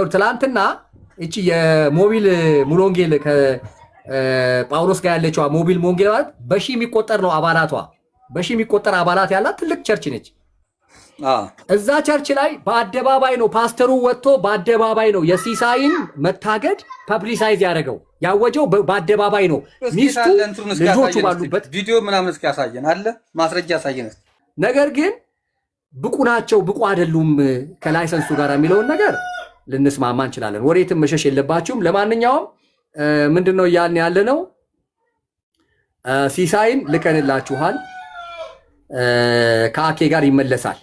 ትላንትና እቺ የሞቢል ሙሎንጌል ከጳውሎስ ጋር ያለችው ሞቢል ሞንጌል ማለት በሺ የሚቆጠር ነው አባላቷ። በሺ የሚቆጠር አባላት ያላት ትልቅ ቸርች ነች። እዛ ቸርች ላይ በአደባባይ ነው ፓስተሩ ወጥቶ በአደባባይ ነው የሲሳይን መታገድ ፐብሊሳይዝ ያደረገው ያወጀው በአደባባይ ነው። ሚስቱ ልጆቹ ባሉበት ቪዲዮ ምናምን እስኪ ያሳየን አለ ማስረጃ ያሳየን። ነገር ግን ብቁ ናቸው ብቁ አይደሉም ከላይሰንሱ ጋር የሚለውን ነገር ልንስማማ እንችላለን። ወሬትም መሸሽ የለባችሁም። ለማንኛውም ምንድነው እያልን ያለ ነው? ሲሳይን ልከንላችኋል። ከአኬ ጋር ይመለሳል።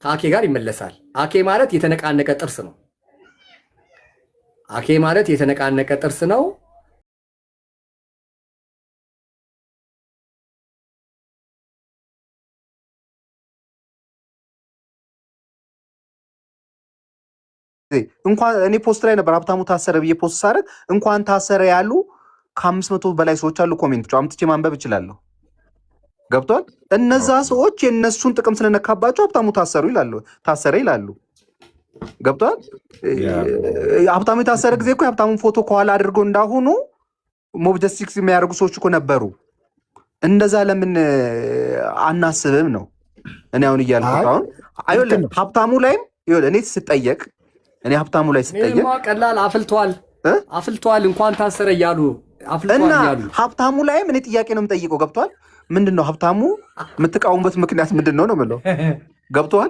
ከአኬ ጋር ይመለሳል። አኬ ማለት የተነቃነቀ ጥርስ ነው። አኬ ማለት የተነቃነቀ ጥርስ ነው። እንኳን እኔ ፖስት ላይ ነበር ሀብታሙ ታሰረ ብዬ ፖስት ሳደርግ እንኳን ታሰረ ያሉ ከ500 በላይ ሰዎች አሉ። ኮሜንቶች አምጥቼ ማንበብ እችላለሁ። ገብቷል። እነዛ ሰዎች የነሱን ጥቅም ስለነካባቸው ሀብታሙ ታሰሩ ይላሉ፣ ታሰረ ይላሉ። ገብቷል። ሀብታሙ የታሰረ ጊዜ እኮ የሀብታሙን ፎቶ ከኋላ አድርገው እንዳሁኑ ሞብ ጀስቲስ የሚያደርጉ ሰዎች እኮ ነበሩ። እንደዛ ለምን አናስብም ነው እኔ አሁን እያልኩት። አሁን አይደለም ሀብታሙ ላይም እኔ ስጠየቅ እኔ ሀብታሙ ላይ ስጠየቅ ቀላል አፍልቷል እንኳን ታሰረ እያሉ እና ሀብታሙ ላይም እኔ ጥያቄ ነው የምጠይቀው። ገብቷል። ምንድነው ሀብታሙ የምትቃወሙበት ምክንያት ምንድነው ነው የምለው። ገብቷል።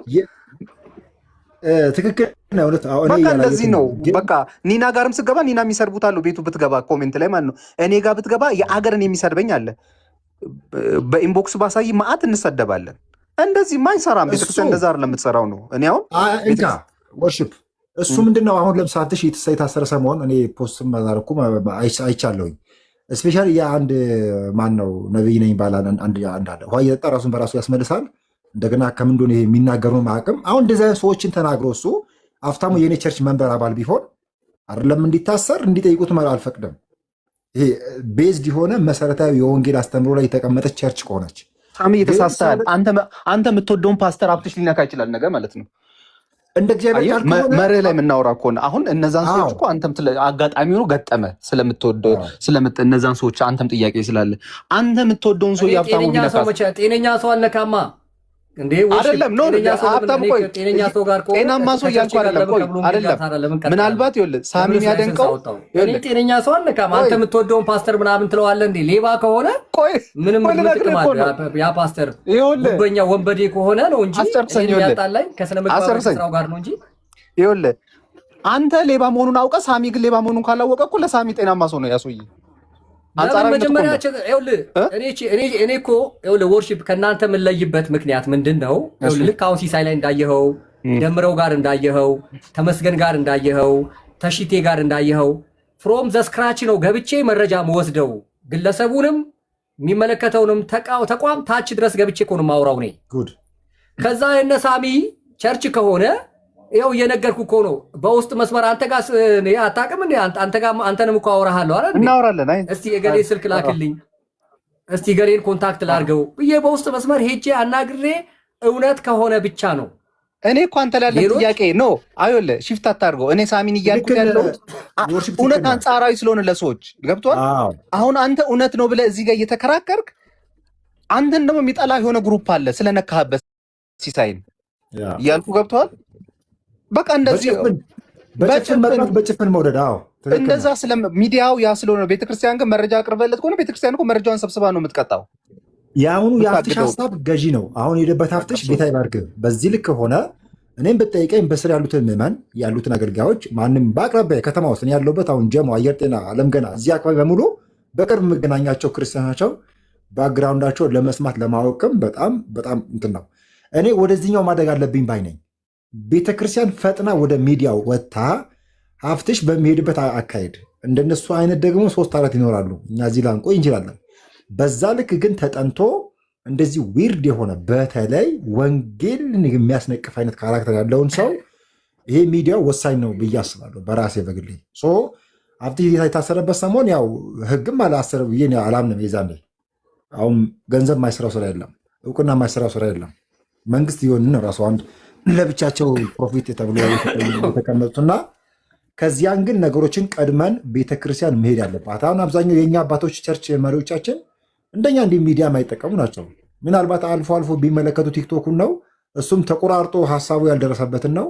ትክክል ነው። በቃ እንደዚህ ነው። በቃ ኒና ጋርም ስገባ ኒና የሚሰርቡት አሉ። ቤቱ ብትገባ ኮሜንት ላይ ማለት ነው እኔ ጋር ብትገባ የአገርን የሚሰድበኝ አለ። በኢንቦክስ ባሳይ ማአት እንሰደባለን። እንደዚህ ማይሰራም ቤተክርስቲያን እንደዛ አይደለም የምትሰራው ነው። እኔ አሁን እንካ ወርሺፕ እሱ ምንድነው አሁን ለምሳሌ የታሰረ ሰሞን እኔ ፖስት ማዛረኩ አይቻለሁኝ። ስፔሻሊ የአንድ ማን ነው ነብይ ነኝ ባላ አንድ አለ ውሃ እየጠጣ ራሱን በራሱ ያስመልሳል። እንደገና ከምን እንደሆነ የሚናገረው ማቅም አሁን እንደዚህ አይነት ሰዎችን ተናግሮ እሱ ሀብታሙ የኔ ቸርች መንበር አባል ቢሆን አይደለም እንዲታሰር እንዲጠይቁት ማለት አልፈቅድም። ይሄ ቤዝድ የሆነ መሰረታዊ የወንጌል አስተምሮ ላይ የተቀመጠች ቸርች ከሆነች ሳሚ የተሳሳል አንተ የምትወደውን ፓስተር ሀብትሽ ሊነካ ይችላል ነገር ማለት ነው። እንደ እግዚአብሔር መርህ ላይ የምናወራ ከሆነ አሁን እነዛን ሰዎች እኮ አንተም አጋጣሚ ሆኖ ገጠመ ስለምትወደው እነዛን ሰዎች አንተም ጥያቄ ስላለ አንተ የምትወደውን ሰው ያብታሙ ቢነካ ጤነኛ ሰው አልነካማ እንዴ? አይደለም ነው ሀብታሙ ቆይ ጤናማ ሰው እያልኩ አይደለም። ምናልባት ይኸውልህ ሳሚ የሚያደንቀው ጤነኛ ሰው አልነካም። አንተ የምትወደውን ፓስተር ምናምን ትለዋለህ እንዴ? ሌባ ከሆነ ምንም ጥቅም አለ ያ ፓስተር ጉበኛ ወንበዴ ከሆነ ነው እንጂ ያጣላኝ ከስነ ምግባር ስራው ጋር ነው እንጂ። ይኸውልህ አንተ ሌባ መሆኑን አውቀህ ሳሚ ግን ሌባ መሆኑን ካላወቀ እኮ ለሳሚ ጤናማ ሰው ነው ያሶይ መጀመሪያችን እኔ እኮ ወርሺፕ ከእናንተ የምንለይበት ምክንያት ምንድን ነው? ልክ አሁን ሲሳይ ላይ እንዳየኸው፣ ደምረው ጋር እንዳየኸው፣ ተመስገን ጋር እንዳየኸው፣ ተሽቴ ጋር እንዳየኸው ፍሮም ዘስክራች ነው ገብቼ መረጃ መወስደው ግለሰቡንም የሚመለከተውንም ተቋም ታች ድረስ ገብቼ እኮ ነው የማወራው እኔ። ከዛ የነ ሳሚ ቸርች ከሆነ ይኸው እየነገርኩ እኮ ነው። በውስጥ መስመር አንተ ጋር አታውቅም እንዴ? አንተንም እኮ አወራሃለሁ አይደል? እናወራለን። እስቲ የገሌ ስልክ ላክልኝ፣ እስቲ ገሌን ኮንታክት ላድርገው ብዬ በውስጥ መስመር ሄጄ አናግሬ እውነት ከሆነ ብቻ ነው። እኔ እኮ አንተ ላለ ጥያቄ ነው። አይወለ ሽፍት አታርገው። እኔ ሳሚን እያልኩ ያለው እውነት አንጻራዊ ስለሆነ ለሰዎች ገብቷል። አሁን አንተ እውነት ነው ብለህ እዚህ ጋር እየተከራከርክ አንተን ደግሞ የሚጠላ የሆነ ግሩፕ አለ ስለነካህበት ሲሳይን እያልኩ ገብቷል። በቃ እንደዚህ በጭፍን መውደድ እንደዛ ስለ ሚዲያው ያ ስለሆነ ቤተክርስቲያን ግን መረጃ አቅርበለት ከሆነ ቤተክርስቲያን እኮ መረጃውን ሰብስባ ነው የምትቀጣው። የአሁኑ የሀፍትሽ ሀሳብ ገዢ ነው። አሁን የሄደበት ሀፍትሽ ቤታ ይባርክ። በዚህ ልክ ሆነ እኔም ብጠይቀኝ በስር ያሉትን ምዕመን ያሉትን አገልጋዮች ማንም በአቅራቢያ ከተማ ውስጥ ያለውበት አሁን ጀሞ አየር ጤና አለም ገና እዚህ አካባቢ በሙሉ በቅርብ መገናኛቸው ክርስቲያናቸው ባክግራውንዳቸው ለመስማት ለማወቅም በጣም በጣም እንትን ነው። እኔ ወደዚህኛው ማደግ አለብኝ ባይ ነኝ። ቤተክርስቲያን ፈጥና ወደ ሚዲያው ወጥታ ሀፍትሽ በሚሄድበት አካሄድ እንደነሱ አይነት ደግሞ 3-4 ይኖራሉ። እኛ እዚህ ላንቆይ እንችላለን። በዛ ልክ ግን ተጠንቶ እንደዚህ ዊርድ የሆነ በተለይ ወንጌል የሚያስነቅፍ አይነት ካራክተር ያለውን ሰው ይሄ ሚዲያው ወሳኝ ነው ብዬ አስባለሁ። በራሴ በግሌ ሀፍትሽ የታሰረበት ሰሞን ያው ህግም አላሰረ ብዬ አላምንም። የዛኔ አሁን ገንዘብ ማይሰራው ስራ የለም፣ እውቅና ማይሰራው ስራ የለም። መንግስት ይሆን ራሱ አንድ ለብቻቸው ፕሮፊት ተብሎ የተቀመጡትና ከዚያን ግን ነገሮችን ቀድመን ቤተክርስቲያን መሄድ ያለባት። አሁን አብዛኛው የእኛ አባቶች ቸርች መሪዎቻችን እንደኛ እንዲህ ሚዲያ የማይጠቀሙ ናቸው። ምናልባት አልፎ አልፎ ቢመለከቱ ቲክቶኩን ነው፣ እሱም ተቆራርጦ ሀሳቡ ያልደረሰበትን ነው።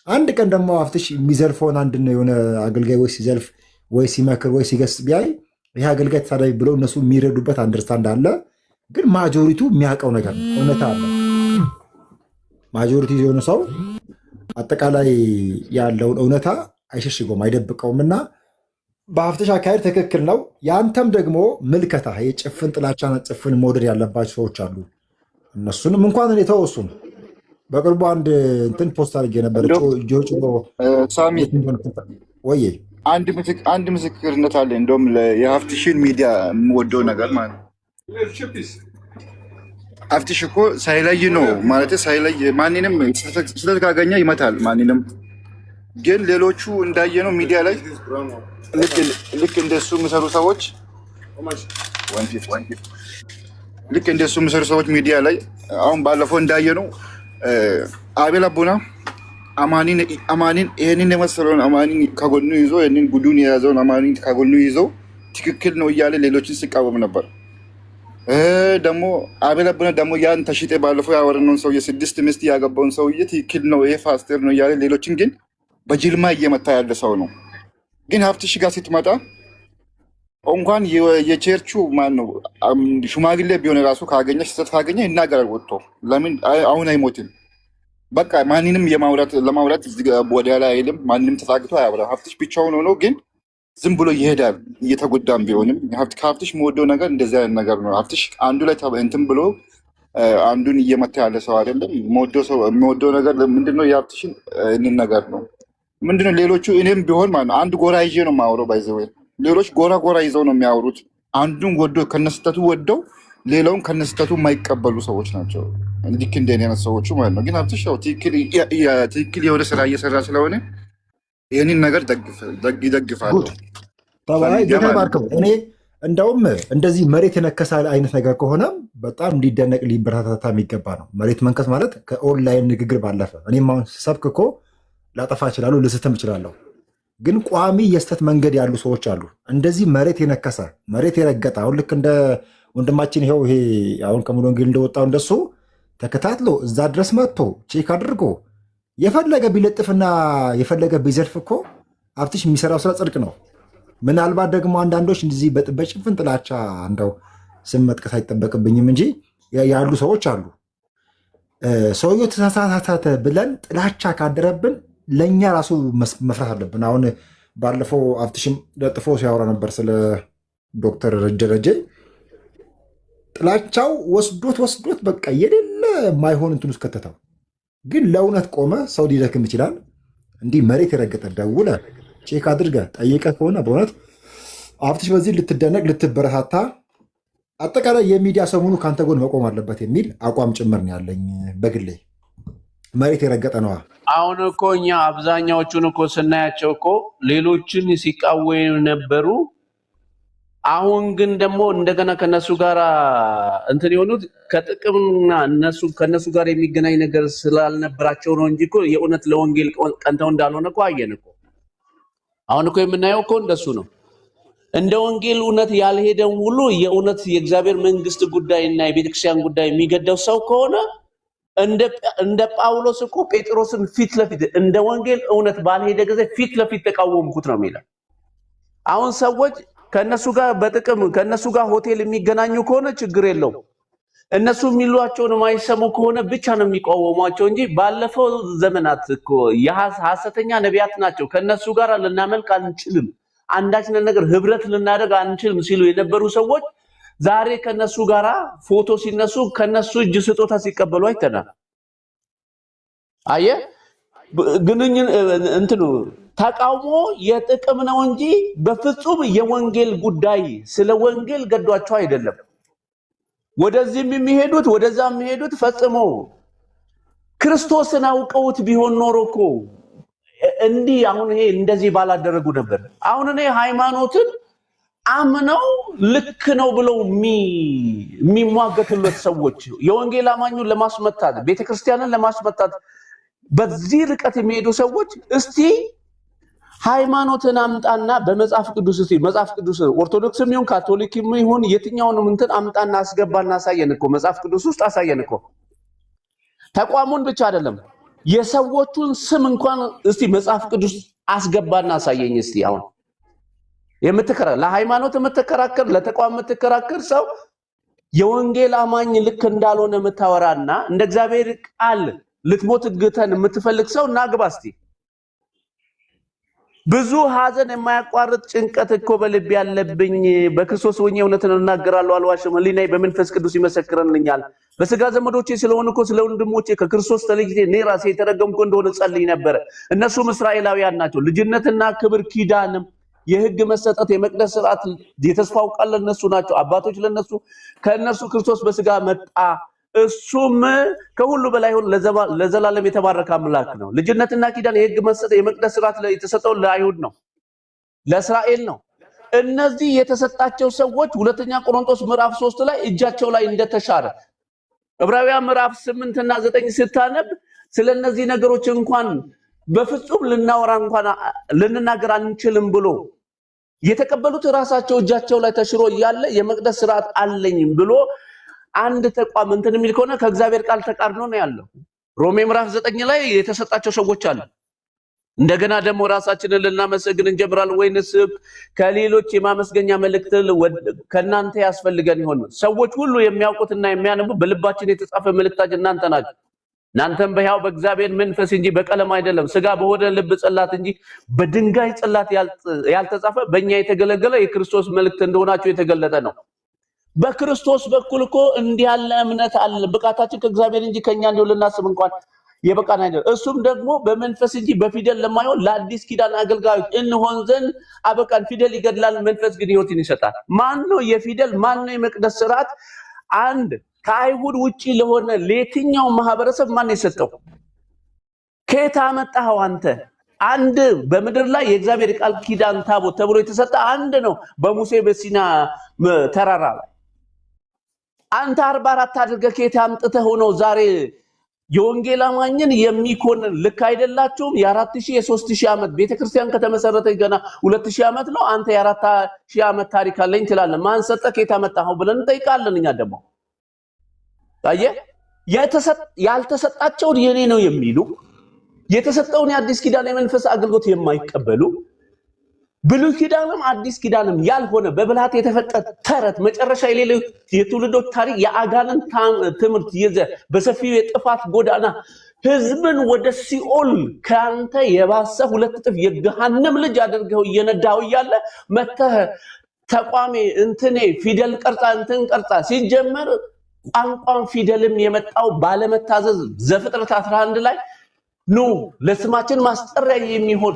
አንድ ቀን ደግሞ አፍትሽ የሚዘልፈውን አንድ የሆነ አገልጋይ ወይ ሲዘልፍ ወይ ሲመክር ወይ ሲገስ ቢያይ ይህ አገልጋይ ተሳዳቢ ብለው እነሱ የሚረዱበት አንደርስታንድ አለ። ግን ማጆሪቱ የሚያውቀው ነገር ነው፣ እውነታ አለ። ማጆሪቲ የሆነ ሰው አጠቃላይ ያለውን እውነታ አይሸሽገውም አይደብቀውም። እና በአፍትሽ አካሄድ ትክክል ነው። ያንተም ደግሞ ምልከታ የጭፍን ጥላቻና ጭፍን መውደድ ያለባቸው ሰዎች አሉ። እነሱንም እንኳን እኔ ተወሱን በቅርቡ አንድ እንትን ፖስት አድርጌ ነበር። ሳሚ ወይ አንድ ምስክርነት አለ። እንደውም የሀፍትሽን ሚዲያ የምወደው ነገር ማለት ነው። ሀፍትሽ እኮ ሳይለይ ነው ማለት ሳይለይ ማንንም ስህተት ካገኘ ይመታል ማንንም። ግን ሌሎቹ እንዳየነው ሚዲያ ላይ ልክ እንደሱ የሚሰሩ ሰዎች ሚዲያ ላይ አሁን ባለፈው እንዳየነው አቤል አቡና አማኒን ይህንን የመሰለውን አማኒን ከጎኑ ይዞ ይህንን ጉዱን የያዘውን አማኒን ከጎኑ ይዞ ትክክል ነው እያለ ሌሎችን ሲቃወም ነበር። ደግሞ አቤል አቡና ደግሞ ያን ተሽጤ ባለፈው ያወረነውን ሰውዬ 6 ሚስት ያገባውን ሰውዬ ትክክል ነው ይሄ ፓስተር ነው እያለ ሌሎችን ግን በጅልማ እየመታ ያለ ሰው ነው። ግን ሀፍትሽ ጋር ስትመጣ እንኳን የቸርቹ ማን ነው ሽማግሌ ቢሆን ራሱ ካገኘ ስህተት ካገኘ ይናገራል ወጥቶ። ለምን አሁን አይሞትም? በቃ ማንንም ለማውራት ወደ ላይ አይልም። ማንንም ተሳግቶ አያወራም። ሀፍትሽ ብቻውን ሆኖ ግን ዝም ብሎ ይሄዳል። እየተጎዳም ቢሆንም ከሀፍትሽ የምወደው ነገር እንደዚህ አይነት ነገር ነው። ሀፍትሽ አንዱ ላይ እንትን ብሎ አንዱን እየመታ ያለ ሰው አይደለም። የምወደው ነገር ምንድነው? የሀፍትሽን እንን ነገር ነው ምንድነው? ሌሎቹ እኔም ቢሆን ማለት ነው አንድ ጎራ ይዤ ነው የማወራው። ባይዘው ሌሎች ጎራ ይዘው ነው የሚያወሩት። አንዱን ወዶ ከነስተቱ ወደው ሌላውን ከነስተቱ የማይቀበሉ ሰዎች ናቸው። ልክ እንደኔ አይነት ሰዎቹ ማለት ነው። ግን ሀፍትሽ ያው ትክክል የሆነ ስራ እየሰራ ስለሆነ ይህንን ነገር ይደግፋሉ። ባርከው እኔ እንደውም እንደዚህ መሬት የነከሰ አይነት ነገር ከሆነ በጣም እንዲደነቅ ሊበረታታ የሚገባ ነው። መሬት መንከስ ማለት ከኦንላይን ንግግር ባለፈ እኔም አሁን ሰብክ እኮ ላጠፋ እችላለሁ፣ ልስትም እችላለሁ። ግን ቋሚ የስተት መንገድ ያሉ ሰዎች አሉ። እንደዚህ መሬት የነከሰ መሬት የረገጠ አሁን ልክ እንደ ወንድማችን ይኸው ይሄ አሁን ከሙሉ ወንጌል እንደወጣው እንደሱ ተከታትሎ እዛ ድረስ መጥቶ ቼክ አድርጎ የፈለገ ቢለጥፍና የፈለገ ቢዘልፍ እኮ ሀፍትሽ የሚሰራው ስራ ጽድቅ ነው። ምናልባት ደግሞ አንዳንዶች እንደዚህ በጭፍን ጥላቻ እንደው ስም መጥቀስ አይጠበቅብኝም እንጂ ያሉ ሰዎች አሉ። ሰውየው ተሳሳተ ብለን ጥላቻ ካደረብን ለእኛ ራሱ መፍራት አለብን። አሁን ባለፈው ሀፍትሽም ለጥፎ ሲያወራ ነበር ስለ ዶክተር ደረጀ። ጥላቻው ወስዶት በቃ የሌለ የማይሆን እንትን ውስጥ ከተተው። ግን ለእውነት ቆመ። ሰው ሊደክም ይችላል። እንዲህ መሬት የረገጠ ደውለ ቼክ አድርገ ጠይቀ ከሆነ በእውነት ሀፍትሽ በዚህ ልትደነቅ ልትበረታታ፣ አጠቃላይ የሚዲያ ሰሞኑ ከአንተ ጎን መቆም አለበት የሚል አቋም ጭምር ነው ያለኝ በግሌ። መሬት የረገጠ ነዋ። አሁን እኮ እኛ አብዛኛዎቹን እኮ ስናያቸው እኮ ሌሎችን ሲቃወሙ ነበሩ። አሁን ግን ደግሞ እንደገና ከነሱ ጋር እንትን የሆኑት ከጥቅምና ከነሱ ጋር የሚገናኝ ነገር ስላልነበራቸው ነው እንጂ እኮ የእውነት ለወንጌል ቀንተው እንዳልሆነ እኮ አየን እኮ። አሁን እኮ የምናየው እኮ እንደሱ ነው። እንደ ወንጌል እውነት ያልሄደን ሁሉ የእውነት የእግዚአብሔር መንግስት ጉዳይና የቤተክርስቲያን ጉዳይ የሚገደው ሰው ከሆነ እንደ ጳውሎስ እኮ ጴጥሮስን ፊት ለፊት እንደ ወንጌል እውነት ባልሄደ ጊዜ ፊት ለፊት ተቃወምኩት ነው የሚለው። አሁን ሰዎች ከነሱ ጋር በጥቅም ከነሱ ጋር ሆቴል የሚገናኙ ከሆነ ችግር የለውም። እነሱ የሚሏቸውን የማይሰሙ ከሆነ ብቻ ነው የሚቃወሟቸው እንጂ ባለፈው ዘመናት እኮ የሐሰተኛ ነቢያት ናቸው ከነሱ ጋር ልናመልክ አንችልም፣ አንዳች ነገር ህብረት ልናደርግ አንችልም ሲሉ የነበሩ ሰዎች ዛሬ ከነሱ ጋራ ፎቶ ሲነሱ ከነሱ እጅ ስጦታ ሲቀበሉ አይተናል። አየ ግንኙ እንትኑ ተቃውሞ የጥቅም ነው እንጂ በፍጹም የወንጌል ጉዳይ ስለ ወንጌል ገዷቸው አይደለም። ወደዚህም የሚሄዱት ወደዛም የሚሄዱት ፈጽሞ ክርስቶስን አውቀውት ቢሆን ኖሮ እኮ እንዲህ አሁን ይሄ እንደዚህ ባላደረጉ ነበር። አሁን እኔ ሃይማኖትን አምነው ልክ ነው ብለው የሚሟገቱለት ሰዎች የወንጌል አማኙን ለማስመታት ቤተክርስቲያንን ለማስመታት በዚህ ርቀት የሚሄዱ ሰዎች እስቲ ሃይማኖትን አምጣና በመጽሐፍ ቅዱስ እስቲ መጽሐፍ ቅዱስ ኦርቶዶክስም ይሁን ካቶሊክም ይሁን የትኛውንም እንትን አምጣና አስገባና አሳየን እኮ መጽሐፍ ቅዱስ ውስጥ አሳየን እኮ ተቋሙን ብቻ አይደለም የሰዎቹን ስም እንኳን እስቲ መጽሐፍ ቅዱስ አስገባና አሳየኝ እስቲ አሁን ለሃይማኖት የምትከራከር ለተቋም የምትከራከር ሰው የወንጌል አማኝ ልክ እንዳልሆነ የምታወራና እንደ እግዚአብሔር ቃል ልትሞት ግተን የምትፈልግ ሰው እናግባ እስቲ ብዙ ሐዘን የማያቋርጥ ጭንቀት እኮ በልብ ያለብኝ በክርስቶስ ሆኜ እውነትን እናገራለሁ አልዋሽም ሕሊናዬ በመንፈስ ቅዱስ ይመሰክርልኛል በስጋ ዘመዶቼ ስለሆነ እኮ ስለ ወንድሞቼ ከክርስቶስ ተለይቼ እኔ ራሴ የተረገምኩ እንደሆነ ጸልይ ነበር እነሱም እስራኤላውያን ናቸው ልጅነትና ክብር ኪዳንም የሕግ መሰጠት የመቅደስ ሥርዓት የተስፋው ቃል ለነሱ ናቸው አባቶች ለነሱ ከነሱ ክርስቶስ በስጋ መጣ እሱም ከሁሉ በላይ ሆኖ ለዘላለም የተባረከ አምላክ ነው ልጅነትና ኪዳን የሕግ መሰጠት የመቅደስ ሥርዓት የተሰጠው ለአይሁድ ነው ለእስራኤል ነው እነዚህ የተሰጣቸው ሰዎች ሁለተኛ ቆሮንቶስ ምዕራፍ 3 ላይ እጃቸው ላይ እንደተሻረ ዕብራውያን ምዕራፍ 8 እና 9 ስታነብ ስለነዚህ ነገሮች እንኳን በፍጹም ልናወራ እንኳን ልንናገር አንችልም ብሎ የተቀበሉት ራሳቸው እጃቸው ላይ ተሽሮ ያለ የመቅደስ ሥርዓት አለኝ ብሎ አንድ ተቋም እንትን የሚል ከሆነ ከእግዚአብሔር ቃል ተቃርኖ ነው ያለው ሮሜ ምዕራፍ 9 ላይ የተሰጣቸው ሰዎች አሉ እንደገና ደግሞ ራሳችንን ልናመሰግን እንጀምራለን ወይንስ ከሌሎች የማመስገኛ መልእክት ከናንተ ያስፈልገን ይሆን ሰዎች ሁሉ የሚያውቁትና የሚያነቡ በልባችን የተጻፈ መልእክታችን እናንተ ናችሁ እናንተም በሕያው በእግዚአብሔር መንፈስ እንጂ በቀለም አይደለም ስጋ በሆነ ልብ ጽላት እንጂ በድንጋይ ጽላት ያልተጻፈ በእኛ የተገለገለ የክርስቶስ መልእክት እንደሆናችሁ የተገለጠ ነው በክርስቶስ በኩል እኮ እንዲህ ያለ እምነት አለ ብቃታችን ከእግዚአብሔር እንጂ ከኛ እንደው ልናስብ እንኳን የበቃን አይደለም እሱም ደግሞ በመንፈስ እንጂ በፊደል ለማይሆን ለአዲስ ኪዳን አገልጋዮች እንሆን ዘንድ አበቃን ፊደል ይገድላል መንፈስ ግን ሕይወትን ይሰጣል ማን ነው የፊደል ማን ነው የመቅደስ ሥርዓት አንድ ከአይሁድ ውጪ ለሆነ ለየትኛው ማህበረሰብ ማን የሰጠው ከየት አመጣኸው አንተ አንድ በምድር ላይ የእግዚአብሔር ቃል ኪዳን ታቦት ተብሎ የተሰጠ አንድ ነው በሙሴ በሲና ተራራ ላይ አንተ 44 አድርገህ ከየት አምጥተህ ሆኖ ዛሬ የወንጌል አማኝን የሚኮንን ልክ አይደላችሁም የ4000 የ3000 ዓመት ቤተክርስቲያን ከተመሰረተ ገና 2000 ዓመት ነው አንተ የ4000 ዓመት ታሪክ አለኝ ትላለህ ማን ሰጠ ከየት አመጣኸው ብለን እንጠይቃለን እኛ ደግሞ ታየ ያልተሰጣቸው የኔ ነው የሚሉ የተሰጠውን የአዲስ ኪዳን የመንፈስ አገልግሎት የማይቀበሉ ብሉይ ኪዳንም አዲስ ኪዳንም ያልሆነ በብልሃት የተፈጠረ ተረት መጨረሻ የሌለው የትውልዶች ታሪክ የአጋንን ትምህርት ይዘ በሰፊው የጥፋት ጎዳና ህዝብን ወደ ሲኦል ካንተ የባሰ ሁለት እጥፍ የገሃነም ልጅ አድርገው እየነዳው እያለ መተህ ተቋሜ እንትኔ ፊደል ቀርጻ እንትን ቀርጻ ሲጀመር ቋንቋን ፊደልም የመጣው ባለመታዘዝ ዘፍጥረት 11 ላይ ኑ ለስማችን ማስጠሪያ የሚሆን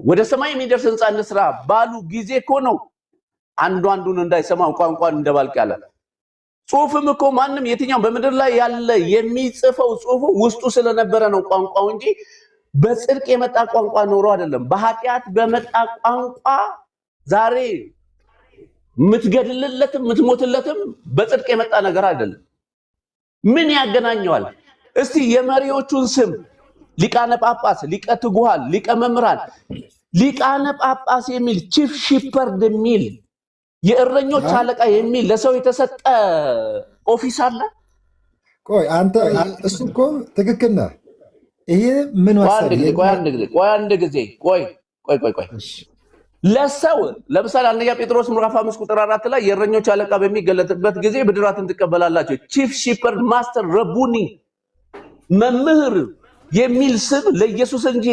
ወደ ሰማይ የሚደርስ ህንጻ እንስራ ባሉ ጊዜ እኮ ነው አንዱን እንዳይሰማው ቋንቋን እንደባልቅ ያለ ጽሁፍም እኮ ማንም የትኛው በምድር ላይ ያለ የሚጽፈው ጽሁፍ ውስጡ ስለነበረ ነው ቋንቋው እንጂ በጽድቅ የመጣ ቋንቋ ኖሮ አይደለም በኃጢያት በመጣ ቋንቋ ዛሬ ምትገድልለትም ምትሞትለትም በጽድቅ የመጣ ነገር አይደለም ምን ያገናኘዋል እስቲ የመሪዎቹን ስም ሊቃነ ጳጳስ ሊቀ ትጉሃን ሊቀ መምህራን ሊቃነ ጳጳስ የሚል ቺፍ ሺፐርድ የሚል የእረኞች አለቃ የሚል ለሰው የተሰጠ ኦፊስ አለ ቆይ አንተ እሱ እኮ ትክክል ነህ ይሄ ምን ወሰደ አንድ ጊዜ ቆይ ለሰው ለምሳሌ አንደኛ ጴጥሮስ ምዕራፍ 5 ቁጥር 4 ላይ የእረኞች አለቃ በሚገለጥበት ጊዜ ብድራትን ትቀበላላችሁ ቺፍ ሺፐርድ ማስተር ረቡኒ መምህር የሚል ስም ለኢየሱስ እንጂ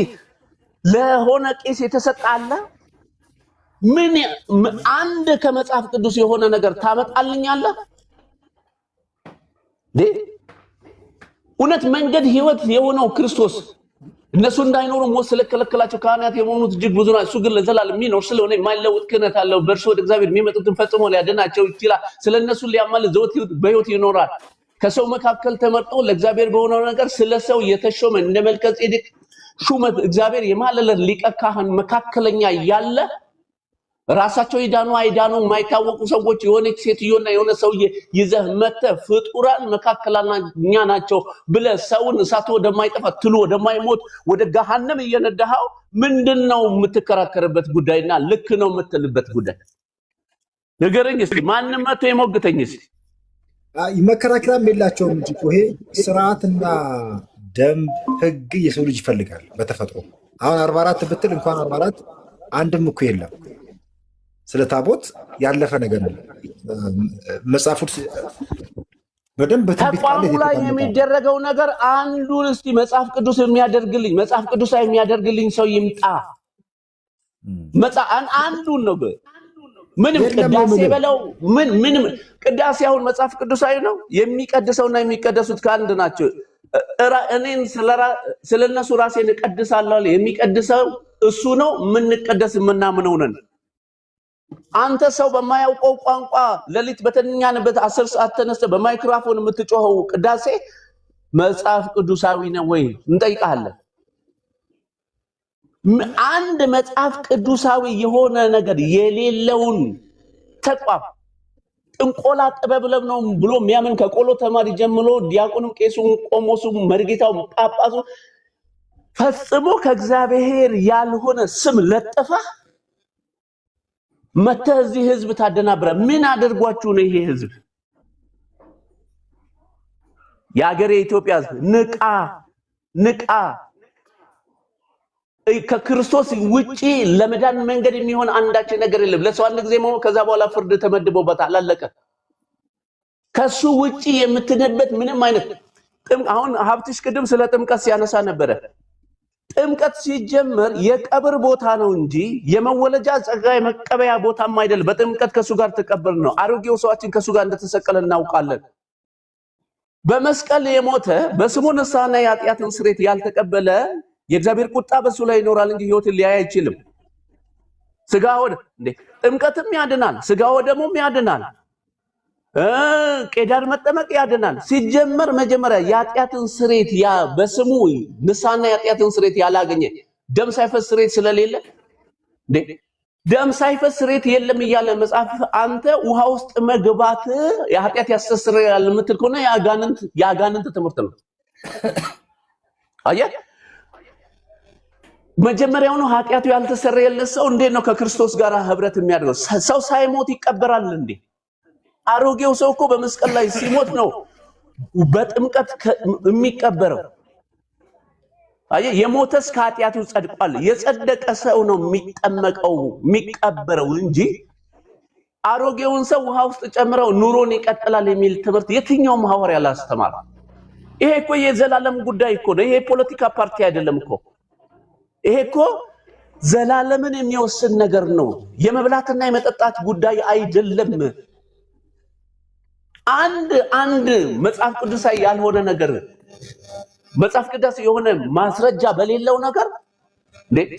ለሆነ ቄስ የተሰጠ አለ ምን አንድ ከመጽሐፍ ቅዱስ የሆነ ነገር ታመጣልኛለህ እውነት መንገድ ህይወት የሆነው ክርስቶስ እነሱ እንዳይኖሩ ሞት ስለከለከላቸው ካህናት የሆኑት እጅግ ብዙ ናቸው እሱ ግን ለዘላለም የሚኖር ስለሆነ የማይለወጥ ክህነት አለው በእርሱ ወደ እግዚአብሔር የሚመጡትን ፈጽሞ ሊያድናቸው ይችላል ስለነሱ ሊያማልድ ዘወትር በሕይወት ይኖራል ከሰው መካከል ተመርጦ ለእግዚአብሔር በሆነው ነገር ስለሰው የተሾመ እንደ መልከጼዴቅ ሹመት እግዚአብሔር የማለለት ሊቀ ካህን መካከለኛ ያለ ራሳቸው ይዳኑ አይዳኑ የማይታወቁ ሰዎች የሆነች ሴትዮና የሆነ ሰውዬ ይዘህ መተህ ፍጡራን መካከለኛ ናቸው ብለህ ሰውን እሳት ወደማይጠፋ ትሉ ወደማይሞት ወደ ገሃነም እየነዳኸው ምንድነው የምትከራከርበት ጉዳይና ልክ ነው የምትልበት ጉዳይ ነገረኝ እስኪ ማንንም መጥቶ ይሞግተኝ እስኪ መከራከሪያም የላቸውም እንጂ ይሄ ስርዓትና ደንብ ህግ የሰው ልጅ ይፈልጋል በተፈጥሮ አሁን 44 ብትል እንኳን 44 አንድም እኮ የለም ስለ ታቦት ያለፈ ነገር ነው መጽሐፉት በደንብ ተቋሙ ላይ የሚደረገው ነገር አንዱን እስቲ መጽሐፍ ቅዱስ የሚያደርግልኝ መጽሐፍ ቅዱስ የሚያደርግልኝ ሰው ይምጣ አንዱን ነው ምንም ቅዳሴ በለው ምንም ቅዳሴ አሁን መጽሐፍ ቅዱሳዊ ነው የሚቀድሰውና የሚቀደሱት ከአንድ ናቸው እኔን ስለነሱ ራሴን እቀድሳለሁ የሚቀድሰው እሱ ነው የምንቀደስ የምናምነው ነን አንተ ሰው በማያውቀው ቋንቋ ለሊት በተኛንበት 10 ሰዓት ተነስተ በማይክሮፎን የምትጮኸው ቅዳሴ መጽሐፍ ቅዱሳዊ ነው ወይ እንጠይቃለን አንድ መጽሐፍ ቅዱሳዊ የሆነ ነገር የሌለውን ተቋም ጥንቆላ ጥበብ ነው ብሎ የሚያምን ከቆሎ ተማሪ ጀምሮ ዲያቆንም ቄሱም ቆሞሱም መርጌታው ጳጳሱ ፈጽሞ ከእግዚአብሔር ያልሆነ ስም ለጠፋ መተህ እዚህ ህዝብ ታደናብረ ምን አድርጓችሁ ነው ይሄ ህዝብ የአገሬ ኢትዮጵያ ንቃ ከክርስቶስ ውጪ ለመዳን መንገድ የሚሆን አንዳች ነገር የለም ለሰው አንድ ጊዜ ነው ከዛ በኋላ ፍርድ ተመድቦበታል አላለቀ ከሱ ውጪ የምትነበት ምንም አይነት አሁን ሀብትሽ ቅድም ስለ ጥምቀት ሲያነሳ ነበረ ጥምቀት ሲጀመር የቀብር ቦታ ነው እንጂ የመወለጃ ጸጋ የመቀበያ ቦታም አይደል በጥምቀት ከሱ ጋር ተቀበል ነው አሮጌው ሰዋችን ከሱ ጋር እንደተሰቀለ እናውቃለን በመስቀል የሞተ በስሙ ንስሐና የኃጢአትን ስርየት ያልተቀበለ የእግዚአብሔር ቁጣ በሱ ላይ ይኖራል እንጂ ህይወትን ሊያይ አይችልም ስጋው እንዴ ጥምቀትም ያድናል ስጋው ደሙም ያድናል ቄዳር መጠመቅ ያድናል ሲጀመር መጀመሪያ የኃጢአትን ስርየት ያ በስሙ ንስሐና የኃጢአትን ስርየት ያላገኘ ደም ሳይፈስ ስርየት ስለሌለ እንዴ ደም ሳይፈስ ስርየት የለም ይያለ መጽሐፍ አንተ ውሃ ውስጥ መግባት የኃጢአት ያስተሰርያል የምትል ከሆነ ያጋንንት ትምህርት ነው አየ መጀመሪያውኑ ኃጢአቱ ያልተሰረየለት ሰው እንዴት ነው ከክርስቶስ ጋር ህብረት የሚያደርገው ሰው ሳይሞት ይቀበራል እንዴ አሮጌው ሰው እኮ በመስቀል ላይ ሲሞት ነው በጥምቀት የሚቀበረው አየ የሞተስ ከኃጢአቱ ጸድቋል የጸደቀ ሰው ነው የሚጠመቀው የሚቀበረው እንጂ አሮጌውን ሰው ውሃ ውስጥ ጨምረው ኑሮን ይቀጥላል የሚል ትምህርት የትኛው ሐዋርያ ያላስተማረ ይሄ እኮ የዘላለም ጉዳይ እኮ ነው ይሄ ፖለቲካ ፓርቲ አይደለም እኮ ይሄ እኮ ዘላለምን የሚወስን ነገር ነው የመብላትና የመጠጣት ጉዳይ አይደለም አንድ መጽሐፍ ቅዱሳዊ ያልሆነ ነገር መጽሐፍ ቅዱስ የሆነ ማስረጃ በሌለው ነገር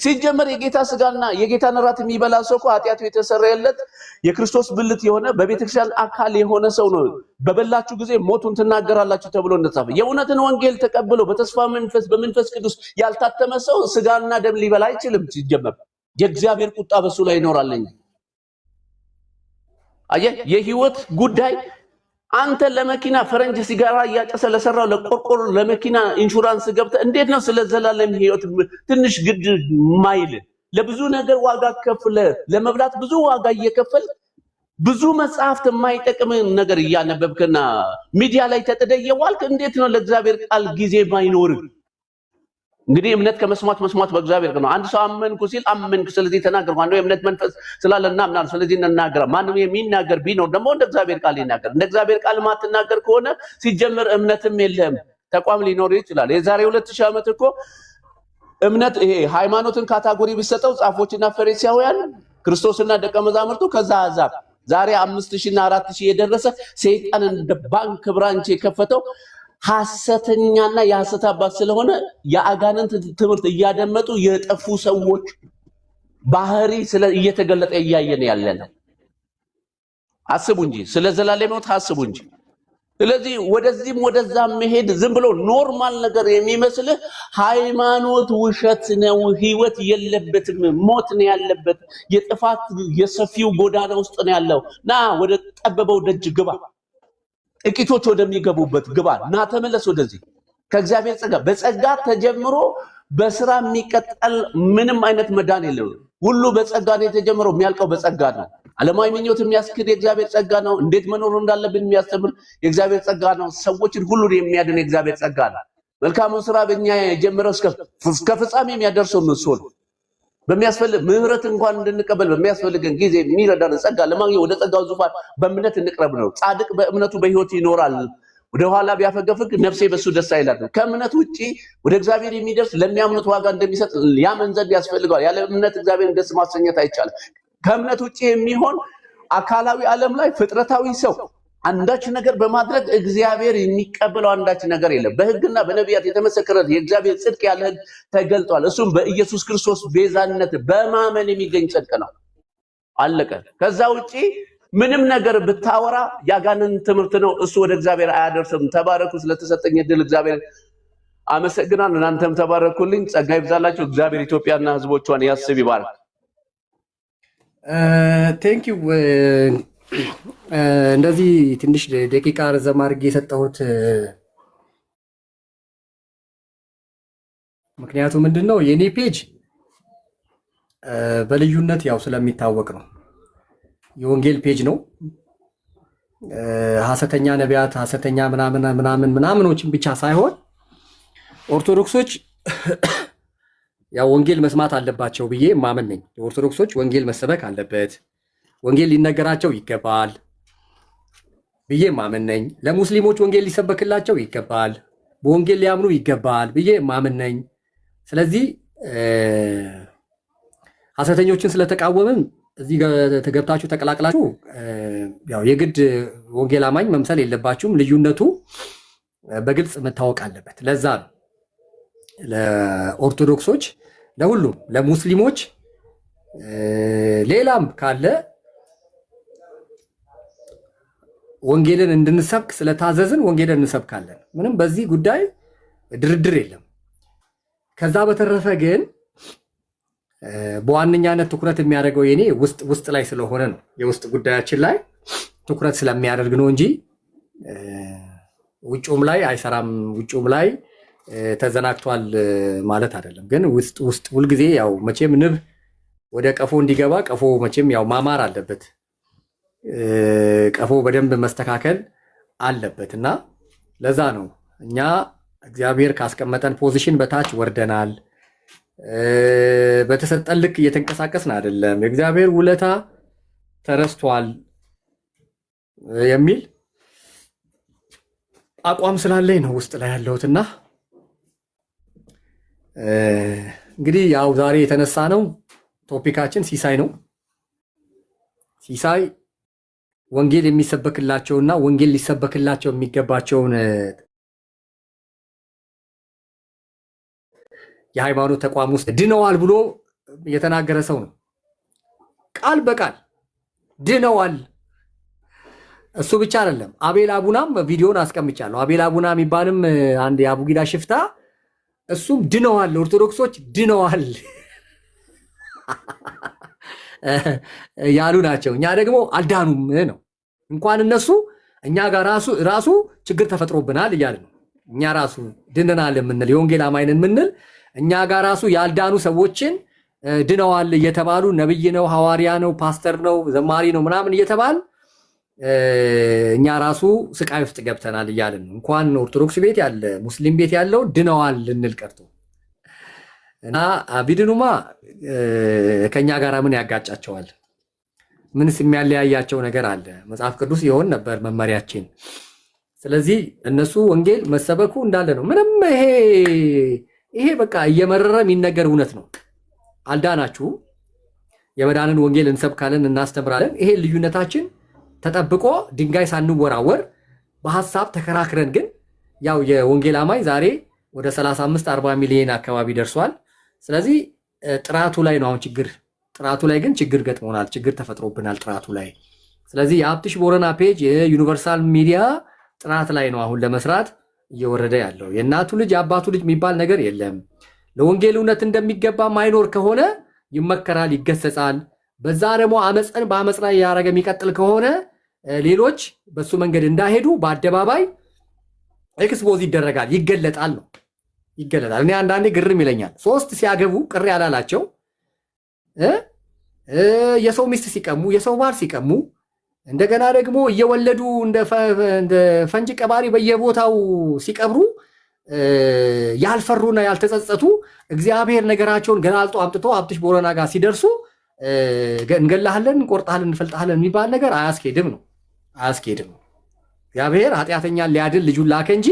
ሲጀመር የጌታ ስጋና የጌታን ራት የሚበላ ሰው እኮ ኃጢአቱ የተሰረየለት የክርስቶስ ብልት የሆነ በቤተክርስቲያን አካል የሆነ ሰው ነው በበላችሁ ጊዜ ሞቱን ትናገራላችሁ ተብሎ እንደተጻፈ የእውነትን ወንጌል ተቀብሎ በተስፋ መንፈስ በመንፈስ ቅዱስ ያልታተመ ሰው ስጋና ደም ሊበላ አይችልም ሲጀመር የእግዚአብሔር ቁጣ በሱ ላይ ይኖራልኝ አየ የህይወት ጉዳይ አንተ ለመኪና ፈረንጅ ሲጋራ ያጨሰ ለሰራው ለቆርቆሮ ለመኪና ኢንሹራንስ ገብተ እንዴት ነው ስለ ዘላለም ህይወት ትንሽ ግድ ማይል ለብዙ ነገር ዋጋ ከፍለ ለመብላት ብዙ ዋጋ እየከፈል ብዙ መጽሐፍት የማይጠቅም ነገር እያነበብከና ሚዲያ ላይ ተጠደየዋልክ እንዴት ነው ለእግዚአብሔር ቃል ጊዜ ማይኖር እንግዲህ እምነት ከመስማት መስማት በእግዚአብሔር ነው አንድ ሰው አመንኩ ሲል አመንኩ ስለዚህ ተናገር ማን ነው የእምነት መንፈስ ስላለና ምናምን ስለዚህ እንናገር ማን ነው የሚናገር ቢኖር ደግሞ እንደ እግዚአብሔር ቃል ይናገር እንደ እግዚአብሔር ቃል ማትናገር ከሆነ ሲጀመር እምነትም የለም ተቋም ሊኖር ይችላል የዛሬ 2000 ዓመት እኮ እምነት ይሄ ሃይማኖትን ካታጎሪ ቢሰጠው ጻፎችና ፈሪሳውያን ክርስቶስና ደቀ መዛሙርቱ ከዛ አዛብ ዛሬ 5000 እና 4000 የደረሰ ሰይጣን እንደ ባንክ ብራንች የከፈተው ሐሰተኛና የሐሰት አባት ስለሆነ የአጋንንት ትምህርት እያደመጡ የጠፉ ሰዎች ባህሪ ስለ እየተገለጠ ያያየን ያለና አስቡ እንጂ ስለ ዘላለም ሕይወት አስቡ እንጂ ስለዚህ ወደዚህም ወደዛም መሄድ ዝም ብሎ ኖርማል ነገር የሚመስልህ ሃይማኖት ውሸት ነው። ህይወት የለበትም፣ ሞት ነው ያለበት። የጥፋት የሰፊው ጎዳና ውስጥ ነው ያለው። ና ወደ ጠበበው ደጅ ግባ፣ ጥቂቶች ወደሚገቡበት ግባ። ና ተመለስ ወደዚህ ከእግዚአብሔር ጸጋ። በጸጋ ተጀምሮ በስራ የሚቀጠል ምንም አይነት መዳን የለም። ሁሉ በጸጋ ነው የተጀመረው፣ የሚያልቀው በጸጋ ነው። ዓለማዊ ምኞት የሚያስክድ የእግዚአብሔር ጸጋ ነው። እንዴት መኖር እንዳለብን የሚያስተምር የእግዚአብሔር ጸጋ ነው። ሰዎችን ሁሉ የሚያድን የእግዚአብሔር ጸጋ ነው። መልካሙን ስራ በእኛ የጀመረው እስከ ፍጻሜ የሚያደርሰው እሱ ነው። በሚያስፈልግ ምህረት እንኳን እንድንቀበል በሚያስፈልገን ጊዜ የሚረዳን ጸጋ ለማግኘት ወደ ጸጋው ዙፋን በእምነት እንቅረብ ነው። ጻድቅ በእምነቱ በሕይወት ይኖራል። ወደ ኋላ ቢያፈገፍግ ነፍሴ በሱ ደስ አይላትም። ከእምነት ውጪ ወደ እግዚአብሔር የሚደርስ ለሚያምኑት ዋጋ እንደሚሰጥ ያምን ዘንድ ያስፈልገዋል። ያለ እምነት እግዚአብሔርን ደስ ማሰኘት አይቻልም። ከእምነት ውጪ የሚሆን አካላዊ ዓለም ላይ ፍጥረታዊ ሰው አንዳች ነገር በማድረግ እግዚአብሔር የሚቀበለው አንዳች ነገር የለም። በሕግና በነቢያት የተመሰከረለት የእግዚአብሔር ጽድቅ ያለ ሕግ ተገልጧል። እሱም በኢየሱስ ክርስቶስ ቤዛነት በማመን የሚገኝ ጽድቅ ነው። አለቀ። ከዛ ውጪ ምንም ነገር ብታወራ ያጋንን ትምህርት ነው። እሱ ወደ እግዚአብሔር አያደርስም። ተባረኩ። ስለተሰጠኝ እድል እግዚአብሔር አመሰግናለሁ። እናንተም ተባረኩልኝ። ጸጋ ይብዛላችሁ። እግዚአብሔር ኢትዮጵያና ሕዝቦቿን ያስብ ይባርክ። ቴንክ ዩ። እንደዚህ ትንሽ ደቂቃ ረዘም አድርጌ የሰጠሁት ምክንያቱ ምንድን ነው? የኔ ፔጅ በልዩነት ያው ስለሚታወቅ ነው። የወንጌል ፔጅ ነው። ሐሰተኛ ነቢያት፣ ሐሰተኛ ምናምኖችን ብቻ ሳይሆን ኦርቶዶክሶች ያው ወንጌል መስማት አለባቸው ብዬ ማመን ነኝ። ኦርቶዶክሶች ወንጌል መሰበክ አለበት፣ ወንጌል ሊነገራቸው ይገባል ብዬ ማመን ነኝ። ለሙስሊሞች ወንጌል ሊሰበክላቸው ይገባል፣ በወንጌል ሊያምኑ ይገባል ብዬ ማመን ነኝ። ስለዚህ ሐሰተኞችን ስለተቃወምን እዚህ ገብታችሁ ተቀላቅላችሁ ያው የግድ ወንጌል አማኝ መምሰል የለባችሁም። ልዩነቱ በግልጽ መታወቅ አለበት። ለዛ ነው ለኦርቶዶክሶች፣ ለሁሉም፣ ለሙስሊሞች፣ ሌላም ካለ ወንጌልን እንድንሰብክ ስለታዘዝን ወንጌልን እንሰብካለን። ምንም በዚህ ጉዳይ ድርድር የለም። ከዛ በተረፈ ግን በዋነኛነት ትኩረት የሚያደርገው የኔ ውስጥ ላይ ስለሆነ ነው። የውስጥ ጉዳያችን ላይ ትኩረት ስለሚያደርግ ነው እንጂ ውጭውም ላይ አይሰራም፣ ውጭውም ላይ ተዘናግቷል ማለት አይደለም። ግን ውስጥ ሁልጊዜ ያው መቼም ንብ ወደ ቀፎ እንዲገባ ቀፎ መቼም ያው ማማር አለበት፣ ቀፎ በደንብ መስተካከል አለበት እና ለዛ ነው እኛ እግዚአብሔር ካስቀመጠን ፖዚሽን በታች ወርደናል። በተሰጠን ልክ እየተንቀሳቀስን አይደለም። የእግዚአብሔር ውለታ ተረስቷል የሚል አቋም ስላለኝ ነው ውስጥ ላይ ያለሁትና እንግዲህ ያው ዛሬ የተነሳ ነው ቶፒካችን ሲሳይ ነው። ሲሳይ ወንጌል የሚሰበክላቸውና ወንጌል ሊሰበክላቸው የሚገባቸውን የሃይማኖት ተቋም ውስጥ ድነዋል ብሎ የተናገረ ሰው ነው። ቃል በቃል ድነዋል። እሱ ብቻ አይደለም፣ አቤል አቡናም ቪዲዮን አስቀምጫለሁ። አቤል አቡና የሚባልም አንድ የአቡጊዳ ሽፍታ እሱም ድነዋል፣ ኦርቶዶክሶች ድነዋል ያሉ ናቸው። እኛ ደግሞ አልዳኑም ነው። እንኳን እነሱ እኛ ጋር ራሱ ችግር ተፈጥሮብናል እያለ ነው። እኛ ራሱ ድነናል የምንል የወንጌል አማኝነን የምንል እኛ ጋር ራሱ ያልዳኑ ሰዎችን ድነዋል እየተባሉ ነብይ ነው፣ ሐዋርያ ነው፣ ፓስተር ነው፣ ዘማሪ ነው ምናምን እየተባል እኛ ራሱ ስቃይ ውስጥ ገብተናል እያልን ነው። እንኳን ኦርቶዶክስ ቤት ያለ ሙስሊም ቤት ያለው ድነዋል ልንል ቀርቶ እና ቢድኑማ ከኛ ጋር ምን ያጋጫቸዋል? ምንስ የሚያለያያቸው ነገር አለ? መጽሐፍ ቅዱስ ይሆን ነበር መመሪያችን። ስለዚህ እነሱ ወንጌል መሰበኩ እንዳለ ነው። ምንም ይሄ በቃ እየመረረ የሚነገር እውነት ነው። አልዳናችሁ፣ የመዳንን ወንጌል እንሰብካለን፣ እናስተምራለን። ይሄ ልዩነታችን ተጠብቆ ድንጋይ ሳንወራወር በሐሳብ ተከራክረን ግን ያው የወንጌል አማኝ ዛሬ ወደ 35-40 ሚሊዮን አካባቢ ደርሷል። ስለዚህ ጥራቱ ላይ ነው አሁን ችግር። ጥራቱ ላይ ግን ችግር ገጥሞናል፣ ችግር ተፈጥሮብናል ጥራቱ ላይ። ስለዚህ የሀብትሽ ቦረና ፔጅ የዩኒቨርሳል ሚዲያ ጥናት ላይ ነው አሁን ለመስራት እየወረደ ያለው። የእናቱ ልጅ የአባቱ ልጅ የሚባል ነገር የለም። ለወንጌል እውነት እንደሚገባ ማይኖር ከሆነ ይመከራል፣ ይገሰጻል። በዛ ደግሞ አመፅን በአመፅ ላይ ያደረገ የሚቀጥል ከሆነ ሌሎች በሱ መንገድ እንዳይሄዱ በአደባባይ ኤክስፖዝ ይደረጋል፣ ይገለጣል ነው ይገለጣል። እኔ አንዳንዴ ግርም ይለኛል። 3 ሲያገቡ ቅር ያላላቸው የሰው ሚስት ሲቀሙ፣ የሰው ባል ሲቀሙ፣ እንደገና ደግሞ እየወለዱ እንደ ፈንጅ ቀባሪ በየቦታው ሲቀብሩ ያልፈሩና ያልተጸጸቱ እግዚአብሔር ነገራቸውን ገላልጦ አምጥቶ አብትሽ ቦረና ጋር ሲደርሱ እንገላሃለን፣ እንቆርጣሃለን፣ እንፈልጣሃለን የሚባል ነገር አያስኬድም ነው አያስኬድም። እግዚአብሔር ኃጢአተኛን ሊያድን ልጁን ላከ እንጂ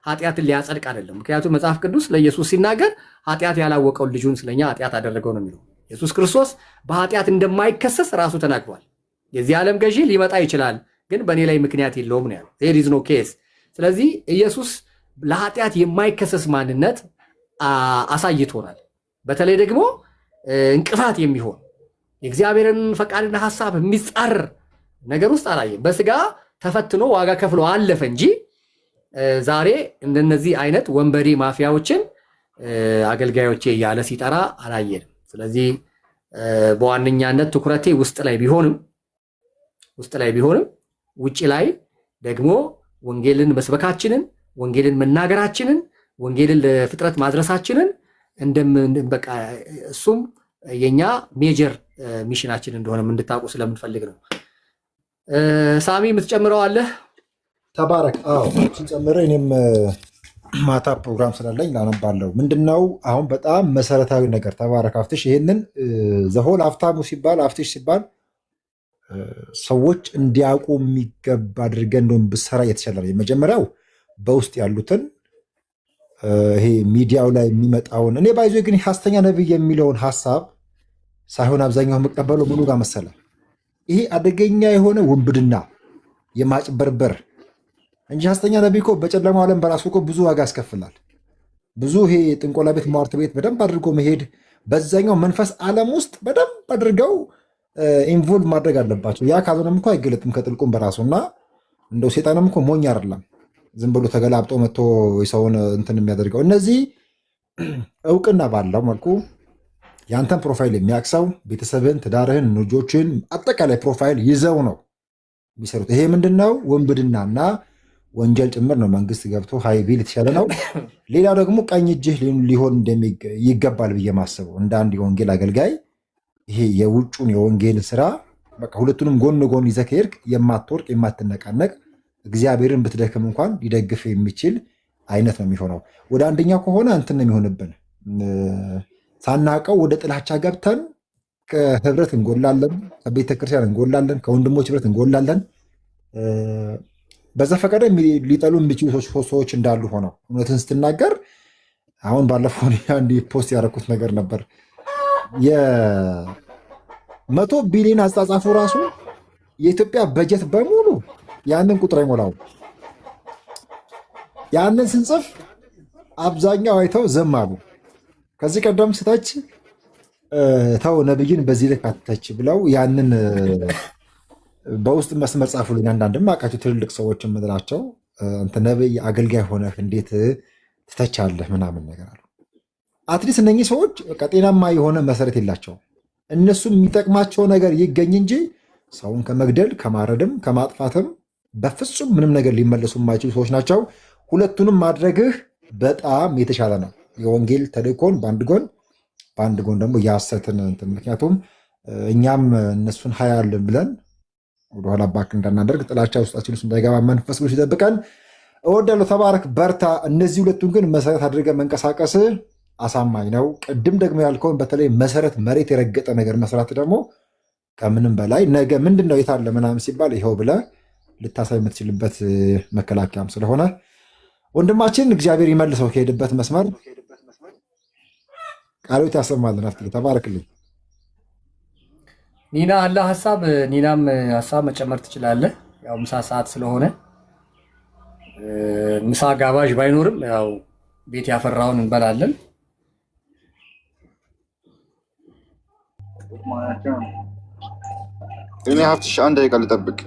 ኃጢአትን ሊያጸድቅ አይደለም። ምክንያቱም መጽሐፍ ቅዱስ ለኢየሱስ ሲናገር ኃጢአት ያላወቀውን ልጁን ስለኛ ኃጢአት አደረገው ነው የሚለው። ኢየሱስ ክርስቶስ በኃጢአት እንደማይከሰስ ራሱ ተናግሯል። የዚህ ዓለም ገዢ ሊመጣ ይችላል፣ ግን በእኔ ላይ ምክንያት የለውም ነው ያለው። there is no case። ስለዚህ ኢየሱስ ለኃጢአት የማይከሰስ ማንነት አሳይቶናል። በተለይ ደግሞ እንቅፋት የሚሆን የእግዚአብሔርን ፈቃድና ሐሳብ የሚጻረር ነገር ውስጥ አላየም። በስጋ ተፈትኖ ዋጋ ከፍሎ አለፈ እንጂ ዛሬ እንደነዚህ አይነት ወንበዴ ማፊያዎችን አገልጋዮቼ እያለ ሲጠራ አላየንም። ስለዚህ በዋነኛነት ትኩረቴ ውስጥ ላይ ቢሆንም ውጭ ላይ ደግሞ ወንጌልን መስበካችንን፣ ወንጌልን መናገራችንን፣ ወንጌልን ለፍጥረት ማድረሳችንን በቃ እሱም የኛ ሜጀር ሚሽናችን እንደሆነ እንድታውቁ ስለምንፈልግ ነው። ሳሚ የምትጨምረው አለ? ተባረክ። ስንጨምረ እኔም ማታ ፕሮግራም ስላለኝ ላነባለሁ። ምንድነው አሁን በጣም መሰረታዊ ነገር ተባረክ አፍትሽ። ይሄንን ዘሆል አፍታሙ ሲባል አፍትሽ ሲባል ሰዎች እንዲያውቁ የሚገባ አድርገን እንደውም ብሰራ እየተቻለ ነው። የመጀመሪያው በውስጥ ያሉትን ይሄ ሚዲያው ላይ የሚመጣውን እኔ ባይዞ ግን ሐሰተኛ ነብይ የሚለውን ሐሳብ ሳይሆን አብዛኛው የምቀበለው ምኑ ጋር መሰለ፣ ይሄ አደገኛ የሆነ ውንብድና የማጭበርበር እንጂ ሐሰተኛ ነብይ እኮ በጨለማው ዓለም በራሱ እኮ ብዙ ዋጋ ያስከፍላል። ብዙ ይሄ ጥንቆላ ቤት፣ ሟርት ቤት በደንብ አድርጎ መሄድ፣ በዛኛው መንፈስ ዓለም ውስጥ በደንብ አድርገው ኢንቮልቭ ማድረግ አለባቸው። ያ ካልሆነም እኮ አይገለጥም ከጥልቁም በራሱ እና እንደው ሴጣንም እኮ ሞኝ አይደለም ዝም ብሎ ተገላብጦ መጥቶ የሰውን እንትን የሚያደርገው። እነዚህ እውቅና ባለው መልኩ የአንተን ፕሮፋይል የሚያቅሰው ቤተሰብን፣ ትዳርህን፣ ልጆችን አጠቃላይ ፕሮፋይል ይዘው ነው የሚሰሩት። ይሄ ምንድነው? ውንብድናና ወንጀል ጭምር ነው። መንግስት ገብቶ ሀይ ቢል የተሻለ ነው። ሌላው ደግሞ ቀኝ እጅህ ሊሆን ይገባል ብዬ ማስበው እንደ አንድ የወንጌል አገልጋይ ይሄ የውጩን የወንጌል ስራ በቃ ሁለቱንም ጎን ጎን ይዘህ ከሄድክ የማትወርቅ የማትነቃነቅ እግዚአብሔርን ብትደክም እንኳን ሊደግፍ የሚችል አይነት ነው የሚሆነው። ወደ አንደኛው ከሆነ እንትን ነው የሚሆንብን። ሳናቀው ወደ ጥላቻ ገብተን ከህብረት እንጎላለን፣ ከቤተክርስቲያን እንጎላለን፣ ከወንድሞች ህብረት እንጎላለን። በዘፈቀደ ሊጠሉ የሚችሉ ሰዎች እንዳሉ ሆነው እውነትን ስትናገር አሁን ባለፈው አንድ ፖስት ያደረኩት ነገር ነበር። የ100 ቢሊዮን አጻጻፉ ራሱ የኢትዮጵያ በጀት በሙሉ ያንን ቁጥር አይሞላው። ያንን ስንጽፍ አብዛኛው አይተው ዝም አሉ። ከዚህ ቀደም ስታች ተው ነብይን በዚህ ልክ አትተች ብለው ያንን በውስጥ መስመር ጻፉልኝ። አንዳንድም አውቃቸው ትልልቅ ሰዎች የምንላቸው አንተ ነብይ አገልጋይ ሆነህ እንዴት ትተቻለህ ምናምን ነገር አሉ። አትሊስት እነኚህ ሰዎች ጤናማ የሆነ መሰረት የላቸውም። እነሱ የሚጠቅማቸው ነገር ይገኝ እንጂ ሰውን ከመግደል ከማረድም ከማጥፋትም በፍጹም ምንም ነገር ሊመለሱ የማይችሉ ሰዎች ናቸው። ሁለቱንም ማድረግህ በጣም የተሻለ ነው። የወንጌል ተልእኮን በአንድ ጎን ደግሞ የሐሰትን እንትን። ምክንያቱም እኛም እነሱን ሀያልን ብለን ወደኋላ ባክ እንዳናደርግ ጥላቻ ውስጣችን ውስጥ እንዳይገባ መንፈስ ቅዱስ ይጠብቀን። እወዳለሁ። ተባረክ፣ በርታ። እነዚህ ሁለቱን ግን መሰረት አድርገህ መንቀሳቀስ አሳማኝ ነው። ቅድም ደግሞ ያልከውን በተለይ መሰረት መሬት የረገጠ ነገር መስራት ደግሞ ከምንም በላይ ነገ ምንድን ነው የታለ ምናምን ሲባል ይኸው ብለህ ልታሳይ የምትችልበት መከላከያም ስለሆነ ወንድማችን እግዚአብሔር ይመልሰው ከሄድበት መስመር ቃሎት ያሰማልን። አፍትጌ ተባረክልኝ። ኒና አለ ሀሳብ ኒናም ሀሳብ መጨመር ትችላለህ። ያው ምሳ ሰዓት ስለሆነ ምሳ ጋባዥ ባይኖርም ያው ቤት ያፈራውን እንበላለን። እኔ ሀብትሽ አንድ ደቂቃ ልጠብቅ።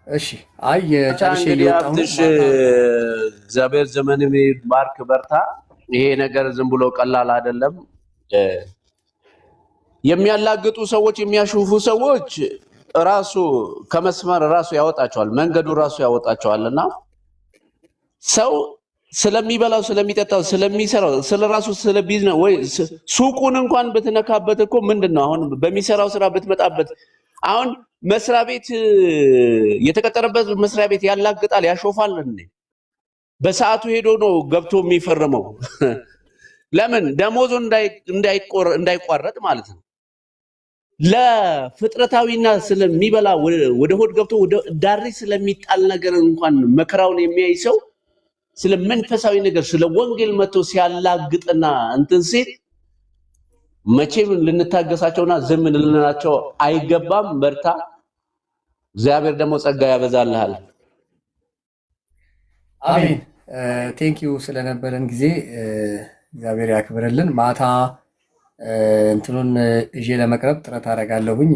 እሺ አይ ጨርሼ እንግዲህ እየወጣሁ ነው። ሀብትሽ እግዚአብሔር ዘመን ባርክ፣ በርታ። ይሄ ነገር ዝም ብሎ ቀላል አይደለም። የሚያላግጡ ሰዎች፣ የሚያሹፉ ሰዎች ራሱ ከመስመር ራሱ ያወጣቸዋል፣ መንገዱ ራሱ ያወጣቸዋልና ሰው ስለሚበላው፣ ስለሚጠጣው፣ ስለሚሰራው፣ ስለራሱ፣ ስለ ቢዝነስ ወይ ሱቁን እንኳን ብትነካበት እኮ ምንድነው አሁን በሚሰራው ስራ ብትመጣበት አሁን መስሪያ ቤት የተቀጠረበት መስሪያ ቤት ያላግጣል፣ ያሾፋል እንዴ? በሰዓቱ ሄዶ ነው ገብቶ የሚፈርመው። ለምን? ደሞዙ እንዳይቋረጥ ማለት ነው። ለፍጥረታዊና ስለሚበላ ወደ ሆድ ገብቶ ወደ ዳሪ ስለሚጣል ነገር እንኳን መከራውን የሚያይ ሰው ስለ መንፈሳዊ ነገር ስለ ወንጌል መጥቶ ሲያላግጥና እንትን ሲል መቼም ልንታገሳቸውና ዝም ልንላቸው አይገባም። በርታ፣ እግዚአብሔር ደግሞ ጸጋ ያበዛልሃል። አሜን። ቴንኪዩ ስለነበረን ጊዜ እግዚአብሔር ያክብርልን። ማታ እንትኑን ይዤ ለመቅረብ ጥረት አደርጋለሁኝ።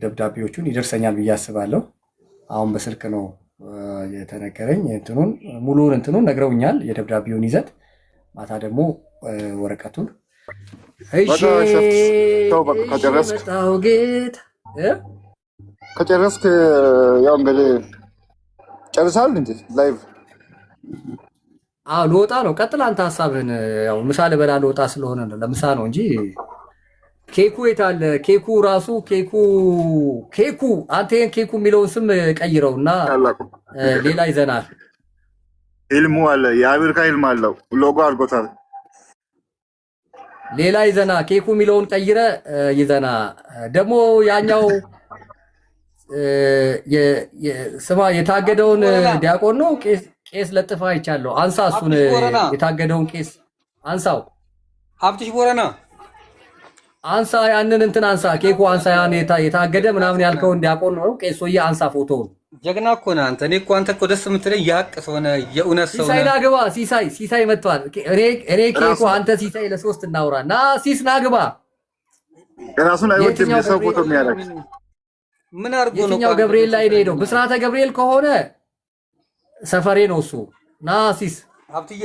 ደብዳቤዎቹን ይደርሰኛል ብዬ አስባለሁ። አሁን በስልክ ነው የተነገረኝ። ሙሉውን እንትኑን ነግረውኛል፣ የደብዳቤውን ይዘት። ማታ ደግሞ ወረቀቱን ከጨረስክ ያው እንግዲህ ጨርሳል እንዴ? ላይቭ ልወጣ ነው። ቀጥል አንተ ሀሳብህን። ያው ምሳ ልበላ ልወጣ ስለሆነ ነው፣ ለምሳ ነው እንጂ ኬኩ የት አለ? ኬኩ ራሱ ኬኩ አንተ ኬኩ የሚለውን ስም ቀይረው እና ሌላ ይዘናል። ኢልሙ አለ፣ የአሜሪካ ኢልሙ አለው፣ ሎጎ አድርጎታል። ሌላ ይዘና ኬኩ የሚለውን ቀይረ ይዘና። ደግሞ ያኛው ስማ የታገደውን ዲያቆን ነው ቄስ ለጥፋ አይቻለሁ። አንሳ እሱን የታገደውን ቄስ አንሳው። ሀብትሽ ቦረና አንሳ፣ ያንን እንትን አንሳ፣ ኬኩ አንሳ። ያን የታገደ ምናምን ያልከውን ዲያቆን ነው ቄስ ሆዬ አንሳ ፎቶውን። ጀግና እኮ ነህ አንተ። እኔ እኮ አንተ እኮ ደስ የምትለኝ የሀቅ ሰው ነህ፣ የእውነት ሰው ነህ። ሲሳይ ናግባ፣ ሲሳይ መጥቷል። እኔ ኬኩ አንተ ሲሳይ ለሶስት እናውራ እና ሲስ ናግባ። ራሱን አይወድም የሰው ፎቶ የሚያደርግ ምን አድርጎ ነው? የትኛው ገብርኤል ላይ ነው ሄደው? ብስራተ ገብርኤል ከሆነ ሰፈሬ ነው እሱ። ና ሲስ ሀብትዬ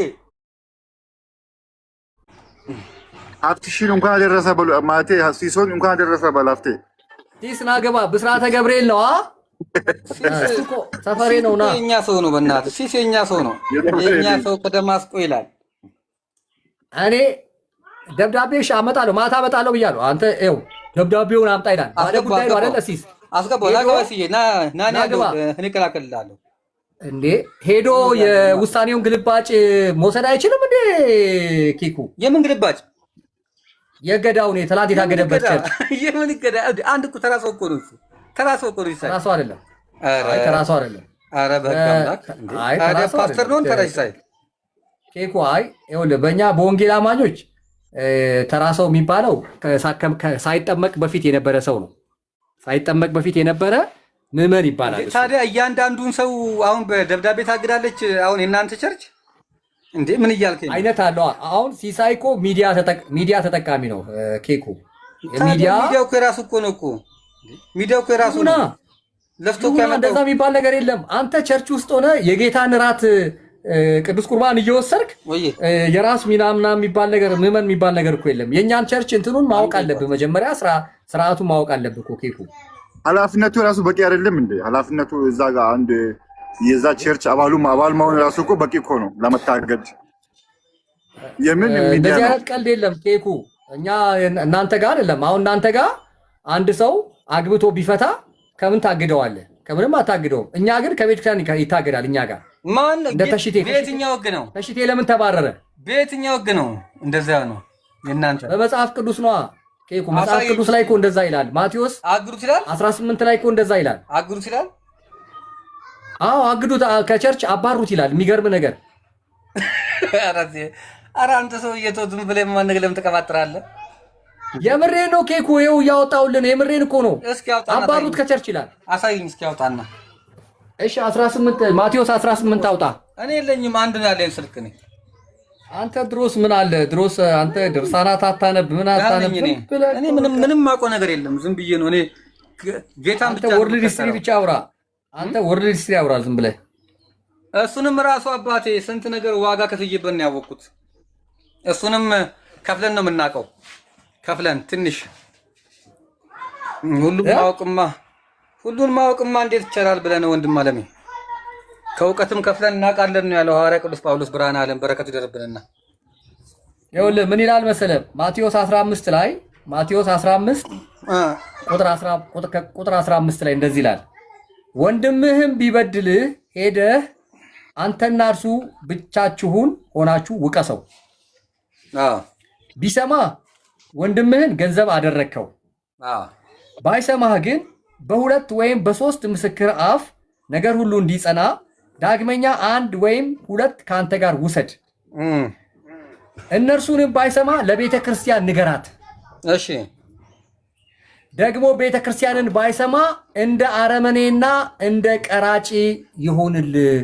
ሀብትሽን እንኳን አደረሰ በሉ ማለቴ ሲሶን እንኳን አደረሰ በላፍቴ ሲስ ናግባ። ብስራተ ገብርኤል ነው ሰፈሬ ነው። ና የኛ ሰው ነው፣ በእናትህ ሲስ የኛ ሰው ነው። የኛ ሰው ከደማስቆ ይላል። እኔ ደብዳቤሽ አመጣለሁ፣ ማታ አመጣለሁ ብያለሁ። አንተ ይኸው ደብዳቤውን አምጣ ይላል። ባለ ጉዳይ ነው አይደለ? ሲስ አስገባው። ናግባ ሲዬ ና ናግባ። እኔ እከላከልልሃለሁ እንዴ። ሄዶ የውሳኔውን ግልባጭ መውሰድ አይችልም እንዴ? ኬኩ የምን ግልባጭ? የገዳውን ትላንት የታገደበት ቸርች የምን ገዳ? አንድ እኮ ተራ ሰው እኮ ነው እሱ። ተራ ሰው እኮ ነው። ተራ ሰው አይደለም። አይ ተራ ሰው አይደለም። ኧረ በህግ አምላክ ታዲያ ፓስተር ነው ተራ ሲሳይ ኬኩ። አይ ይኸውልህ በእኛ በወንጌል አማኞች ተራ ሰው የሚባለው ሳይጠመቅ በፊት የነበረ ሰው ነው። ሳይጠመቅ በፊት የነበረ ምዕመን ይባላል። ታዲያ እያንዳንዱን ሰው አሁን በደብዳቤ ታግዳለች። አሁን የእናንተ ቸርች እንዴ ምን እያልከኝ አይነት አለው። አሁን ሲሳይ እኮ ሚዲያ ተጠቃሚ ነው። ኬኩ ሚዲያው እኮ የራሱ እኮ ነው እኮ ሚዲያው እኮ የራሱ ነው። ለፍቶ እንደዛ የሚባል ነገር የለም። አንተ ቸርች ውስጥ ሆነ የጌታን እራት ቅዱስ ቁርባን እየወሰድክ የራስ ሚናምና የሚባል ነገር ምዕመን የሚባል ነገር እኮ የለም። የእኛን ቸርች እንትኑን ማወቅ አለብህ መጀመሪያ፣ ስርዓቱን ማወቅ አለብህ እኮ ኬኩ። ኃላፊነቱ ራሱ በቂ አይደለም እንዴ? ኃላፊነቱ እዛ ጋር አንድ የዛ ቸርች አባል መሆን ራሱ እኮ በቂ እኮ ነው ለመታገድ። የምን ሚዲያ እንደዚህ አይነት ቀልድ የለም ኬኩ። እኛ እናንተ ጋር አይደለም። አሁን እናንተ ጋር አንድ ሰው አግብቶ ቢፈታ ከምን ታግደዋለህ? ከምንም አታግደውም። እኛ ግን ከቤተክርስቲያን ይታገዳል። እኛ ጋር ማን እንደ ተሽቴ በየትኛው ህግ ነው? ተሽቴ ለምን ተባረረ? በየትኛው ህግ ነው? እንደዛ ነው የእናንተ በመጽሐፍ ቅዱስ ነዋ። ኬኩ መጽሐፍ ቅዱስ ላይ እኮ እንደዛ ይላል። ማቴዎስ አግዱት ይላል። 18 ላይ እኮ እንደዛ ይላል። አግዱት ይላል። አዎ አግዱት፣ ከቸርች አባሩት ይላል። የሚገርም ነገር። ኧረ አንተ ሰው እየተው ዝም ብለህ ማን ነገር ለምን ትቀባጥራለህ? የምሬን ነው ኬኩ። ይኸው እያወጣሁልን የምሬን እኮ ነው። አባሩት ከቸርች ይላል። አሳይኝ እስኪ አውጣና። እሺ 18 ማቴዎስ 18 አውጣ። እኔ የለኝም አንድ ነው ያለኝ ስልክ ነኝ። አንተ ድሮስ ምን አለ? ድሮስ አንተ ድርሳናት አታነብ ምን አታነብ? እኔ ምንም ማውቀው ነገር የለም። ዝም ብዬ ነው እኔ ጌታን ብቻ ወርልድ ሂስትሪ ብቻ አውራ። አንተ ወርልድ ሂስትሪ አውራ ዝም ብለህ። እሱንም ራሱ አባቴ ስንት ነገር ዋጋ ከፍዬበት ነው ያወቅኩት። እሱንም ከፍለን ነው የምናውቀው። ከፍለን ትንሽ ሁሉን ማወቅማ እንዴት ይቻላል ብለህ ነው ወንድም አለሜ። ከእውቀትም ከፍለን እናውቃለን ነው ያለው ሐዋርያ ቅዱስ ጳውሎስ። ብርሃነ ዓለም በረከቱ ይደርብንና ይኸውልህ ምን ይላል መሰለህ ማቴዎስ 15 ላይ ማቴዎስ 15 ቁጥር 15 ላይ እንደዚህ ይላል፣ ወንድምህም ቢበድልህ ሄደህ አንተና እርሱ ብቻችሁን ሆናችሁ ውቀሰው። ቢሰማ ወንድምህን ገንዘብ አደረግከው፣ ባይሰማህ ግን በሁለት ወይም በሶስት ምስክር አፍ ነገር ሁሉ እንዲጸና ዳግመኛ አንድ ወይም ሁለት ከአንተ ጋር ውሰድ። እነርሱንም ባይሰማ ለቤተ ክርስቲያን ንገራት። እሺ ደግሞ ቤተ ክርስቲያንን ባይሰማ እንደ አረመኔና እንደ ቀራጪ ይሁንልህ።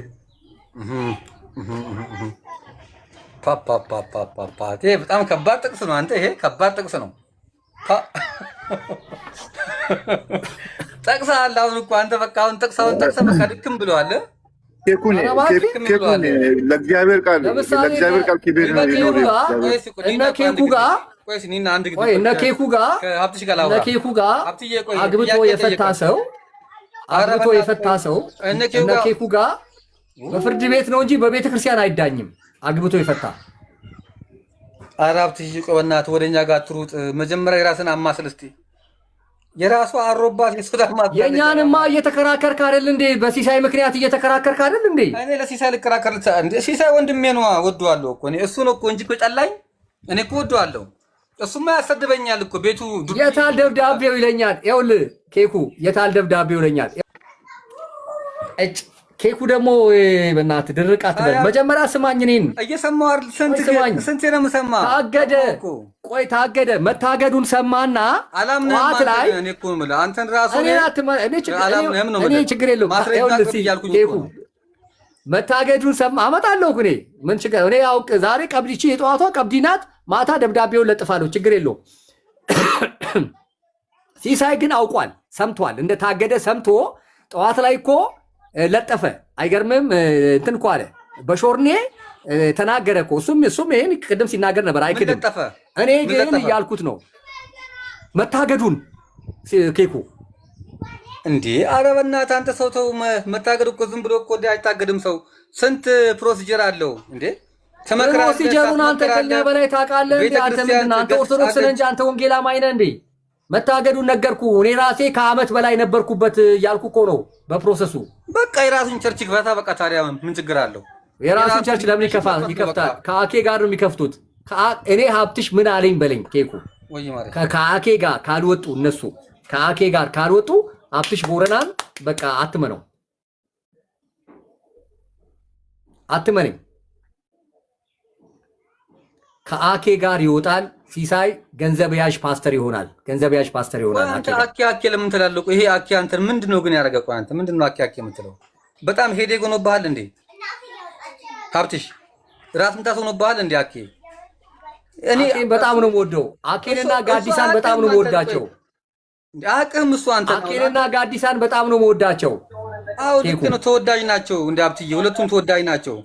በጣም ከባድ ጥቅስ ነው። አንተ ይሄ ከባድ ጥቅስ ነው። ጠቅሰሃል። አሁን እኮ አንተ በቃ አሁን ጠቅሰህ በቃ ድክም ብለዋል። ለእግዚአብሔር ቃል ኪቤር ነው። እነ ኬኩ ጋር አግብቶ የፈታ ሰው እነ ኬኩ ጋር በፍርድ ቤት ነው እንጂ በቤተ ክርስቲያን አይዳኝም። አግብቶ የፈታ አራብትሽ ቆናት ወደኛ ጋር ትሩጥ። መጀመሪያ የራስን አማስል እስቲ። የራሱ አሮባት የእኛንማ እየተከራከርክ አይደል እንዴ? በሲሳይ ምክንያት እየተከራከርክ አይደል እንዴ? እኔ ለሲሳይ ልከራከር እንዴ? ሲሳይ ወንድሜ ነው፣ ወደዋለሁ እኮ እኔ። እሱ ነው እኮ እንጂ እኮ ጠላኝ። እኔ እኮ ወደዋለሁ። እሱማ ያሰድበኛል እኮ ቤቱ። የታል ደብዳቤው ይለኛል። ይኸውልህ ኬኩ የታል ደብዳቤው ይለኛል። ኬኩ ደግሞ በእናትህ ድርቅ አትበል። መጀመሪያ ስማኝ፣ እኔን እየሰማሁ አይደል? ስንቴ ነው የምሰማህ? ታገደ። መታገዱን ሰማና ጠዋት ላይ እኔ እኮ የምልህ አንተን ራሱ እኔ ችግር የለውም። ኬኩ መታገዱን ሰማ አመጣለሁ እኔ ምን ችግር እኔ ያውቅ ዛሬ ቀብዲቺ የጠዋቷ ቀብዲ ናት። ማታ ደብዳቤውን ለጥፋለሁ፣ ችግር የለውም። ሲሳይ ግን አውቋል፣ ሰምቷል። እንደታገደ ሰምቶ ጠዋት ላይ እኮ ለጠፈ። አይገርምም? እንትን እኮ አለ በሾርኔ ተናገረ እኮ እሱም ይሄን ቅድም ሲናገር ነበር። አይክድም። እኔ ግን እያልኩት ነው መታገዱን ኬኩ እንዴ። ኧረ በእናትህ አንተ ሰው ተው። መታገድ እኮ ዝም ብሎ እኮ አይታገድም። ሰው ስንት ፕሮሲጀር አለው እንዴ። ፕሮሲጀሩን አንተ ከኛ በላይ ታውቃለህ እንዴ? አንተ ምንድን ነው? አንተ ኦርቶዶክስ ነህ እንጂ አንተ ወንጌል አማኝ ነህ እንዴ? መታገዱን ነገርኩ። እኔ ራሴ ከዓመት በላይ ነበርኩበት እያልኩ እኮ ነው በፕሮሰሱ። በቃ የራሱን ቸርች ይክፈታ። በቃ ታዲያ ምን ችግር አለው? የራሱን ቸርች ለምን ይከፍታል? ከአኬ ጋር ነው የሚከፍቱት። እኔ ሀብትሽ ምን አለኝ በለኝ ኬኩ። ከአኬ ጋር ካልወጡ እነሱ ከአኬ ጋር ካልወጡ ሀብትሽ ቦረናን በቃ አትመነው፣ አትመነኝ። ከአኬ ጋር ይወጣል። ሲሳይ ገንዘብ ያዥ ፓስተር ይሆናል። ገንዘብ ያዥ ፓስተር ይሆናል። አኬ ለምን ትላለህ? ይሄ አኬ አንተን ምንድነው ግን ያደረገ? ቆይ አንተ ምንድነው አኬ የምትለው? በጣም ሄዴ ሆኖብሃል እንዴ ሀብትሽ? ራስ ምታት ሆኖብሃል እንዴ አኬ? እኔ በጣም ነው የምወደው አኬንና ጋዲሳን በጣም ነው የምወዳቸው። አቅም እሱ አንተ አኬንና ጋዲሳን በጣም ነው የምወዳቸው። አዎ ልክ ነው፣ ተወዳጅ ናቸው እንደ ሀብትዬ፣ ሁለቱም ተወዳጅ ናቸው።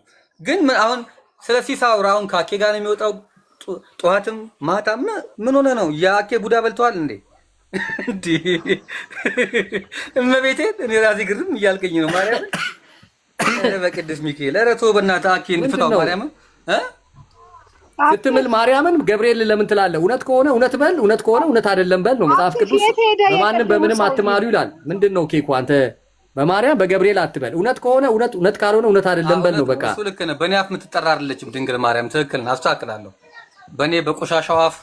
ግን አሁን ስለ ሲሳይ አሁን ከአኬ ጋር ነው የሚወጣው ጠዋትም ማታም። ምን ሆነ ነው? የአኬ ቡዳ በልተዋል እንዴ? እንዴ እመቤቴን እኔ ራሴ ግርም እያልከኝ ነው። ማርያም በቅዱስ ሚካኤል ኧረ ተው በእናትህ አኬን ፍታው። ማርያም ስትምል ማርያምን ገብርኤል ለምን ትላለህ? እውነት ከሆነ እውነት በል፣ እውነት ከሆነ እውነት አይደለም በል ነው መጽሐፍ ቅዱስ። በማንም በምንም አትማሉ ይላል። ምንድን ነው ኬኩ? አንተ በማርያም በገብርኤል አትበል። እውነት ከሆነ እውነት፣ እውነት ካልሆነ እውነት አይደለም በል ነው በቃ። እሱ ልክ ነህ። በእኔ አፍ የምትጠራ አይደለችም ድንግል ማርያም። ትክክል ነህ፣ አስተካክላለሁ። በእኔ በቆሻሻው አፍ፣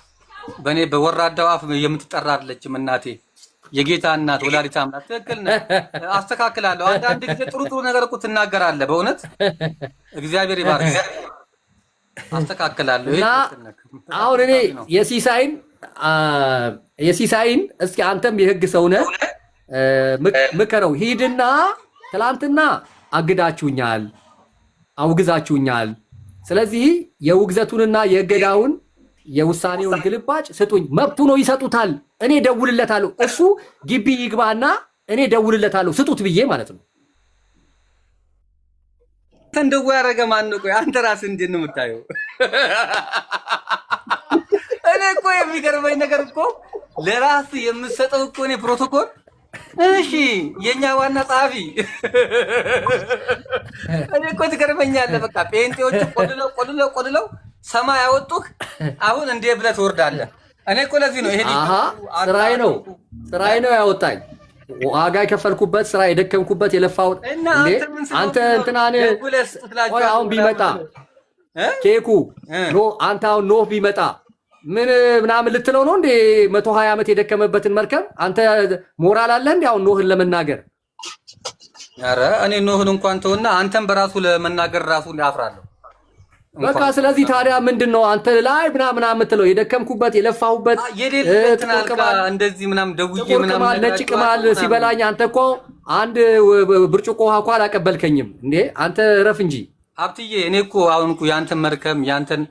በእኔ በወራዳው አፍ የምትጠራ አይደለችም እናቴ፣ የጌታ እናት ወላዲተ አምላክ። ትክክል ነህ፣ አስተካክላለሁ። አንዳንድ ጊዜ ጥሩ ጥሩ ነገር እኮ ትናገራለህ። በእውነት እግዚአብሔር ይባርክ። አስተካክላለሁ። አሁን እኔ የሲሳይን እስኪ አንተም የህግ ሰው ነህ ምከረው። ሂድና ትላንትና አግዳችሁኛል፣ አውግዛችሁኛል። ስለዚህ የውግዘቱንና የእገዳውን የውሳኔውን ግልባጭ ስጡኝ። መብቱ ነው፣ ይሰጡታል። እኔ ደውልለታለሁ። እሱ ግቢ ይግባና እኔ ደውልለታለሁ ስጡት ብዬ ማለት ነው። እንደው ያረገ ማን ነው? ቆይ አንተ ራስህ እንዴት ነው የምታየው? እኔ እኮ የሚገርመኝ ነገር እኮ ለራስ የምሰጠው እኮ እኔ ፕሮቶኮል። እሺ የኛ ዋና ጸሐፊ እኔ እኮ ትገርመኛለህ። በቃ ጴንጤዎቹ ቆልለው ሰማይ ያወጡህ አሁን እንዴ ብለህ ትወርዳለህ። እኔ እኮ ለዚህ ነው ይሄ ስራዬ ነው ያወጣኝ። ዋጋ የከፈልኩበት ስራ የደከምኩበት የለፋሁት አንተ እንትናን አሁን ቢመጣ ኬኩ አንተ አሁን ኖህ ቢመጣ ምን ምናምን ልትለው ነው እንዴ? 120 ዓመት የደከመበትን መርከብ አንተ ሞራል አለህ እንዴ አሁን ኖህን ለመናገር? ኧረ እኔ ኖህን እንኳን ተውና አንተን በራሱ ለመናገር ራሱ ያፍራለሁ። በቃ ስለዚህ ታዲያ ምንድነው አንተ ላይ ምናምን የምትለው? የደከምኩበት የለፋሁበት እንደዚህ ምናምን ደውዬ ምናምን ነጭ ቅማል ሲበላኝ አንተ እኮ አንድ ብርጭቆ ውሃ እኮ አላቀበልከኝም እንዴ? አንተ ረፍ እንጂ ሀብትዬ። እኔ እኮ አሁን እኮ ያንተን መርከም ያንተን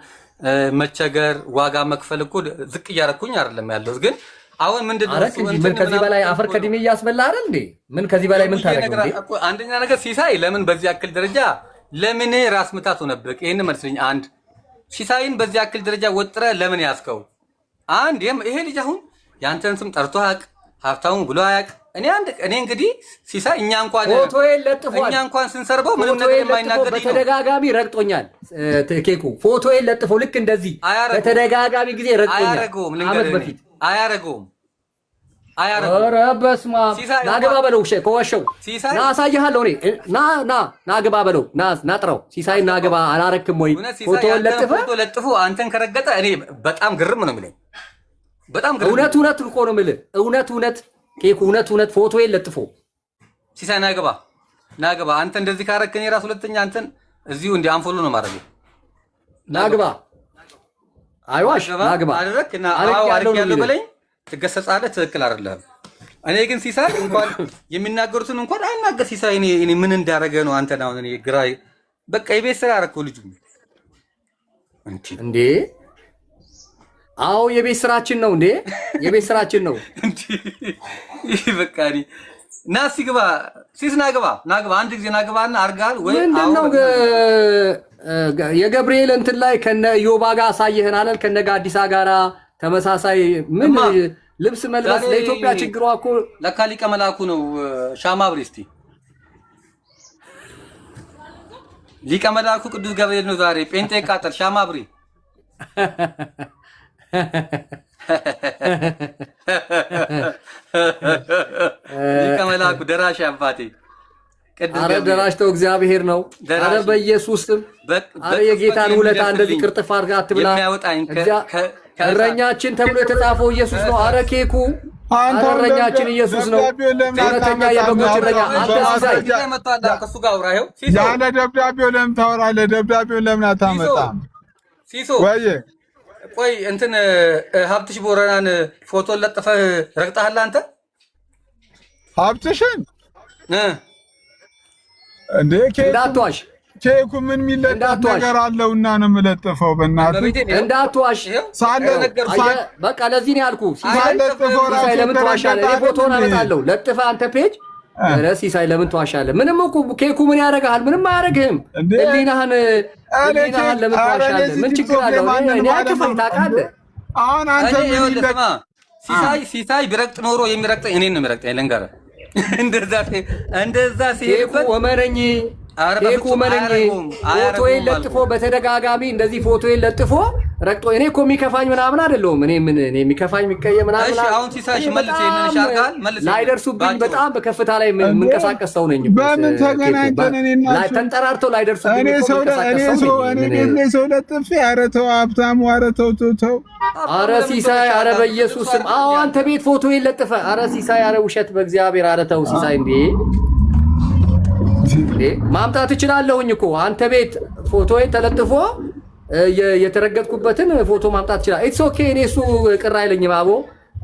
መቸገር ዋጋ መክፈል እኮ ዝቅ እያደረኩኝ አይደለም ያለሁት። ግን አሁን ምንድነው ምን ከዚህ በላይ አፈር ከድሜ እያስበላ አይደል እንዴ? ምን ከዚህ በላይ ምን ታደርገው እንዴ? አንደኛ ነገር ሲሳይ ለምን በዚህ ያክል ደረጃ ለምን ራስ ምታት ሆነብህ? ይሄን መልስልኝ። አንድ ሲሳይን በዚህ ያክል ደረጃ ወጥረ ለምን ያስከው? አንድ ይሄ ልጅ አሁን ያንተን ስም ጠርቶ አያውቅ፣ ሀብታሙ ብሎ አያውቅ። እኔ እንግዲህ ሲሳይ እኛ እንኳን ስንሰርበው ምንም ነገር የማይናገር በተደጋጋሚ ረግጦኛል። ኬኩ ፎቶዬን ለጥፎ ልክ እንደዚህ በተደጋጋሚ ጊዜ ረግጦኛል። ዓመት በፊት አያረገውም። ኧረ በስመ አብ ና ግባ በለው። ከዋሸው ና አሳይሃለሁ። እኔ ና ግባ በለው። ና ጥራው። ሲሳይ ና ግባ አላረክም ወይ? ፎቶውን ለጥፎ አንተን ከረገጠ እኔ በጣም ግርም ነው የምልህ። በጣም ግርም እውነት እኮ ነው የምልህ። እውነት ኬኩ እውነት ፎቶዬን ለጥፎ ሲሳይ ና ግባ። አንተ እንደዚህ ካረክ እኔ ራስ ሁለተኛ አንተን እዚሁ እንደ አንፎሎ ነው ማድረግ። ና ግባ። አይዋሽ ና ግባ አደረክና አርክ ያለው በለኝ ትገሰጻለህ። ትክክል አይደለም። እኔ ግን ሲሳይ እንኳን የሚናገሩትን እንኳን አይናገር። ሲሳይ እኔ ምን እንዳረገ ነው አንተን አሁን እኔ ግራ በቃ የቤት ስራ አደረከው ልጁ እንዴ? አዎ የቤት ስራችን ነው እንዴ? የቤት ስራችን ነው እንዴ? በቃ ና ሲግባ ሲስና ግባ አንድ ጊዜ ና ግባና አርጋል ወይ ምንድነው የገብርኤል እንትን ላይ ከነ ዮባ ጋር አሳየህን አለ ከነ ጋዲሳ ጋራ ተመሳሳይ ምን ልብስ መልበስ ለኢትዮጵያ ችግሯ እኮ ለካ ሊቀ መላኩ ነው። ሻማ አብሪ እስቲ። ሊቀ መላኩ ቅዱስ ገብርኤል ነው ዛሬ ጴንጤ ቃጠል። ሻማ አብሪ። ሊቀ መላኩ ደራሽ አባቴ አረ ደራሽተው እግዚአብሔር ነው። አረ በኢየሱስም አረ የጌታን ውለታ እንደዚህ ቅርጥፍ አድርጋ አትብላ። እረኛችን ተብሎ የተጻፈው ኢየሱስ ነው። አረ ኬኩ እረኛችን ኢየሱስ ነው። እውነተኛ የበጎች እረኛ። አንተ ሲሳይ ከሱ ጋር አውራኸው ያለ ደብዳቤው ለምን ታወራለህ? ደብዳቤውን ለምን አታመጣም? ሲሶ ቆይ እንትን ሀብትሽ ቦረናን ፎቶ ለጥፈህ ረግጠሃል አንተ ሀብትሽን እንዴ? እንዳትዋሽ ኬኩ ምን የሚለጠፍ ነገር አለውና ነው የምለጥፈው? በእናትህ እንዳትዋሽ። በቃ ለዚህ ነው ያልኩህ። ሲሳይ ለምን ትዋሻለህ? እኔ ፎቶውን አመጣለሁ ለጥፈህ አንተ ፔጅ። ኧረ ሲሳይ ለምን ትዋሻለህ? ምንም እኮ ኬኩ ምን ያደርግሃል? ምንም አያደርግህም። ህሊናህን ለምን ትዋሻለህ? ምን ችግር አለው? እኔ አያከፋኝ ታውቃለህ። አሁን አንተ ሲሳይ ቢረግጥ ኖሮ የሚረግጠኝ እኔን ነው የሚረግጠኝ። ልንገርህ እንደዛ ሲሄድበት ወመረኝ ኬኩ መነኝ ፎቶዬን ለጥፎ በተደጋጋሚ እንደዚህ ፎቶዬን ለጥፎ ረግጦ እኔ እኮ የሚከፋኝ ምናምን አይደለሁም። እኔ የሚከፋኝ የሚቀየ ምናምን እሺ። አሁን ሲሳይሽ መልስ ይሄንን ሻርጋል መልስ ላይደርሱብኝ በጣም በከፍታ ላይ የምንቀሳቀስ ሰው ነኝ። በምን ተገናኝተን ላይ ተንጠራርተው ላይደርሱብኝ እኔ ሰው ለጥፌ ኧረ ተው ሀብታሙ ኧረ ተው ኧረ ሲሳይ ኧረ በኢየሱስ ስም አዎ አንተ ቤት ፎቶዬን ለጥፈ ኧረ ሲሳይ ኧረ ውሸት በእግዚአብሔር ኧረ ተው ሲሳይ እንዴ ማምጣት እችላለሁኝ እኮ አንተ ቤት ፎቶዬ ተለጥፎ የተረገጥኩበትን ፎቶ ማምጣት ይችላል። ኢትስ ኦኬ። እኔ እሱ ቅር አይለኝም አቦ።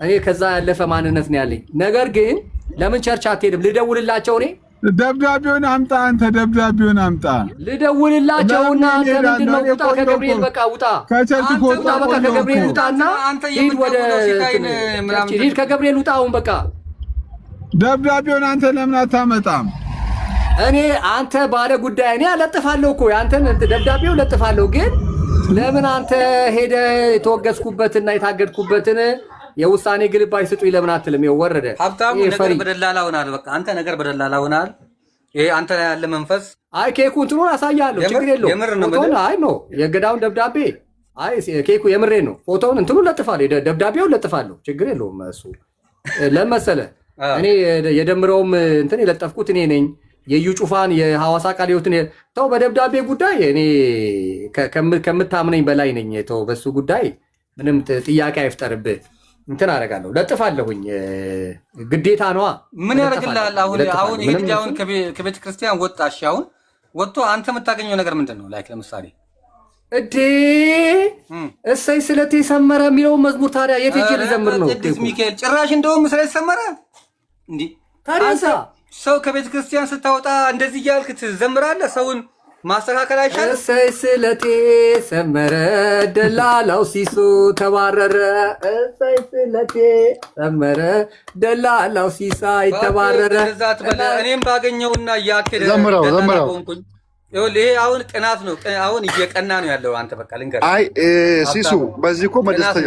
እኔ ከዛ ያለፈ ማንነት ነው ያለኝ። ነገር ግን ለምን ቸርች አትሄድም? ልደውልላቸው እኔ ደብዳቤውን አምጣ አንተ ደብዳቤውን አምጣ። ልደውልላቸውና አንተ ምንድነው? ውጣ ከገብርኤል በቃ ውጣ። ከቸርች ውጣ በቃ ከገብርኤል ውጣና ሂድ ወደ ሂድ ከገብርኤል ውጣ አሁን በቃ። ደብዳቤውን አንተ ለምን አታመጣም? እኔ አንተ ባለ ጉዳይ እኔ አለጥፋለሁ እኮ ያንተን ደብዳቤው ለጥፋለሁ። ግን ለምን አንተ ሄደ የተወገዝኩበትና የታገድኩበትን የውሳኔ ግልባጭ ስጡኝ ለምን አትልም? ወረደ ሀብታሙ ነገር በደላላ ሆናል። በቃ አንተ ነገር በደላላ ሆናል። ይሄ አንተ ላይ ያለ መንፈስ አይ ኬኩ እንትኑን አሳያለሁ። ችግር የለውም። አይ ነው የገዳውን ደብዳቤ አይ ኬኩ የምሬ ነው። ፎቶውን እንትኑን ለጥፋለሁ፣ ደብዳቤውን ለጥፋለሁ። ችግር የለውም። እሱ ለመሰለ እኔ የደምረውም እንትን የለጠፍኩት እኔ ነኝ። የዩ ጩፋን የሐዋሳ ቃለ ሕይወትን ተው። በደብዳቤ ጉዳይ እኔ ከምታምነኝ በላይ ነኝ። ተው በሱ ጉዳይ ምንም ጥያቄ አይፍጠርብህ። እንትን አደርጋለሁ ለጥፋለሁኝ። ግዴታ ነዋ። ምን ያደርግልሃል? አሁን ይሄ ልጅ አሁን ከቤተ ክርስቲያን ወጣሽ። አሁን ወጥቶ አንተ የምታገኘው ነገር ምንድን ነው? ላይክ ለምሳሌ እዴ እሰይ ስለቴ ሰመረ የሚለውን መዝሙር ታዲያ የት ሄጄ ልዘምር ነው? ቅዱስ ሚካኤል ጭራሽ እንደውም ስለተሰመረ እንዲህ ታዲያሳ ሰው ከቤተ ክርስቲያን ስታወጣ እንደዚህ እያልክ ትዘምራለህ። ሰውን ማስተካከል አይሻልም? እሰይ ስለቴ ሰመረ ደላላው ሲሱ ተባረረ። እሰይ ስለቴ ሰመረ ደላላው ሲሳይ ተባረረ። እኔም ባገኘውና እያኬደ ሆንኩኝ። ይሄ አሁን ቅናት ነው። አሁን እየቀና ነው ያለው። አንተ በቃ ልንገርህ። አይ ሲሱ በዚህ እኮ መደሰት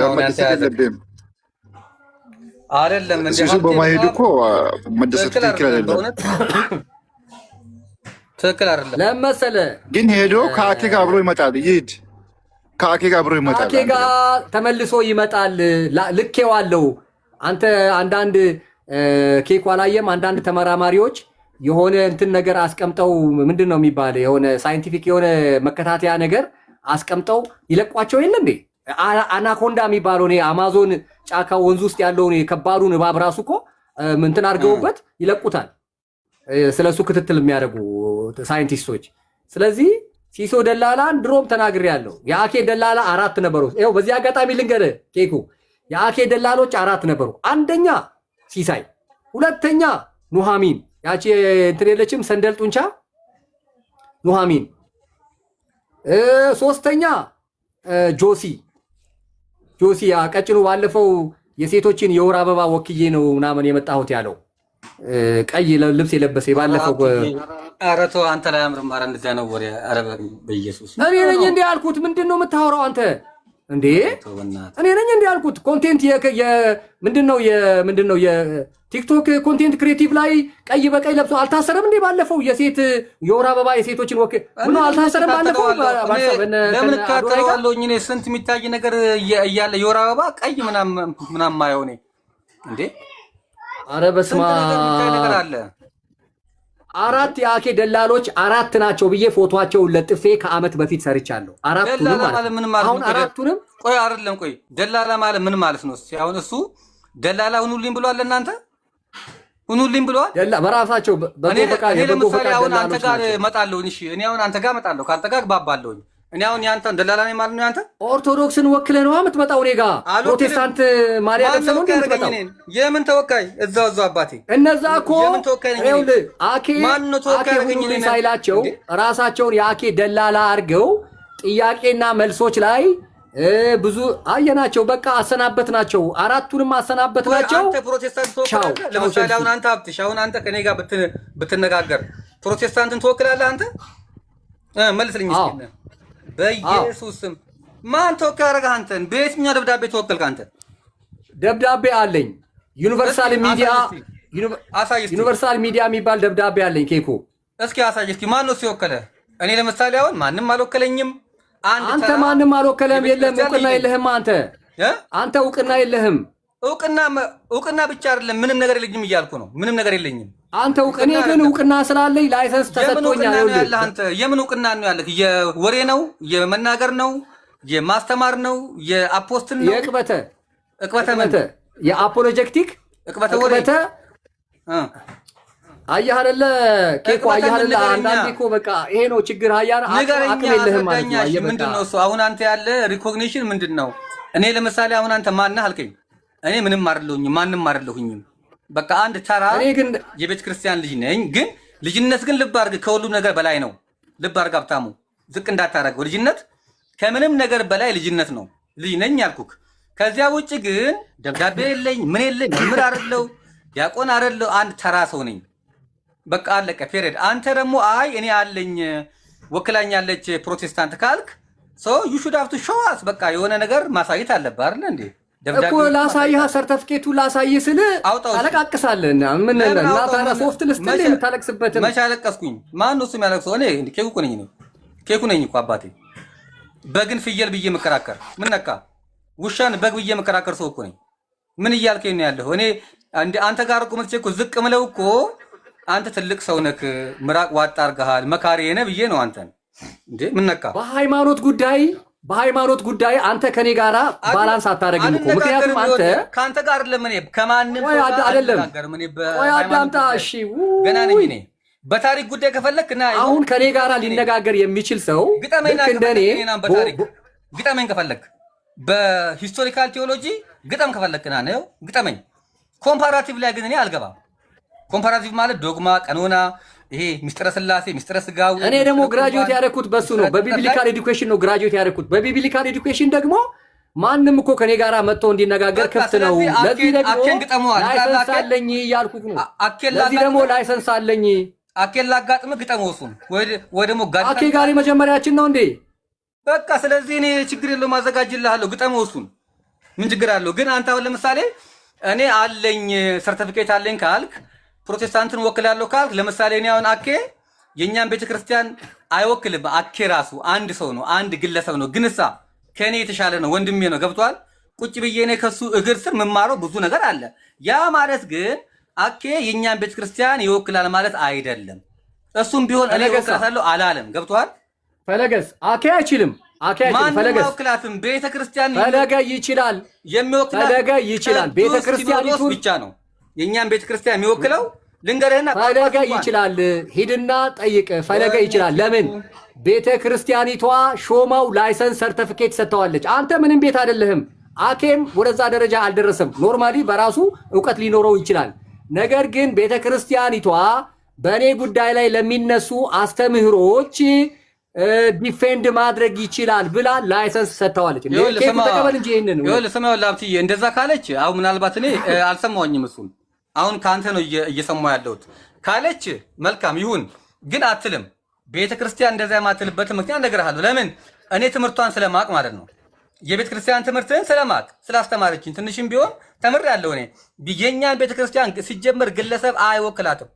የለብህም አይደለም። ሲሱ በማሄዱ እኮ መደሰት ትክክል አይደለም። ትክክል አይደለም። ለመሰለ ግን ሄዶ ከአኬ ጋር አብሮ ይመጣል። ይሄድ ከአኬ ጋር አብሮ ይመጣል። አኬ ጋር ተመልሶ ይመጣል። ልኬዋለሁ። አንተ አንዳንድ ኬኩ አላየም? አንዳንድ ተመራማሪዎች የሆነ እንትን ነገር አስቀምጠው ምንድን ነው የሚባለው የሆነ ሳይንቲፊክ የሆነ መከታተያ ነገር አስቀምጠው ይለቋቸው የለ እንዴ? አናኮንዳ የሚባለው እኔ አማዞን ጫካ ወንዝ ውስጥ ያለውን ከባዱን እባብ ራሱ እኮ እንትን አድርገውበት ይለቁታል። ስለሱ ክትትል የሚያደርጉ ሳይንቲስቶች። ስለዚህ ሲሶ ደላላን ድሮም ተናግሬያለሁ። የአኬ ደላላ 4 ነበሩ። ይኸው በዚህ አጋጣሚ ልንገርህ ኬኩ፣ የአኬ ደላሎች 4 ነበሩ። አንደኛ ሲሳይ፣ ሁለተኛ ኑሃሚን፣ ያቺ እንትን የለችም ሰንደል ጡንቻ ኑሃሚን፣ ሶስተኛ ጆሲ ቀጭኑ ባለፈው የሴቶችን የወር አበባ ወክዬ ነው ምናምን የመጣሁት ያለው ቀይ ልብስ የለበሰ ባለፈው። ኧረ ተው አንተ ላይ አምርም። ኧረ እንደዚያ ነው ወሬ። ኧረ በኢየሱስ እኔ ነኝ እንዴ ያልኩት? ምንድን ነው የምታወራው አንተ እንዴ? እኔ ነኝ እንዴ ያልኩት? ኮንቴንት ምንድን ነው የቲክቶክ ኮንቴንት ክሬቲቭ ላይ ቀይ በቀይ ለብሶ አልታሰረም እንዴ? ባለፈው የሴት የወር አበባ የሴቶችን ወክ ምን አልታሰረም ባለፈው? ለምን ካተዋለሁ እኔ ስንት የሚታይ ነገር እያለ የወር አበባ ቀይ ምናምን ማየው እኔ እንዴ? አረ በስማ 4 የአኬ ደላሎች 4 ናቸው ብዬ ፎቶቸውን ለጥፌ ከዓመት በፊት ሰርቻለሁ። አራቱንም አሁን አራቱንም ቆይ አይደለም ቆይ ደላላ ማለት ምን ማለት ነው? አሁን እሱ ደላላ ሁኑልኝ ብሏል። እናንተ ሁኑልኝ ብሏል። በራሳቸው በጎ ፈቃድ አሁን አንተ ጋር እመጣለሁ። እሺ እኔ አሁን አንተ ጋር እመጣለሁ፣ ከአንተ ጋር ግባባለሁ። እኔ አሁን ያንተን ደላላ ነኝ ማለት ነው። ያንተ ኦርቶዶክስን ወክለህ ነው የምትመጣው እኔ ጋር። ፕሮቴስታንት ማርያም ለሰው ነው የምትመጣው። የምን ተወካይ? እዛው አባቴ እነዛ እኮ ይኸውልህ አኬ ሁኑልኝ ሳይላቸው ራሳቸውን የአኬ ደላላ አድርገው ጥያቄና መልሶች ላይ ብዙ አየናቸው። በቃ አሰናበት ናቸው። አራቱንም አሰናበት ናቸው። አንተ ፕሮቴስታንት ትወክላለህ? ለምሳሌ አሁን አንተ ሀብትሽ አሁን አንተ ከኔ ጋር ብትነጋገር ፕሮቴስታንትን ትወክላለህ አንተ? መልስልኝ እስኪ በኢየሱስ ስም። ማን ተወካይ አደረገህ አንተን? በየትኛው ደብዳቤ ተወከልክ አንተ? ደብዳቤ አለኝ። ዩኒቨርሳል ሚዲያ የሚባል ደብዳቤ አለኝ። ኬኩ እስኪ አሳይ እስኪ። ማን ነው ሲወከለህ? እኔ ለምሳሌ አሁን ማንም አልወከለኝም። አንተ ማንም አልወከለም። የለም እውቅና የለህም አንተ እውቅና የለህም። እውቅና ብቻ አይደለም ምንም ነገር የለኝም እያልኩ ነው። ምንም ነገር የለኝም። አንተ እኔ ግን እውቅና ስላለኝ ላይሰንስ ተሰጥቶኛል። አንተ የምን እውቅና ነው ያለህ? የወሬ ነው? የመናገር ነው? የማስተማር ነው? የአፖስትል ነው? እቅበተ የአፖሎጀክቲክ እቅበተ አየህ አይደለ ኬኮ፣ አየህ አይደለ? አንዳንዴ እኮ በቃ ይሄ ነው ችግር። አቅም የለህም ማለት ነው። ምንድን ነው እሱ? አሁን አንተ ያለ ሪኮግኒሽን ምንድን ነው? እኔ ለምሳሌ አሁን አንተ ማነህ አልከኝ። እኔ ምንም አይደለሁኝም፣ ማንም አይደለሁኝም። በቃ አንድ ተራ የቤተ ክርስቲያን ልጅ ነኝ። ግን ልጅነት ግን ልብ አድርግ ከሁሉም ነገር በላይ ነው። ልብ አድርግ ሀብታሙ፣ ዝቅ እንዳታረገው። ልጅነት ከምንም ነገር በላይ ልጅነት ነው። ልጅ ነኝ ያልኩክ። ከዚያ ውጭ ግን ደብዳቤ የለኝ ምን የለኝ መምህር አይደለሁ ዲያቆን አይደለሁ አንድ ተራ ሰው ነኝ። በቃ አለቀ ፔሬድ። አንተ ደግሞ አይ እኔ አለኝ ወክላኛለች ፕሮቴስታንት ካልክ ዩ ሹድ ሃቭ ቱ ሾው አስ በቃ የሆነ ነገር ማሳየት አለብህ አይደል እንዴ? እኮ ላሳይህ ሰርተፍኬቱ ላሳይህ ስል ታለቃቅሳለህና ምን እናታና ሶፍት ልስጥልህ የምታለቅስበትን መቼ አለቀስኩኝ? ማን ነው እሱ የሚያለቅሰው? እኔ ኬኩ ነኝ ነው ኬኩ ነኝ እኮ አባቴ። በግን ፍየል ብዬ መከራከር ምን ነካ? ውሻን በግ ብዬ መከራከር ሰው እኮ ነኝ። ምን እያልከኝ ነው ያለው? እኔ አንተ ጋር እኮ መጥቼ እኮ ዝቅ ምለው እኮ አንተ ትልቅ ሰው ነህ፣ ምራቅ ዋጣ አድርገሃል፣ መካሪ ነህ ብዬ ነው አንተን እንዴ። ምን ነካ? በሃይማኖት ጉዳይ አንተ ከኔ ጋራ ባላንስ አታደርግም እኮ። ምክንያቱም አንተ ካንተ ጋር ለምን ከማንም አይደለም ወይ አዳምጣ። እሺ ገና ነኝ እኔ። በታሪክ ጉዳይ ከፈለክ ና አሁን ከኔ ጋራ ሊነጋገር የሚችል ሰው ልክ እንደኔ በታሪክ ግጠመኝ ከፈለክ፣ በሂስቶሪካል ቴዎሎጂ ግጠም ከፈለክ ና ነው ግጠመኝ። ኮምፓራቲቭ ላይ ግን እኔ አልገባም። ኮምፓራቲቭ ማለት ዶግማ፣ ቀኖና፣ ይሄ ሚስጥረ ስላሴ፣ ሚስጥረ ስጋው። እኔ ደግሞ ግራጁዌት ያደረኩት በሱ ነው፣ በቢብሊካል ኤዱኬሽን ነው ግራጁዌት ያደረኩት። በቢብሊካል ኤዱኬሽን ደግሞ ማንም እኮ ከኔ ጋራ መጥቶ እንዲነጋገር ክፍት ነው። ለዚህ ደግሞ ላይሰንስ አለኝ እያልኩት ነው። ለዚህ ደግሞ ላይሰንስ አለኝ። አኬል ላጋጥም ግጠመው እሱን ወይ ደግሞ አኬ ጋር መጀመሪያችን ነው እንዴ? በቃ ስለዚህ እኔ ችግር የለውም አዘጋጅልሃለሁ፣ ግጠመው እሱን። ምን ችግር አለው? ግን አንተ አሁን ለምሳሌ እኔ አለኝ ሰርቲፊኬት አለኝ ካልክ ፕሮቴስታንትን ወክላለሁ ካልክ፣ ለምሳሌ እኔ አሁን አኬ የኛን ቤተክርስቲያን አይወክልም። አኬ ራሱ አንድ ሰው ነው፣ አንድ ግለሰብ ነው። ግንሳ ከኔ የተሻለ ነው፣ ወንድሜ ነው። ገብቷል? ቁጭ ብዬ እኔ ከሱ እግር ስር የምማረው ብዙ ነገር አለ። ያ ማለት ግን አኬ የኛን ቤተክርስቲያን ይወክላል ማለት አይደለም። እሱም ቢሆን እኔ ወክላታለሁ አላለም። ገብቷል? ፈለገስ አኬ አይችልም። አኬ አይችልም። ፈለገስ ወክላትም ቤተክርስቲያን ፈለገ ይችላል። የሚወክላት ፈለገ ይችላል። ቤተክርስቲያኒቱ ብቻ ነው የኛን ቤተክርስቲያን የሚወክለው። ልንገርህና ፈለገ ይችላል። ሂድና ጠይቅ። ፈለገ ይችላል። ለምን ቤተክርስቲያኒቷ ሾማው ላይሰንስ ሰርቲፊኬት ሰጥተዋለች። አንተ ምንም ቤት አይደለህም። አኬም ወደዛ ደረጃ አልደረሰም። ኖርማሊ በራሱ ዕውቀት ሊኖረው ይችላል። ነገር ግን ቤተክርስቲያኒቷ በእኔ ጉዳይ ላይ ለሚነሱ አስተምህሮች ዲፌንድ ማድረግ ይችላል ብላ ላይሰንስ ሰጥተዋለች። ተቀበል እንጂ ይሄንን ስማ ላብትዬ፣ እንደዛ ካለች አሁን ምናልባት እኔ አልሰማሁኝም። እሱን አሁን ከአንተ ነው እየሰማሁ ያለሁት። ካለች መልካም ይሁን፣ ግን አትልም። ቤተክርስቲያን እንደዛ የማትልበት ምክንያት እነግርሃለሁ። ለምን? እኔ ትምህርቷን ስለማቅ ማለት ነው። የቤተክርስቲያን ትምህርትን ስለማቅ ስላስተማረችኝ ትንሽም ቢሆን ተምሬያለሁ። እኔ የኛን ቤተክርስቲያን ሲጀመር ግለሰብ አይወክላትም።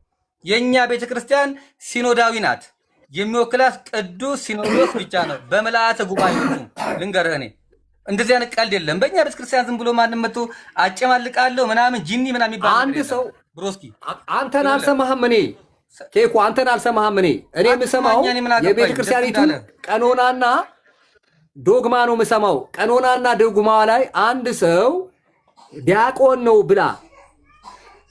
የኛ ቤተክርስቲያን ሲኖዳዊ ናት። የሚወክላት ቅዱስ ሲኖዶስ ብቻ ነው። በመላእክት ጉባኤዎቹ ልንገርህ፣ እኔ እንደዚህ አይነት ቀልድ የለም በእኛ ቤተክርስቲያን። ዝም ብሎ ማንም መጥቶ አጨማልቃለሁ ምናምን ጂኒ ምናምን የሚባል አንድ ሰው ብሮስኪ አንተን አልሰማህም። እኔ ኬኩ አንተን አልሰማህም። እኔ የምሰማው የቤተክርስቲያኒቱን ቀኖናና ዶግማ ነው የምሰማው። ቀኖናና ዶግማ ላይ አንድ ሰው ዲያቆን ነው ብላ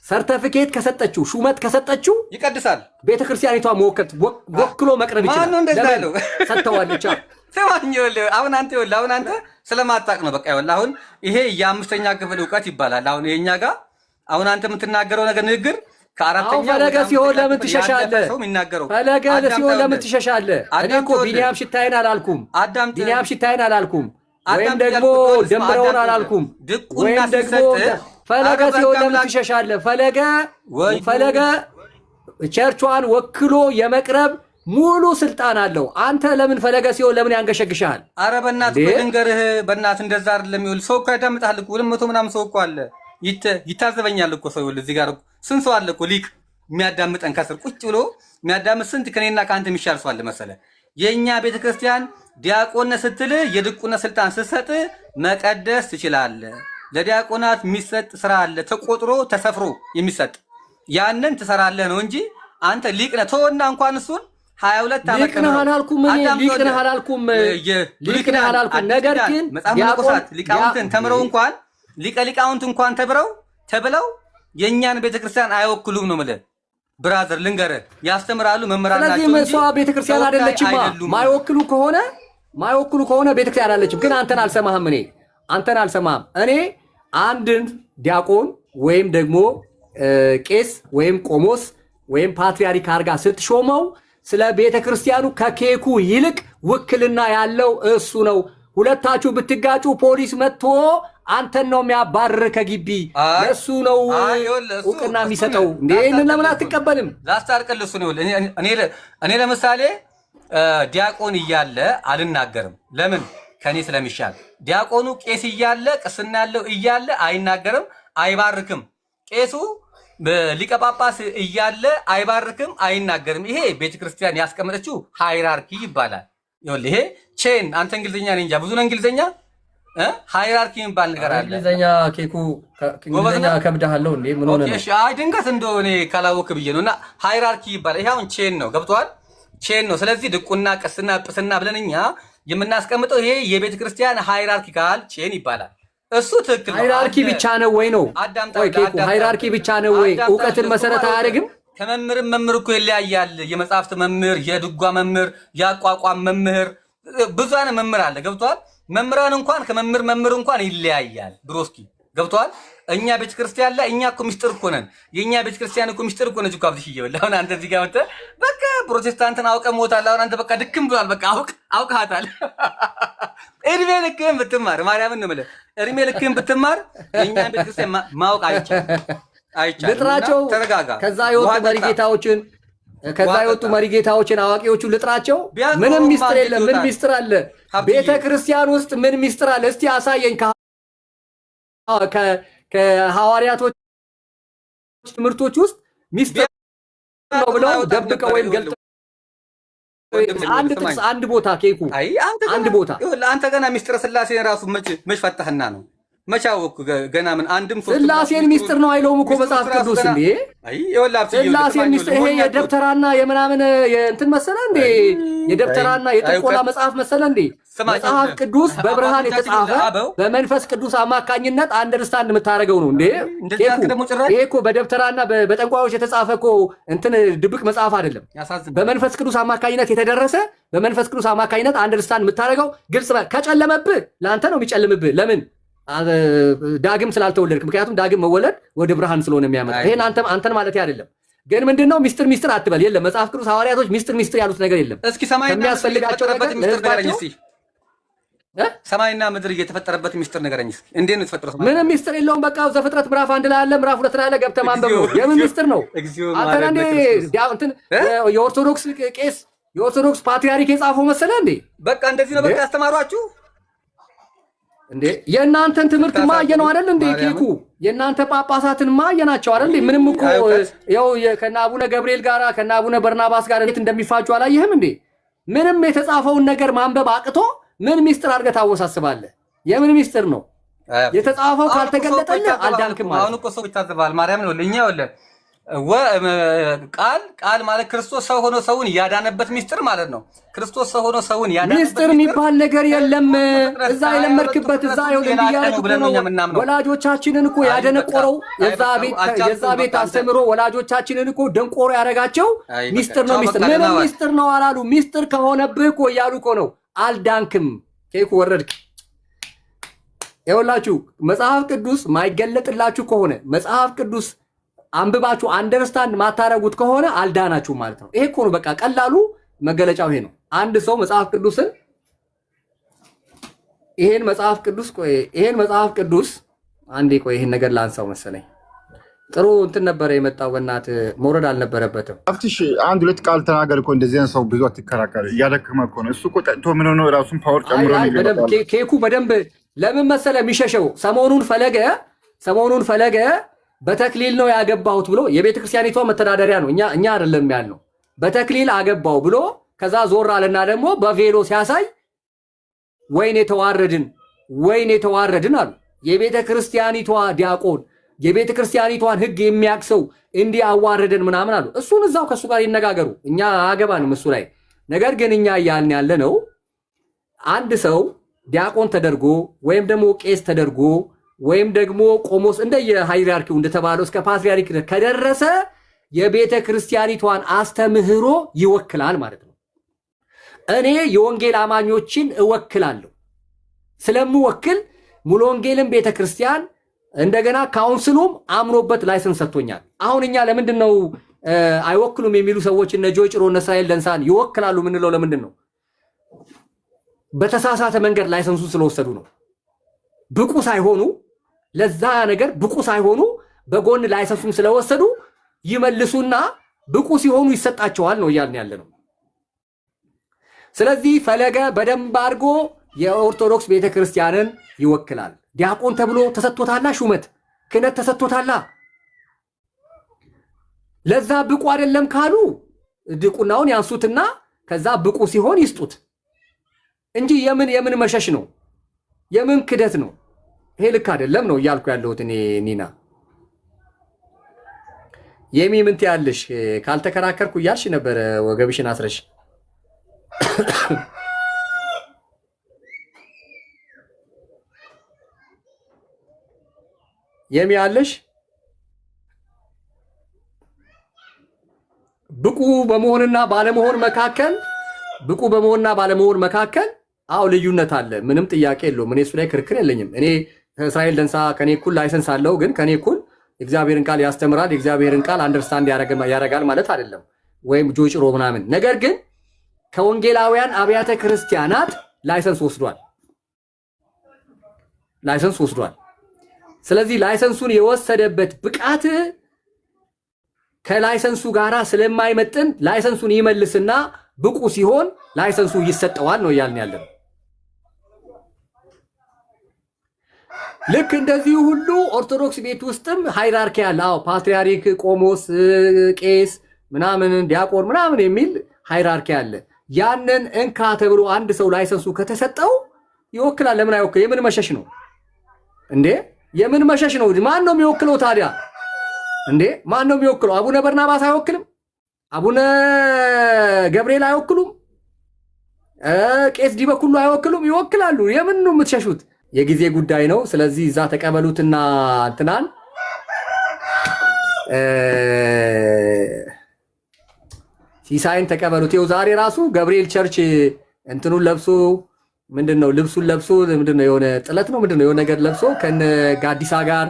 ሰርተፊኬት ከሰጠችው ሹመት ከሰጠችው ይቀድሳል። ቤተክርስቲያኒቷ ወክሎ መቅረብ ይችላል። ማን እንደዛ ያለው ሰጥተዋለች። ሰማኝ። አሁን አንተ ስለማታቅ ነው። በቃ ይኸውልህ አሁን ይሄ የአምስተኛ ክፍል ዕውቀት ይባላል። አሁን የኛ ጋር አሁን አንተ የምትናገረው ንግግር ከአራተኛ ፈለገ ሲሆን ለምን ትሸሻለህ? ፈለገ ሲሆን ለምን ትሸሻለህ? እኔ እኮ ቢኒያም ሽታይን አላልኩም። ቢኒያም ሽታይን አላልኩም። ወይም ደግሞ ደምረውን አላልኩም። ወይም ደግሞ ፈለገ ሲሆን ለምን ትሸሻለህ? ፈለገ ቸርቿን ወክሎ የመቅረብ ሙሉ ስልጣን አለው። አንተ ለምን ፈለገ ሲሆን ለምን ያንገሸግሻል? አረ በእናትህ ልንገርህ፣ በእናትህ እንደዛ አይደለም። ይኸውልህ ሰው እኮ ያዳምጣል እኮ 200 ምናምን ሰው እኮ አለ። ይታዘበኛል እኮ ሰው። ይኸውልህ እዚህ ጋር ስንት ሰው አለ እኮ ሊቅ የሚያዳምጠን ከስር ቁጭ ብሎ የሚያዳምጥ ስንት ከኔና ከአንተ የሚሻል ሰው አለ መሰለህ። የእኛ ቤተክርስቲያን ዲያቆንነት ስትል የድቁነት ስልጣን ስትሰጥ መቀደስ ትችላለህ። ለዲያቆናት የሚሰጥ ስራ አለ፣ ተቆጥሮ ተሰፍሮ የሚሰጥ ያንን ትሰራለህ ነው እንጂ አንተ ሊቅ ነህ ተወና እንኳን እሱን 22 ዓመት ሊቅ ነህ አላልኩም። ሊቅ ነህ አላልኩም። ነገር ግን መጽሐፍ ቅዱሳት ሊቃውንትን ተምረው እንኳን ሊቃውንት እንኳን ተብለው የእኛን ቤተክርስቲያን አይወክሉም ነው የምልህ። ብራዘር ልንገርህ፣ ያስተምራሉ መምህራን ናቸው። ስለዚህ እሷ ቤተክርስቲያን አይደለችም። ማይወክሉ ከሆነ ቤተክርስቲያን አይደለችም። ግን አንተን አልሰማህም። አንተን አልሰማህም። እኔ አንድን ዲያቆን ወይም ደግሞ ቄስ ወይም ቆሞስ ወይም ፓትርያርክ አርጋ ስትሾመው ስለ ቤተ ክርስቲያኑ ከኬኩ ይልቅ ውክልና ያለው እሱ ነው። ሁለታችሁ ብትጋጩ ፖሊስ መጥቶ አንተን ነው የሚያባርር ከግቢ። እሱ ነው እውቅና የሚሰጠው። ይህንን ለምን አትቀበልም? ላስታርቅልህ እሱ ነው። እኔ ለምሳሌ ዲያቆን እያለ አልናገርም። ለምን? ከኔ ስለሚሻል። ዲያቆኑ ቄስ እያለ ቅስና ያለው እያለ አይናገርም፣ አይባርክም። ቄሱ ሊቀ ጳጳስ እያለ አይባርክም፣ አይናገርም። ይሄ ቤተክርስቲያን ያስቀመጠችው ሃይራርኪ ይባላል። ይኸውልህ ይሄ ቼን አንተ እንግሊዝኛ ነኝ እንጃ ብዙ ነው እንግሊዝኛ ሃይራርኪ የሚባል ነገር አለ። እንግሊዝኛ ኬኩ እንግሊዝኛ ከብዳለሁ እንዴ ምን ሆነ ነው? እሺ አይ ድንገት እንደው እኔ ካላወክ ብዬ ነውና ሃይራርኪ ይባላል። ይሄ አሁን ቼን ነው ገብቷል? ቼን ነው። ስለዚህ ድቁና፣ ቅስና፣ ጵስና ብለን እኛ የምናስቀምጠው ይሄ የቤተክርስቲያን ሃይራርኪካል ቼን ይባላል። እሱ ትክክል ነው። ሃይራርኪ ብቻ ነው ወይ ነው? ቆይ ኬኩ ሃይራርኪ ብቻ ነው ወይ? እውቀትን መሰረት አያደርግም? ከመምህር መምህር እኮ ይለያያል። የመጽሐፍት መምህር፣ የድጓ መምህር፣ የአቋቋም መምህር ብዙ አይነት መምህር አለ ገብቷል? መምህራን እንኳን ከመምህር መምህር እንኳን ይለያያል። ብሮስኪ ገብቷል? እኛ ቤተክርስቲያን ላይ እኛ እኮ ሚስጥር እኮ ነን። የኛ ቤተክርስቲያን እኮ ሚስጥር እኮ ነች እኮ አብትሽ ይወል አሁን አንተ እዚህ ጋር መጥተህ በቃ ፕሮቴስታንትን አውቀህ ሞታል። አሁን አንተ በቃ ድክም ብሏል። በቃ አውቀሃታል። እድሜ ልክህን ብትማር ማርያምን ነው የምልህ። እድሜ ልክህን ብትማር የኛ ቤተክርስቲያን ማወቅ አይቻልም። ልጥራቸው። ከዛ የወጡ መሪጌታዎችን አዋቂዎቹን ልጥራቸው። ምንም ሚስጥር የለም። ምን ሚስጥር አለ? ቤተ ክርስቲያን ውስጥ ምን ሚስጥር አለ? እስቲ አሳየኝ። ከሐዋርያቶች ትምህርቶች ውስጥ ሚስጥር ነው ብለው ደብቀው ወይም ገልጠው አንድ ጥቅስ አንድ ቦታ ኬኩ አንድ ቦታ አንተ ገና ሚስጥረ ስላሴን ራሱ መች ፈታህና ነው መቻወኩ ገና ምን አንድም ስላሴን ሚስጥር ነው አይለውም እኮ መጽሐፍ ቅዱስ እንዴ? ስላሴን ሚስጥር ይሄ የደብተራና የምናምን እንትን መሰለ እንዴ? የደብተራና የጥቆላ መጽሐፍ መሰለ እንዴ? መጽሐፍ ቅዱስ በብርሃን የተጻፈ በመንፈስ ቅዱስ አማካኝነት አንደርስታንድ የምታደርገው ነው እንዴ? ይሄ እኮ በደብተራና በጠንቋዮች የተጻፈ እኮ እንትን ድብቅ መጽሐፍ አይደለም። በመንፈስ ቅዱስ አማካኝነት የተደረሰ በመንፈስ ቅዱስ አማካኝነት አንደርስታንድ የምታደርገው ግልጽ። ከጨለመብህ ለአንተ ነው የሚጨልምብህ። ለምን? ዳግም ስላልተወለድክ። ምክንያቱም ዳግም መወለድ ወደ ብርሃን ስለሆነ የሚያመጣ። ይሄን አንተን ማለት አይደለም። ግን ምንድነው ሚስጥር አትበል። የለም መጽሐፍ ቅዱስ ሐዋርያቶች ሚስጥር ያሉት ነገር የለም። እስኪ የሚያስፈልጋቸው ነገር ሚስጥር ንገረኝ እስኪ። ሰማይና ምድር እየተፈጠረበት ሚስጥር ንገረኝ እስኪ። እንዴት ነው የተፈጠረው? ምንም ሚስጥር የለውም። በቃ ዘፍጥረት ምዕራፍ 1 ላይ አለ፣ ምዕራፍ 2 ላይ አለ። ገብተህ ማንበብ ነው። የምን ሚስጥር ነው? አንተ እንዴ እንትን የኦርቶዶክስ ቄስ የኦርቶዶክስ ፓትርያርክ የጻፈው መሰለ እንዴ? በቃ እንደዚህ ነው በቃ ያስተማሯችሁ እንዴ? የእናንተን ትምህርት ማየነው አይደል እንዴ? ኬኩ የእናንተ ጳጳሳትን ማየናቸው አይደል? ምንም እኮ ያው ከነ አቡነ ገብርኤል ጋራ ከነ አቡነ በርናባስ ጋር እንዴት እንደሚፋጁ አላየህም እንዴ? ምንም የተጻፈውን ነገር ማንበብ አቅቶ ምን ሚስጥር አድርገህ ታወሳስባለህ? የምን ሚስጥር ነው? የተጻፈው ካልተገለጠልህ አልዳንክም ማለት። አሁን እኮ ሰው ይታዘባል። ማርያም ነው ለኛ ወለ ቃል ማለት ክርስቶስ ሰው ሆኖ ሰውን ያዳነበት ሚስጥር ማለት ነው። ክርስቶስ ሰው ሆኖ ሰውን ያዳነበት ሚስጥር የሚባል ነገር የለም። እዛ የለመድክበት እዛ ነው። ወላጆቻችንን እኮ ያደነቆረው የዛ ቤት አስተምሮ ወላጆቻችንን እኮ ደንቆሮ ያደረጋቸው ሚስጥር ነው። ምንም ሚስጥር ነው አላሉ። ሚስጥር ከሆነብህ እኮ እያሉ እኮ ነው። አልዳንክም። ኬኩ ወረድክ። ይኸውላችሁ መጽሐፍ ቅዱስ ማይገለጥላችሁ ከሆነ መጽሐፍ ቅዱስ አንብባችሁ አንደርስታንድ ማታረጉት ከሆነ አልዳናችሁ ማለት ነው። ይሄ እኮ ነው በቃ ቀላሉ መገለጫው ይሄ ነው። አንድ ሰው መጽሐፍ ቅዱስን ይሄን መጽሐፍ ቅዱስ አንዴ ቆይ ይሄን ነገር ላንሳው መሰለኝ። ጥሩ እንትን ነበረ የመጣው በእናት መውረድ አልነበረበትም። አፍትሽ አንድ ሁለት ቃል ተናገር እኮ እንደዚህ ሰው ብዙ አትከራከር። እያደከመ እኮ ነው እሱ እኮ ጠጥቶ ምን ሆኖ ራሱን ፓወር ጨምሮ ነው። ኬኩ በደንብ ለምን መሰለ የሚሸሸው ሰሞኑን ፈለገ በተክሊል ነው ያገባሁት ብሎ የቤተ ክርስቲያኒቷ መተዳደሪያ ነው። እኛ አይደለም ያልነው። በተክሊል አገባው ብሎ ከዛ ዞር አለና ደግሞ በቬሎ ሲያሳይ ወይኔ ተዋረድን አሉ። የቤተ ክርስቲያኒቷ ዲያቆን የቤተ ክርስቲያኒቷን ሕግ የሚያክሰው እንዲህ አዋረደን ምናምን አሉ። እሱን እዛው ከሱ ጋር ይነጋገሩ። እኛ አገባንም እሱ ላይ። ነገር ግን እኛ እያልን ያለ ነው አንድ ሰው ዲያቆን ተደርጎ ወይም ደግሞ ቄስ ተደርጎ ወይም ደግሞ ቆሞስ እንደየሃይራርኪው እንደተባለው እስከ ፓትርያርክ ከደረሰ የቤተ ክርስቲያኒቷን አስተምህሮ ይወክላል ማለት ነው። እኔ የወንጌል አማኞችን እወክላለሁ። ስለምወክል ሙሉ ወንጌልን ቤተ ክርስቲያን እንደገና ካውንስሉም አምኖበት ላይሰንስ ሰጥቶኛል። አሁን እኛ ለምንድን ነው አይወክሉም የሚሉ ሰዎች እነ ጆይ ጭሮ እነ እስራኤል ደንሳን ይወክላሉ ምንለው ለምንድን ነው? በተሳሳተ መንገድ ላይሰንሱ ስለወሰዱ ነው። ብቁ ሳይሆኑ ለዛ ነገር ብቁ ሳይሆኑ በጎን ላይሰንሱን ስለወሰዱ ይመልሱና ብቁ ሲሆኑ ይሰጣቸዋል ነው እያልን ያለ ነው። ስለዚህ ፈለገ በደንብ አድርጎ የኦርቶዶክስ ቤተክርስቲያንን ይወክላል። ዲያቆን ተብሎ ተሰጥቶታላ፣ ሹመት ክህነት ተሰጥቶታላ። ለዛ ብቁ አይደለም ካሉ ድቁናውን ያንሱትና ከዛ ብቁ ሲሆን ይስጡት እንጂ የምን መሸሽ ነው? የምን ክደት ነው? ይሄ ልክ አይደለም ነው እያልኩ ያለሁት እኔ ኒና። የሚ ምን ትያለሽ? ካልተከራከርኩ እያልሽ ነበር ወገብሽን አስረሽ። የሚ አለሽ? ብቁ በመሆንና ባለመሆን መካከል አው ልዩነት አለ። ምንም ጥያቄ የለውም። እኔ እሱ ላይ ክርክር የለኝም። እኔ እስራኤል ደንሳ ከኔ እኩል ላይሰንስ አለው፣ ግን ከኔ እኩል እግዚአብሔርን ቃል ያስተምራል፣ እግዚአብሔርን ቃል አንደርስታንድ ያደርጋል ማለት አይደለም፣ ወይም ጆጭሮ ምናምን። ነገር ግን ከወንጌላውያን አብያተ ክርስቲያናት ላይሰንስ ወስዷል። ስለዚህ ላይሰንሱን የወሰደበት ብቃት ከላይሰንሱ ጋራ ስለማይመጥን ላይሰንሱን ይመልስና ብቁ ሲሆን ላይሰንሱ ይሰጠዋል ነው እያልን ያለን። ልክ እንደዚህ ሁሉ ኦርቶዶክስ ቤት ውስጥም ሃይራርኪ አለ። አዎ ፓትሪያርክ፣ ቆሞስ፣ ቄስ ምናምን ዲያቆን ምናምን የሚል ሃይራርኪ አለ። ያንን እንካ ተብሎ አንድ ሰው ላይሰንሱ ከተሰጠው ይወክላል። ለምን አይወክል? የምን መሸሽ ነው እንዴ? የምን መሸሽ ነው? ማን ነው የሚወክለው ታዲያ? እንዴ ማን ነው የሚወክለው? አቡነ በርናባስ አይወክልም? አቡነ ገብርኤል አይወክሉም? ቄስ ዲበኩሉ አይወክሉም? ይወክላሉ። የምን ነው የምትሸሹት? የጊዜ ጉዳይ ነው። ስለዚህ እዛ ተቀበሉትና እንትናን ሲሳይን ተቀበሉት። ይኸው ዛሬ ራሱ ገብርኤል ቸርች እንትኑን ለብሶ ምንድነው ልብሱን ለብሶ ምንድነው የሆነ ጥለት ነው ምንድነው የሆነ ነገር ለብሶ ከነ ጋዲሳ ጋር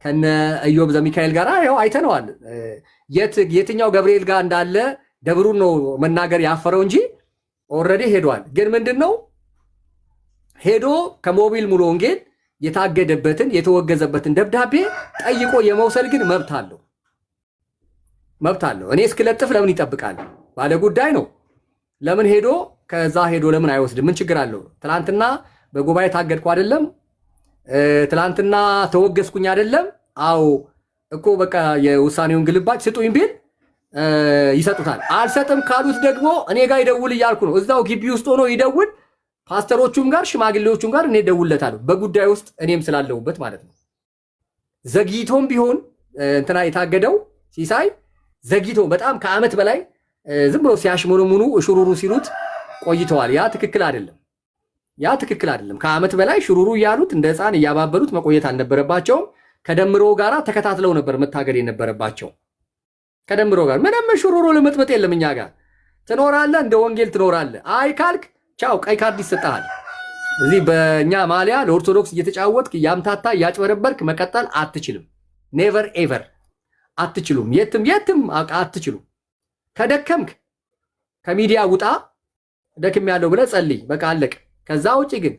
ከነ ኢዮብ ዘሚካኤል ጋር ያው አይተነዋል። የትኛው ገብርኤል ጋር እንዳለ ደብሩን ነው መናገር ያፈረው እንጂ ኦልሬዲ ሄዷል። ግን ምንድነው ሄዶ ከሞቢል ሙሉ ወንጌል የታገደበትን የተወገዘበትን ደብዳቤ ጠይቆ የመውሰድ ግን መብት አለው። እኔ እስክለጥፍ ለምን ይጠብቃል? ባለ ጉዳይ ነው። ለምን ሄዶ ከዛ ሄዶ ለምን አይወስድም? ምን ችግር አለው? ትላንትና በጉባኤ ታገድኩ አይደለም? ትላንትና ተወገዝኩኝ አይደለም? አዎ እኮ በቃ የውሳኔውን ግልባጭ ስጡኝ ቢል ይሰጡታል። አልሰጥም ካሉት ደግሞ እኔ ጋር ይደውል እያልኩ ነው። እዛው ግቢ ውስጥ ሆኖ ይደውል፣ ፓስተሮቹም ጋር ሽማግሌዎቹም ጋር እኔ ደውልለታለሁ። በጉዳይ ውስጥ እኔም ስላለሁበት ማለት ነው። ዘግይቶም ቢሆን እንትና የታገደው ሲሳይ ዘግይቶ በጣም ከዓመት በላይ ዝም ብሎ ሲያሽሙኑሙኑ እሹሩሩ ሲሉት ቆይተዋል። ያ ትክክል አይደለም። ከዓመት በላይ ሽሩሩ እያሉት እንደ ሕፃን እያባበሉት መቆየት አልነበረባቸውም። ከደምሮ ጋራ ተከታትለው ነበር መታገድ የነበረባቸው። ከደምሮ ጋር ምንም ሽሩሩ ልምጥምጥ የለም። እኛ ጋር ትኖራለህ፣ እንደ ወንጌል ትኖራለህ። አይ ካልክ ቻው፣ ቀይ ካርድ ይሰጣል። እዚህ በእኛ ማሊያ ለኦርቶዶክስ እየተጫወትክ እያምታታ እያጭበረበርክ መቀጠል አትችልም። ኔቨር ኤቨር አትችሉም። የትም አትችሉም። ከደከምክ ከሚዲያ ውጣ። ደክም ያለው ብለህ ጸልይ፣ በቃ አለቅ። ከዛ ውጪ ግን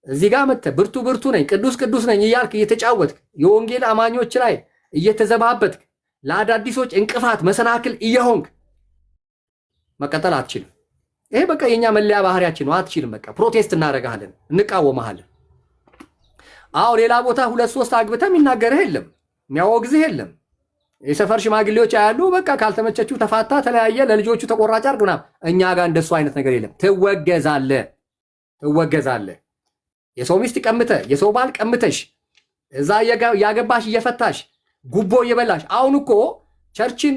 እዚህ ጋር መጥተህ ብርቱ ነኝ ቅዱስ ነኝ እያልክ እየተጫወትክ የወንጌል አማኞች ላይ እየተዘባበትክ ለአዳዲሶች እንቅፋት መሰናክል እየሆንክ መቀጠል አትችልም። ይሄ በቃ የኛ መለያ ባህሪያችን ነው። አትችልም። በቃ ፕሮቴስት እናደርጋለን፣ እንቃወማለን። አዎ ሌላ ቦታ 2-3 አግብተህ የሚናገርህ የለም፣ የሚያወግዝህ የለም። የሰፈር ሽማግሌዎች ያሉ በቃ ካልተመቸችው ተፋታ፣ ተለያየ፣ ለልጆቹ ተቆራጭ አድርግ ምናምን። እኛ ጋር እንደሱ አይነት ነገር የለም። ትወገዛለህ። የሰው ሚስት ቀምተህ የሰው ባል ቀምተሽ እዛ ያገባሽ እየፈታሽ ጉቦ እየበላሽ። አሁን እኮ ቸርችን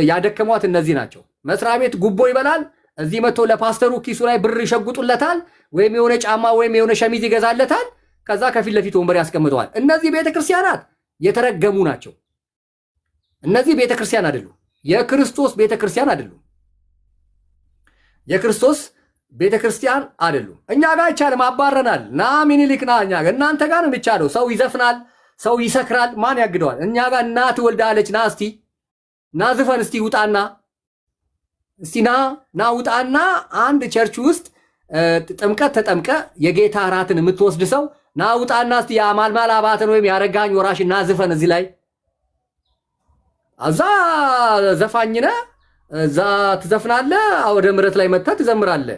ያደከሟት እነዚህ ናቸው። መስሪያ ቤት ጉቦ ይበላል፣ እዚህ መጥቶ ለፓስተሩ ኪሱ ላይ ብር ይሸጉጡለታል፣ ወይም የሆነ ጫማ ወይም የሆነ ሸሚዝ ይገዛለታል። ከዛ ከፊት ለፊት ወንበር ያስቀምጠዋል። እነዚህ ቤተክርስቲያናት የተረገሙ ናቸው። እነዚህ ቤተክርስቲያን አይደሉም። የክርስቶስ ቤተክርስቲያን አይደሉም። የክርስቶስ ቤተክርስቲያን አይደሉም። እኛ ጋር አይቻልም፣ አባረናል። ና ሚኒሊክ ና፣ እኛ ጋር እናንተ ጋር ነው የሚቻለው። ሰው ይዘፍናል፣ ሰው ይሰክራል፣ ማን ያግደዋል? እኛ ጋር እናት ወልዳለች። ና እስቲ ናዝፈን እስቲ ውጣና እስቲ ና ውጣና አንድ ቸርች ውስጥ ጥምቀት ተጠምቀ የጌታ እራትን የምትወስድ ሰው ና ውጣና እስቲ የአማልማል አባተን ወይም ያረጋኝ ወራሽ ናዝፈን እዚህ ላይ አዛ ዘፋኝነ እዛ ትዘፍናለህ ወደ ምረት ላይ መጥተህ ትዘምራለህ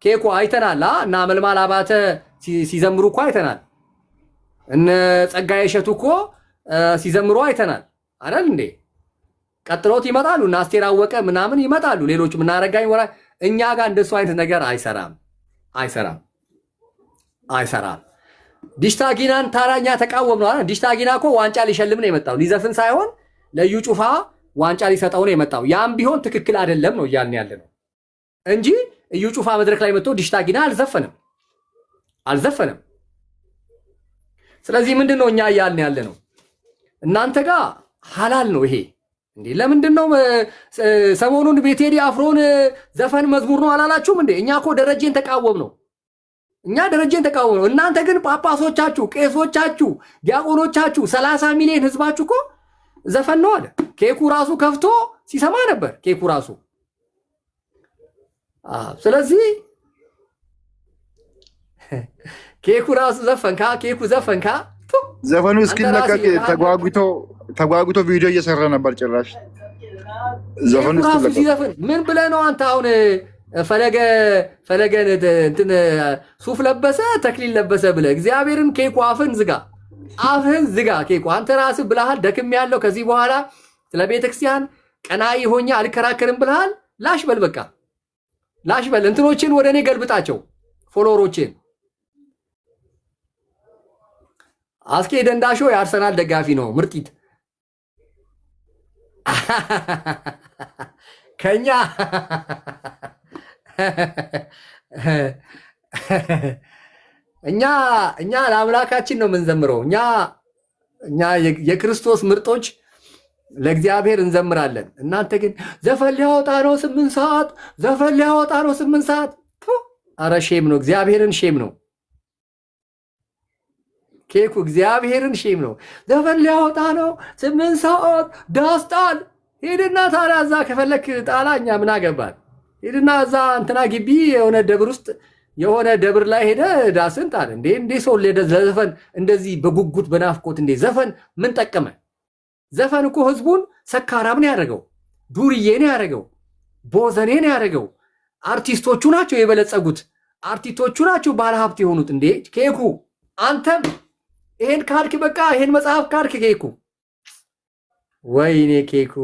ኬኩ አይተናል እና አማልማል አባተ ሲዘምሩ እኮ አይተናል እነ ጸጋዬ እሸቱ እኮ ሲዘምሩ አይተናል አይደል እንዴ ቀጥሎት ይመጣሉ እና አስቴር አወቀ ምናምን ይመጣሉ ሌሎች ምን አረጋኝ ወራ እኛ ጋር እንደሱ አይነት ነገር አይሰራም ዲሽታጊናን ታራኛ ተቃወም ነው አይደል ዲሽታጊና እኮ ዋንጫ ሊሸልም ነው የመጣው ሊዘፍን ሳይሆን ለዩ ጩፋ ዋንጫ ሊሰጠው ነው የመጣው ያም ቢሆን ትክክል አይደለም ነው እያልን ያለ ነው እንጂ እዩ ጩፋ መድረክ ላይ መጥቶ ዲሽታጊና አልዘፈንም ስለዚህ ምንድነው እኛ እያልን ያለ ነው እናንተ ጋር ሐላል ነው ይሄ እንዴ ለምንድን ነው ሰሞኑን ቤቴዲ አፍሮን ዘፈን መዝሙር ነው አላላችሁም እንዴ እኛ እኮ ደረጀን ተቃወም ነው እናንተ ግን ጳጳሶቻችሁ ቄሶቻችሁ ዲያቆኖቻችሁ 30 ሚሊዮን ህዝባችሁ እኮ ዘፈን ነው አለ ኬኩ ራሱ ከፍቶ ሲሰማ ነበር ኬኩ ራሱ ስለዚህ ኬኩ ራሱ ዘፈንካ ዘፈኑ እስኪለቀቅ ተጓጉቶ ቪዲዮ እየሰራ ነበር ጭራሽ ዘፈኑ እስኪለቀቅ ምን ብለህ ነው አንተ አሁን ፈለገን እንትን ሱፍ ለበሰ ተክሊል ለበሰ ብለህ እግዚአብሔርን ኬኩ አፍህን ዝጋ ኬኩ አንተ ራስህ ብለሃል ደክም ያለው ከዚህ በኋላ ስለ ቤተክርስቲያን ቀናኢ ሆኜ አልከራከርም ብለሃል ላሽ በል በቃ እንትኖችን ወደ እኔ ገልብጣቸው ፎሎወሮችን አስኬ ደንዳሾ የአርሰናል ደጋፊ ነው ምርጢት ከኛ እኛ ለአምላካችን ነው የምንዘምረው እኛ የክርስቶስ ምርጦች ለእግዚአብሔር እንዘምራለን እናንተ ግን ዘፈን ሊያወጣ ነው 8 ሰዓት አረ ሼም ነው እግዚአብሔርን ሼም ነው ኬኩ እግዚአብሔርን ሼም ነው ዘፈን ሊያወጣ ነው 8 ሰዓት ዳስጣል ሄድና ታዲያ እዛ ከፈለክ ጣላኛ ምን አገባል ሄድና እዛ እንትና ግቢ የሆነ ደብር ላይ ሄደ ዳስን ጣል እንዴ ሰው ለዘፈን እንደዚህ በጉጉት በናፍቆት እንዴ ዘፈን ምን ጠቀመ ዘፈን እኮ ህዝቡን ሰካራም ነው ያደረገው ዱርዬ ነው ያደረገው ቦዘኔ ነው ያደረገው አርቲስቶቹ ናቸው የበለጸጉት አርቲስቶቹ ናቸው ባለሀብት የሆኑት እንዴ ኬኩ አንተም ይሄን ካልክ በቃ ይሄን መጽሐፍ ካልክ ወይኔ ኬኩ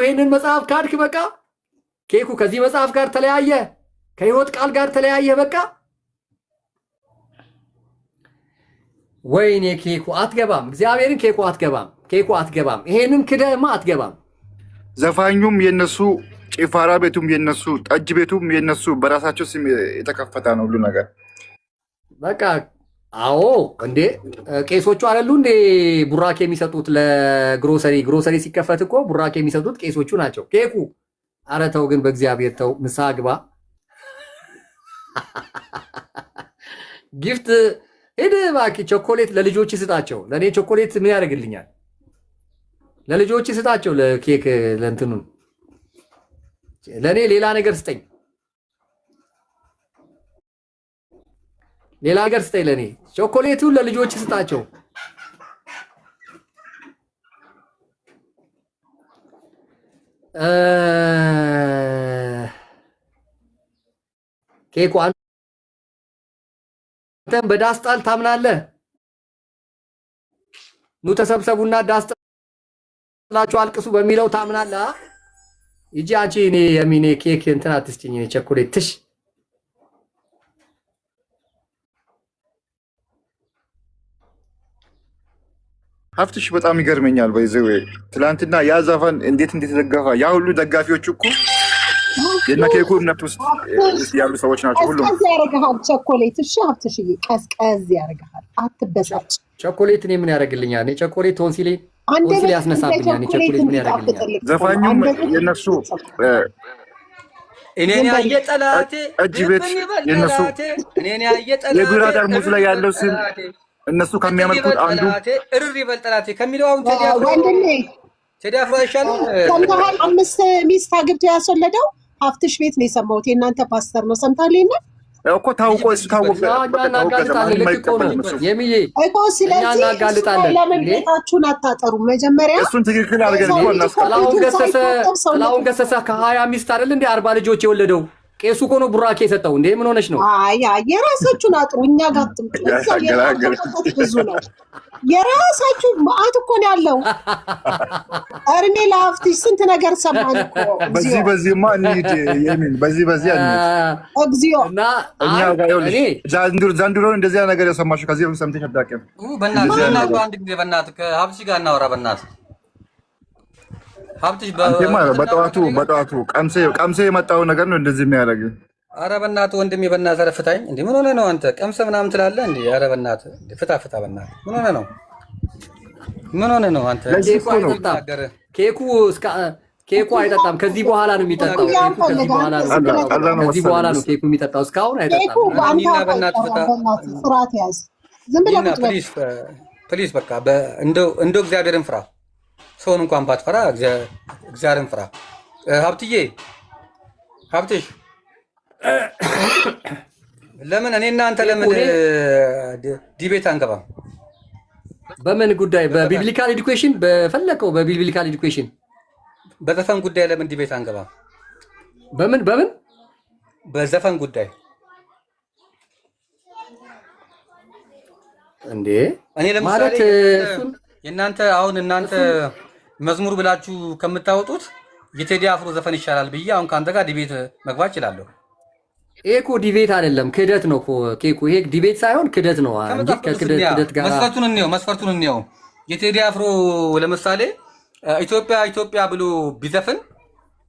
ይሄንን መጽሐፍ ካልክ በቃ ኬኩ ከዚህ መጽሐፍ ጋር ተለያየ ከህይወት ቃል ጋር ተለያየ በቃ ወይኔ ኬኩ አትገባም እግዚአብሔርን ኬኩ አትገባም ይሄንን ክደማ አትገባም ዘፋኙም የነሱ ጭፋራ ቤቱም የነሱ ጠጅ ቤቱም የነሱ በራሳቸው ስም የተከፈተ ነው ሁሉ ነገር በቃ አዎ እንዴ ቄሶቹ አይደሉ እንዴ ቡራኬ የሚሰጡት ለግሮሰሪ ሲከፈት እኮ ቡራኬ የሚሰጡት ቄሶቹ ናቸው ኬኩ ኧረ ተው ግን በእግዚአብሔር ተው ንስሐ ግባ ጊፍት ሄድ እባክህ ቾኮሌት ለልጆች ስጣቸው ለኔ ቾኮሌት ምን ያደርግልኛል ለልጆች ስጣቸው ለኬክ ለእንትኑ ለኔ ሌላ ነገር ስጠኝ ለኔ ቾኮሌቱን ለልጆች ስጣቸው ኬኩ አንተም በዳስጣል ታምናለህ ኑ ተሰብሰቡና ዳስጣላችሁ አልቅሱ በሚለው ታምናለህ ይጂ አንቺ እኔ የሚኔ ኬክ እንትና አትስጭኝ እኔ ቸኮሌት ትሽ ሀፍትሽ በጣም ይገርመኛል በይዘው ትላንትና ያ ዘፈን እንዴት ተደገፈ ያ ሁሉ ደጋፊዎች እኮ የና ኬኩ እምነት ውስጥ ያሉ ሰዎች ናቸው ሁሉ ቀዝቀዝ ያደርግሃል ቸኮሌት እሺ ሀፍትሽ ቀዝቀዝ ያደርግሃል አትበሳጭ ቸኮሌት እኔ ምን ያደርግልኛል እኔ ቸኮሌት ቶንሲሌ ያስነሳብኛል እኔ ቸኮሌት ምን ያደርግልኛል ዘፋኙም የነሱ እኔን ያየ ጠላቴ እጅ ቤት የነሱ የቢራ ጠርሙስ ላይ ያለው ስም እነሱ ከሚያመልኩት አንዱ እርር ይበል ጠላቴ ከሚለው አሁን ቴዲ አፍሮ አይሻልም? ሰምተሃል? 5 ሚስት አግብቶ ያስወለደው ሀብትሽ ቤት ነው የሰማሁት። የእናንተ ፓስተር ነው። ሰምተሃል? ይሄን እኮ ታውቆ ታወቀ የሚዬ እኮ ስለዚህ ለምን ቤታችሁን አታጠሩም? መጀመሪያ እሱን ትክክል አድርገን እኮ ጥላሁን ገሰሰ ከ20 ሚስት አይደል እንዴ 40 ልጆች የወለደው? ቄሱ እኮ ነው ቡራኬ የሰጠው። እንዴ ምን ሆነሽ ነው? አይ የራሳችሁን አጥሩ፣ እኛ ጋር አትምጡ። ብዙ ነው የራሳችሁ ማአት እኮ ነው ያለው። እርሜ ለሀብትሽ ስንት ነገር ሰማን እኮ። በዚህማ እንሂድ የሚል በዚህ እንሂድ እግዚኦ። እና እኛ ጋር ይኸውልሽ ዘንድሮ እንደዚያ ነገር የሰማሽው ከዚህ በፊት ሰምተሽ አታውቂም? በእናትህ አንድ ጊዜ በእናትህ ከሀብትሽ ጋር እናወራ በእናትህ። ሀብትሽ በጠዋቱ ቀምሴ የመጣውን ነገር ነው እንደዚህ የሚያደርግ። ኧረ በእናትህ ወንድሜ በእናትህ ኧረ ፍታኝ። እንደ ምን ሆነህ ነው አንተ? ቀምሰህ ምናምን ትላለህ እንደ ኧረ በእናትህ ፍታ በእናትህ። ምን ሆነህ ነው አንተ? ኬኩ አይጠጣም። ከዚህ በኋላ ነው የሚጠጣው። ከዚህ በኋላ ነው ኬኩ የሚጠጣው። እስካሁን አይጠጣም። ፕሊዝ በቃ እንደው እግዚአብሔርን ፍራ። ሰውን እንኳን ባትፈራ እግዚአብሔርን ፍራ። ሀብትሽ ለምን እኔ እናንተ ለምን ዲቤት አንገባም? በምን ጉዳይ? በቢብሊካል ኤዱኬሽን በፈለቀው በቢብሊካል ኤዱኬሽን በዘፈን ጉዳይ ለምን ዲቤት አንገባም? በምን በዘፈን ጉዳይ እንዴ? እኔ ለምሳሌ የእናንተ አሁን እናንተ መዝሙር ብላችሁ ከምታወጡት የቴዲ አፍሮ ዘፈን ይሻላል ብዬ አሁን ከአንተ ጋር ዲቤት መግባት እችላለሁ። ይሄ እኮ ዲቤት አይደለም፣ ክህደት ነው እኮ ኬኩ። ይሄ ዲቤት ሳይሆን ክህደት ነው እንጂ ከክህደት ጋር መስፈርቱን እንየው። የቴዲ አፍሮ ለምሳሌ ኢትዮጵያ ብሎ ቢዘፍን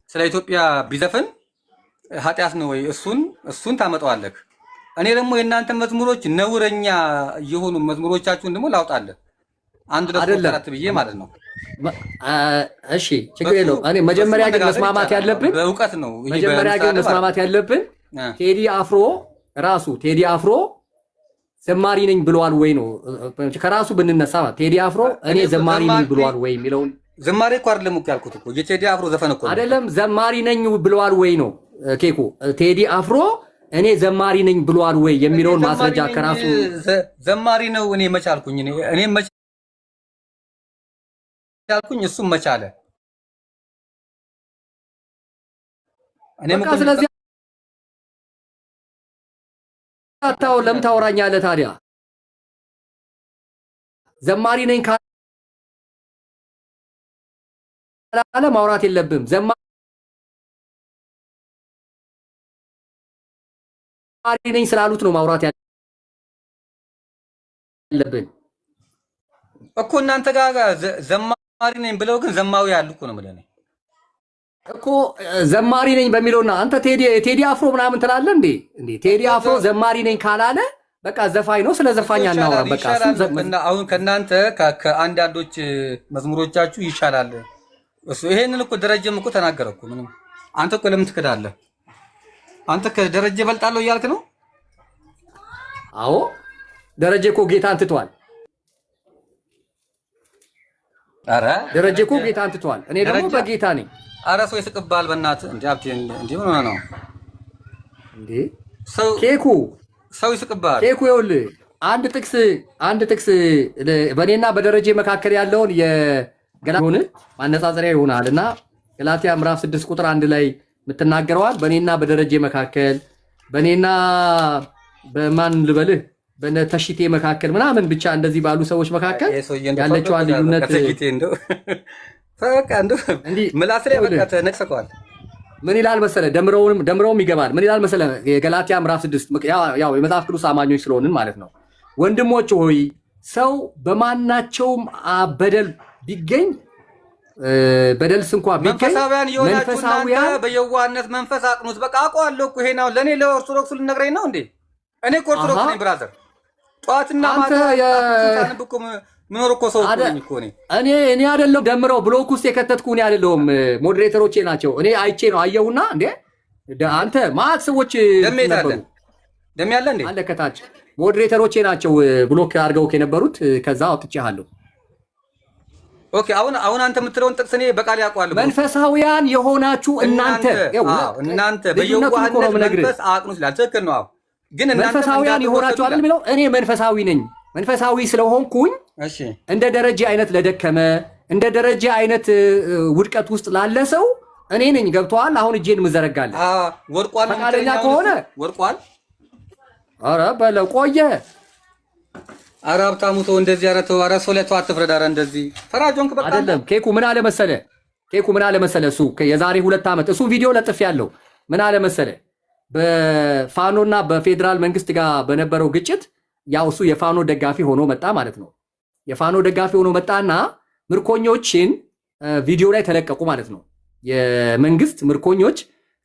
ስለ ኢትዮጵያ ቢዘፍን ኃጢአት ነው ወይ? እሱን ታመጣዋለህ። እኔ ደግሞ የእናንተ መዝሙሮች ነውረኛ የሆኑ መዝሙሮቻችሁን ደግሞ ላውጣለህ አንድ ለሶስት ብዬ ማለት ነው። እሺ ችግር የለውም። እኔ መጀመሪያ ግን መስማማት ያለብን በእውቀት ነው። ቴዲ አፍሮ ራሱ ቴዲ አፍሮ ዘማሪ ነኝ ብለዋል ወይ ነው። ከራሱ ብንነሳ ቴዲ አፍሮ እኔ ዘማሪ ነኝ ብለዋል ወይ የሚለውን ዘማሪ እኮ አይደለም እኮ ያልኩት እኮ የቴዲ አፍሮ ዘፈን እኮ አይደለም። ዘማሪ ነኝ ብለዋል ወይ ነው ኬኩ። ቴዲ አፍሮ እኔ ዘማሪ ነኝ ብለዋል ወይ የሚለውን ማስረጃ ከራሱ ዘማሪ ነው እኔ መቻልኩኝ እኔ መቻልኩኝ እሱም መቻለ እኔም እኮ ስለዚህ አታው ለምን ታወራኛለህ ታዲያ? ዘማሪ ነኝ ካለ ማውራት የለብም። ዘማሪ ነኝ ስላሉት ነው ማውራት ያለብን እኮ። እናንተ ጋር ዘማሪ ነኝ ብለው ግን ዘማዊ ያሉ እኮ ነው የምልህ እኮ። ዘማሪ ነኝ በሚለውና አንተ ቴዲ አፍሮ ምናምን ትላለህ እንዴ? ቴዲ አፍሮ ዘማሪ ነኝ ካላለ በቃ ዘፋኝ ነው። ስለ ዘፋኝ አናወራ። በቃ አሁን ከእናንተ ከአንዳንዶች መዝሙሮቻችሁ ይሻላል እሱ። ይሄንን እኮ ደረጀም እኮ ተናገረ እኮ። ምንም አንተ እኮ ለምን ትክዳለህ? አንተ ከደረጀ በልጣለሁ እያልክ ነው? አዎ ደረጀ እኮ ጌታን ትቷል። ኧረ ደረጀ እኮ ጌታን ትቷል። እኔ ደግሞ በጌታ ነኝ። ኧረ ሰው ይስቅብሃል በእናትህ። እንዴ ሀብቴ እንዴ ምን ሆነህ ነው እንዴ? ኬኩ ሰው ይስቅብሃል። ኬኩ ይኸውልህ አንድ ጥቅስ በእኔና በደረጀ መካከል ያለውን የገላትያ ማነጻጸሪያ ይሆናል እና ገላትያ ምዕራፍ 6 ቁጥር 1 ላይ የምትናገረዋል በእኔና በደረጀ መካከል በእኔና በማን ልበልህ በተሽቴ መካከል ምናምን ብቻ እንደዚህ ባሉ ሰዎች መካከል ያለችዋን ልዩነት በቃ እንደው ምላስ ላይ በቃ ተነቅሰዋል። ምን ይላል መሰለህ? ደምረውም ይገባል። ምን ይላል መሰለህ? የገላትያ ምዕራፍ 6 ያው የመጽሐፍ ቅዱስ አማኞች ስለሆንን ማለት ነው። ወንድሞች ሆይ ሰው በማናቸውም በደል ቢገኝ በደልስ እንኳን ቢገኝ መንፈሳውያን የሆናችሁ እናንተ በየዋህነት መንፈስ አቅኑት። በቃ አውቀዋለሁ እኮ ይሄ ነው ለኔ ለኦርቶዶክሱ ልነግረኝ ነው እንዴ? እኔ እኮ ኦርቶዶክስ ነኝ ብራዘር። ጠዋትና ማታ ታንብኩ ምኖር እኮ ሰው እኮ ነኝ እኔ አይደለም ደምረው ብሎክ ውስጥ የከተትኩ እኔ አይደለሁም። ሞዴሬተሮቼ ናቸው። እኔ አይቼ ነው አየሁና እንዴ አንተ ማት ሰዎች ነበሩ ደም ያለ እንዴ አለ ከታች ሞዴሬተሮቼ ናቸው ብሎክ አድርገው ከነበሩት ከዛ አውጥቼሃለሁ። ኦኬ አሁን አንተ የምትለውን ጥቅስ እኔ በቃል ያውቀዋለሁ። መንፈሳዊያን የሆናችሁ እናንተ በየዋህነት መንፈስ አቅኑ ይላል። ትክክል ነው። ግን እናንተ መንፈሳዊያን የሆናችሁ አይደል የሚለው? እኔ መንፈሳዊ ነኝ። መንፈሳዊ ስለሆንኩኝ እሺ፣ እንደ ደረጃ አይነት ለደከመ እንደ ደረጃ አይነት ውድቀት ውስጥ ላለ ሰው እኔ ነኝ። ገብቶሃል? አሁን እጄን ምዘረጋለህ። ወድቋል። ፈቃደኛ ከሆነ ወድቋል። ኧረ በለው ቆየ። ኧረ ሀብታሙ ተው እንደዚህ። ኧረ ተው። ኧረ ሰው ላይ ተው አትፍረድ። ኧረ እንደዚህ ፈራጆንክ በቃ አይደለም። ኬኩ ምን አለ መሰለ እሱ የዛሬ 2 ዓመት እሱ ቪዲዮ ለጥፍ ያለው ምን አለ መሰለ በፋኖና በፌዴራል መንግስት ጋር በነበረው ግጭት ያው እሱ የፋኖ ደጋፊ ሆኖ መጣ ማለት ነው። የፋኖ ደጋፊ ሆኖ መጣና ምርኮኞችን ቪዲዮ ላይ ተለቀቁ ማለት ነው። የመንግስት ምርኮኞች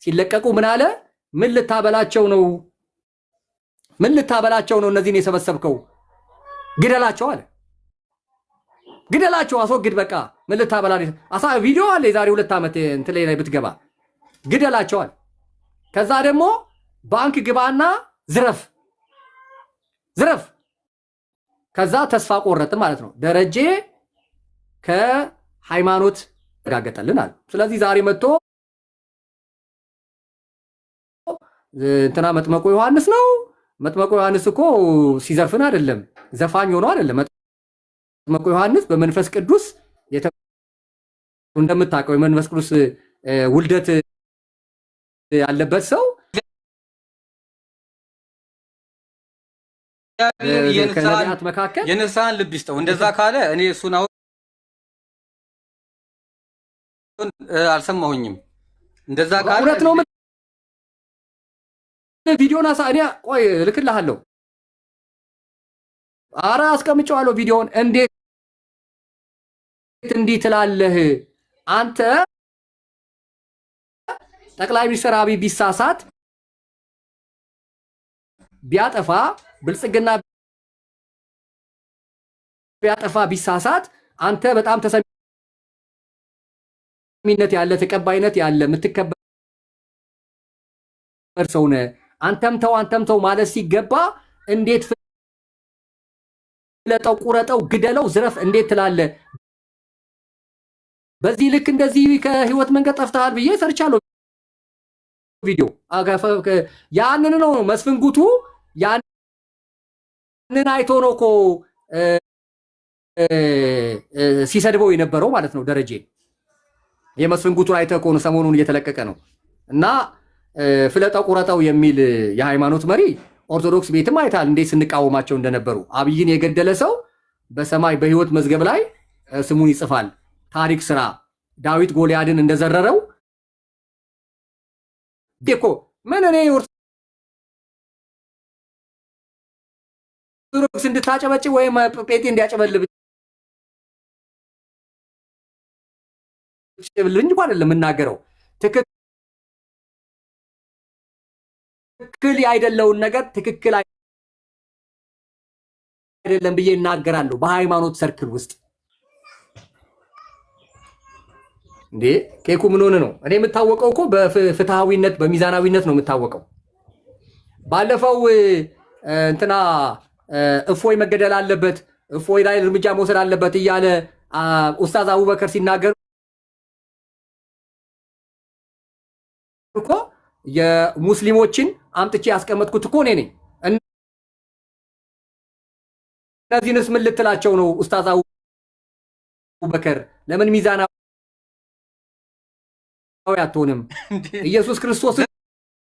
ሲለቀቁ ምን አለ? ምን ልታበላቸው ነው? እነዚህን የሰበሰብከው? ግደላቸው አለ። ግደላቸው፣ አስወግድ፣ በቃ ምን ልታበላ ቪዲዮ አለ የዛሬ 2 ዓመት እንትን ላይ ብትገባ ግደላቸው አለ። ከዛ ደግሞ ባንክ ግባና ዝረፍ። ከዛ ተስፋ ቆረጥን ማለት ነው። ደረጀ ከሃይማኖት ተጋገጠልን አለ። ስለዚህ ዛሬ መጥቶ እንትና መጥመቁ ዮሐንስ ነው። መጥመቁ ዮሐንስ እኮ ሲዘፍን አይደለም ዘፋኝ ሆኖ አይደለም። መጥመቁ ዮሐንስ በመንፈስ ቅዱስ እንደምታውቀው የመንፈስ ቅዱስ ውልደት ያለበት ሰው ከነቢያት መካከል የንስሐን ልብ ይስጠው። እንደዛ ካለ እኔ እሱን አሁን አልሰማሁኝም። እንደዛ ካለ እውነት ነው። ቪዲዮን አሳኒያ ቆይ እልክልሃለሁ። ኧረ አስቀምጬዋለሁ ቪዲዮን። እንዴት እንዲህ ትላለህ አንተ? ጠቅላይ ሚኒስትር አብይ ቢሳሳት ቢያጠፋ ብልጽግና ቢያጠፋ ቢሳሳት አንተ በጣም ተሰሚነት ያለ ተቀባይነት ያለ የምትከበር ሰው ነህ። አንተም ተው ማለት ሲገባ እንዴት ፍለጠው፣ ቁረጠው፣ ግደለው፣ ዝረፍ እንዴት ትላለህ? በዚህ ልክ እንደዚህ ከህይወት መንገድ ጠፍተሃል ብዬ ሰርቻለሁ ቪዲዮ። ያንን ነው መስፍን ጉቱ ያንን አይቶ ነው እኮ ሲሰድበው የነበረው ማለት ነው። ደረጀ የመስፍን ጉቱን አይተህ እኮ ነው ሰሞኑን እየተለቀቀ ነው። እና ፍለጠው ቁረጠው የሚል የሃይማኖት መሪ ኦርቶዶክስ ቤትም አይታል እንዴት ስንቃወማቸው እንደነበሩ። አብይን የገደለ ሰው በሰማይ በህይወት መዝገብ ላይ ስሙን ይጽፋል። ታሪክ ስራ ዳዊት ጎልያድን እንደዘረረው ዴኮ ምን እኔ ኦርቶዶክስ እንድታጨበጭ ወይም ጴጤ እንዲያጨበልብ ልኝ እንኳን አይደለም የምናገረው። ትክክል አይደለውን ነገር ትክክል አይደለም ብዬ እናገራለሁ። በሃይማኖት ሰርክል ውስጥ እንዴ ኬኩ ምን ሆነ ነው? እኔ የምታወቀው እኮ በፍትሃዊነት በሚዛናዊነት ነው የምታወቀው። ባለፈው እንትና እፎይ መገደል አለበት፣ እፎይ ላይ እርምጃ መውሰድ አለበት እያለ ኡስታዝ አቡበከር ሲናገር እኮ የሙስሊሞችን አምጥቼ ያስቀመጥኩት እኮ እኔ ነኝ። እነዚህንስ ምን ልትላቸው ነው ኡስታዝ አቡበከር? ለምን ሚዛናዊ አትሆንም? ኢየሱስ ክርስቶስ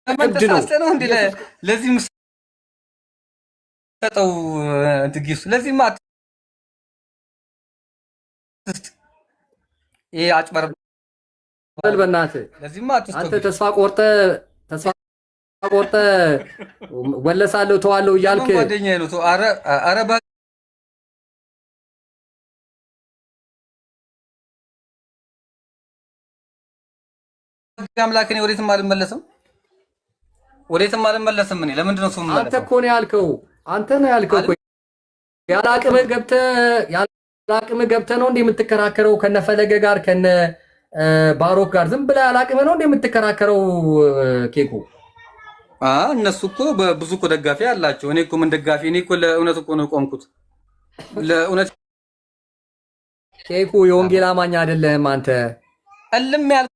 እብድ ነው። ለዚህ ምሰጠው ድግስ ለዚህ ማት ይሄ አጭበር በእናትህ ለዚህ ማት አንተ ተስፋ ቆርጠ ወለሳለሁ ተዋለሁ እያልክ ጓደኛዬ ነው። አረ አምላክ እኔ ወዴትም አልመለስም። እኔ ለምንድን ነው ማለት አንተ እኮ ነው ያልከው። አንተ ነው ያልከው እኮ ያላቅምህ ገብተህ ነው እንዴ የምትከራከረው? ከነፈለገ ጋር ከነ ባሮክ ጋር ዝም ብለህ ያላቅምህ ነው እንዴ የምትከራከረው? ኬኩ እነሱ እኮ ብዙ እኮ ደጋፊ አላቸው። እኔ እኮ ምን ደጋፊ? እኔ እኮ ለእውነት እኮ ነው ቆምኩት። ለእውነት ኬኩ የወንጌል አማኝ አይደለህም አንተ። እልም ያል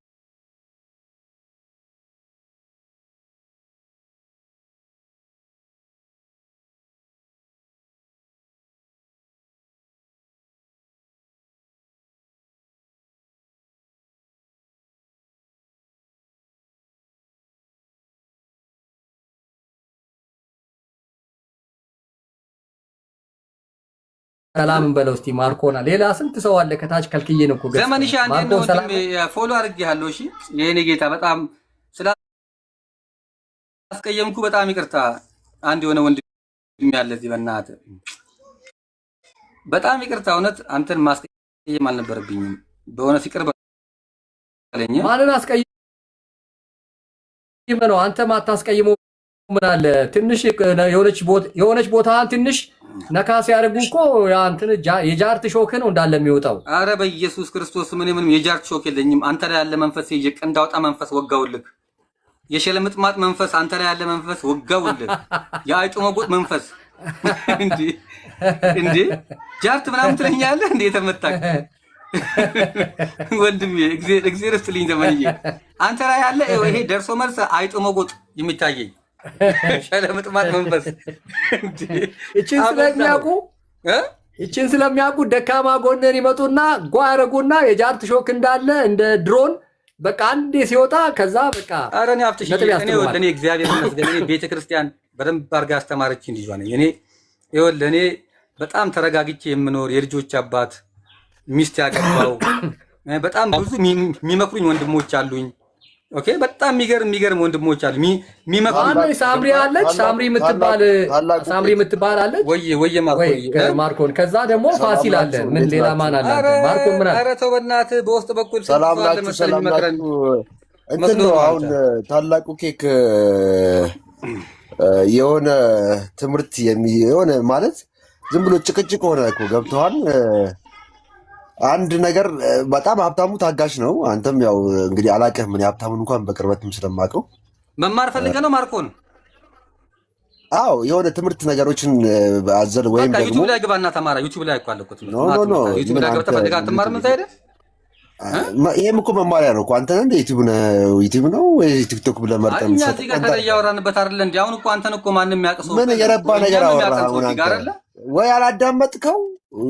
ሰላም በለው እስቲ ማርኮና። ሌላ ስንት ሰው አለ ከታች ከልክዬን እኮ ገጽ ዘመንሽ አንዴ ነው ወንድም ፎሎ አድርጌሃለሁ። እሺ የኔ ጌታ በጣም ስላስቀየምኩ በጣም ይቅርታ። አንድ የሆነ ወንድም ያለ እዚህ በእናትህ በጣም ይቅርታ። እውነት አንተን ማስቀየም አልነበረብኝም። በእውነት ይቅር በለኝ። ማንን አስቀይመ ነው አንተ ማታስቀይመው? ምን አለ ትንሽ የሆነች ቦታን ትንሽ ነካ ሲያደርጉ እኮ አንተን የጃርት ሾክ ነው እንዳለ የሚወጣው። አረ በኢየሱስ ክርስቶስ ምንም የጃርት ሾክ የለኝም። አንተ ላይ ያለ መንፈስ የቀንዳውጣ መንፈስ ወጋውልክ። የሸለምጥማጥ መንፈስ አንተ ላይ ያለ መንፈስ ወጋውልክ። የአይጡ መጎጥ መንፈስ እንዴ ጃርት ምናምን ትለኛለህ እንዴ? ተመታክ ወንድሜ እግዚአብሔር ይስጥልኝ። ዘመንዬ አንተ ላይ ያለ ይሄ ደርሶ መልስ አይጡ መጎጥ የሚታየኝ ሸለምጥማጥ መንፈስ እችን ስለሚያውቁ ደካማ ጎንን ይመጡና ጓረጉና የጃርት ሾክ እንዳለ እንደ ድሮን በቃ አንዴ ሲወጣ ከዛ በቃ አረኔ አፍትሽ እኔ እግዚአብሔር ይመስገን እኔ ቤተክርስቲያን በደንብ አድርጋ አስተማረችኝ ልጅ ነኝ። እኔ እኔ በጣም ተረጋግቼ የምኖር የልጆች አባት ሚስት ያገባው በጣም ብዙ የሚመክሩኝ ወንድሞች አሉኝ። ኦኬ በጣም የሚገርም ወንድሞች አሉ። ሚመክሩኝ ሳምሪ አለች፣ ሳምሪ የምትባል አለች። ወይ ማርኮን ከዛ ደግሞ ፋሲል አለ። ምን ሌላ ማን አለ? ማርኮን ምን አለ? ኧረ ተው በእናትህ በውስጥ በኩል ሰላም ናችሁ። እንትን ነው አሁን ታላቁ ኬክ የሆነ ትምህርት የሆነ ማለት ዝም ብሎ ጭቅጭቅ ሆነ እኮ ገብቶሃል። አንድ ነገር በጣም ሀብታሙ ታጋሽ ነው። አንተም ያው እንግዲህ አላውቅህም፣ ምን ሀብታሙን እንኳን በቅርበትም ስለማውቀው መማር ፈልገህ ነው ማርኮን? አዎ የሆነ ትምህርት ነገሮችን አዘል ወይም ደግሞ ዩቲዩብ ላይ ግባና ተማራ። ዩቲዩብ ላይ እኮ አለ እኮ ትምህርት ዩቲዩብ ላይ ገብተህ ፈልገህ አትማር ምን ታይደ? ይሄም እኮ መማሪያ ነው እኮ። አንተ እንደ ዩቲዩብ ነው ወይ ቲክቶክ ብለህ መርጠህ እኛ እዚህ ጋር እያወራንበት አይደለ እንዴ? አሁን እኮ አንተን እኮ ማንም ያውቅሰው ምን የረባ ነገር አወራህ? ወይ አላዳመጥከው?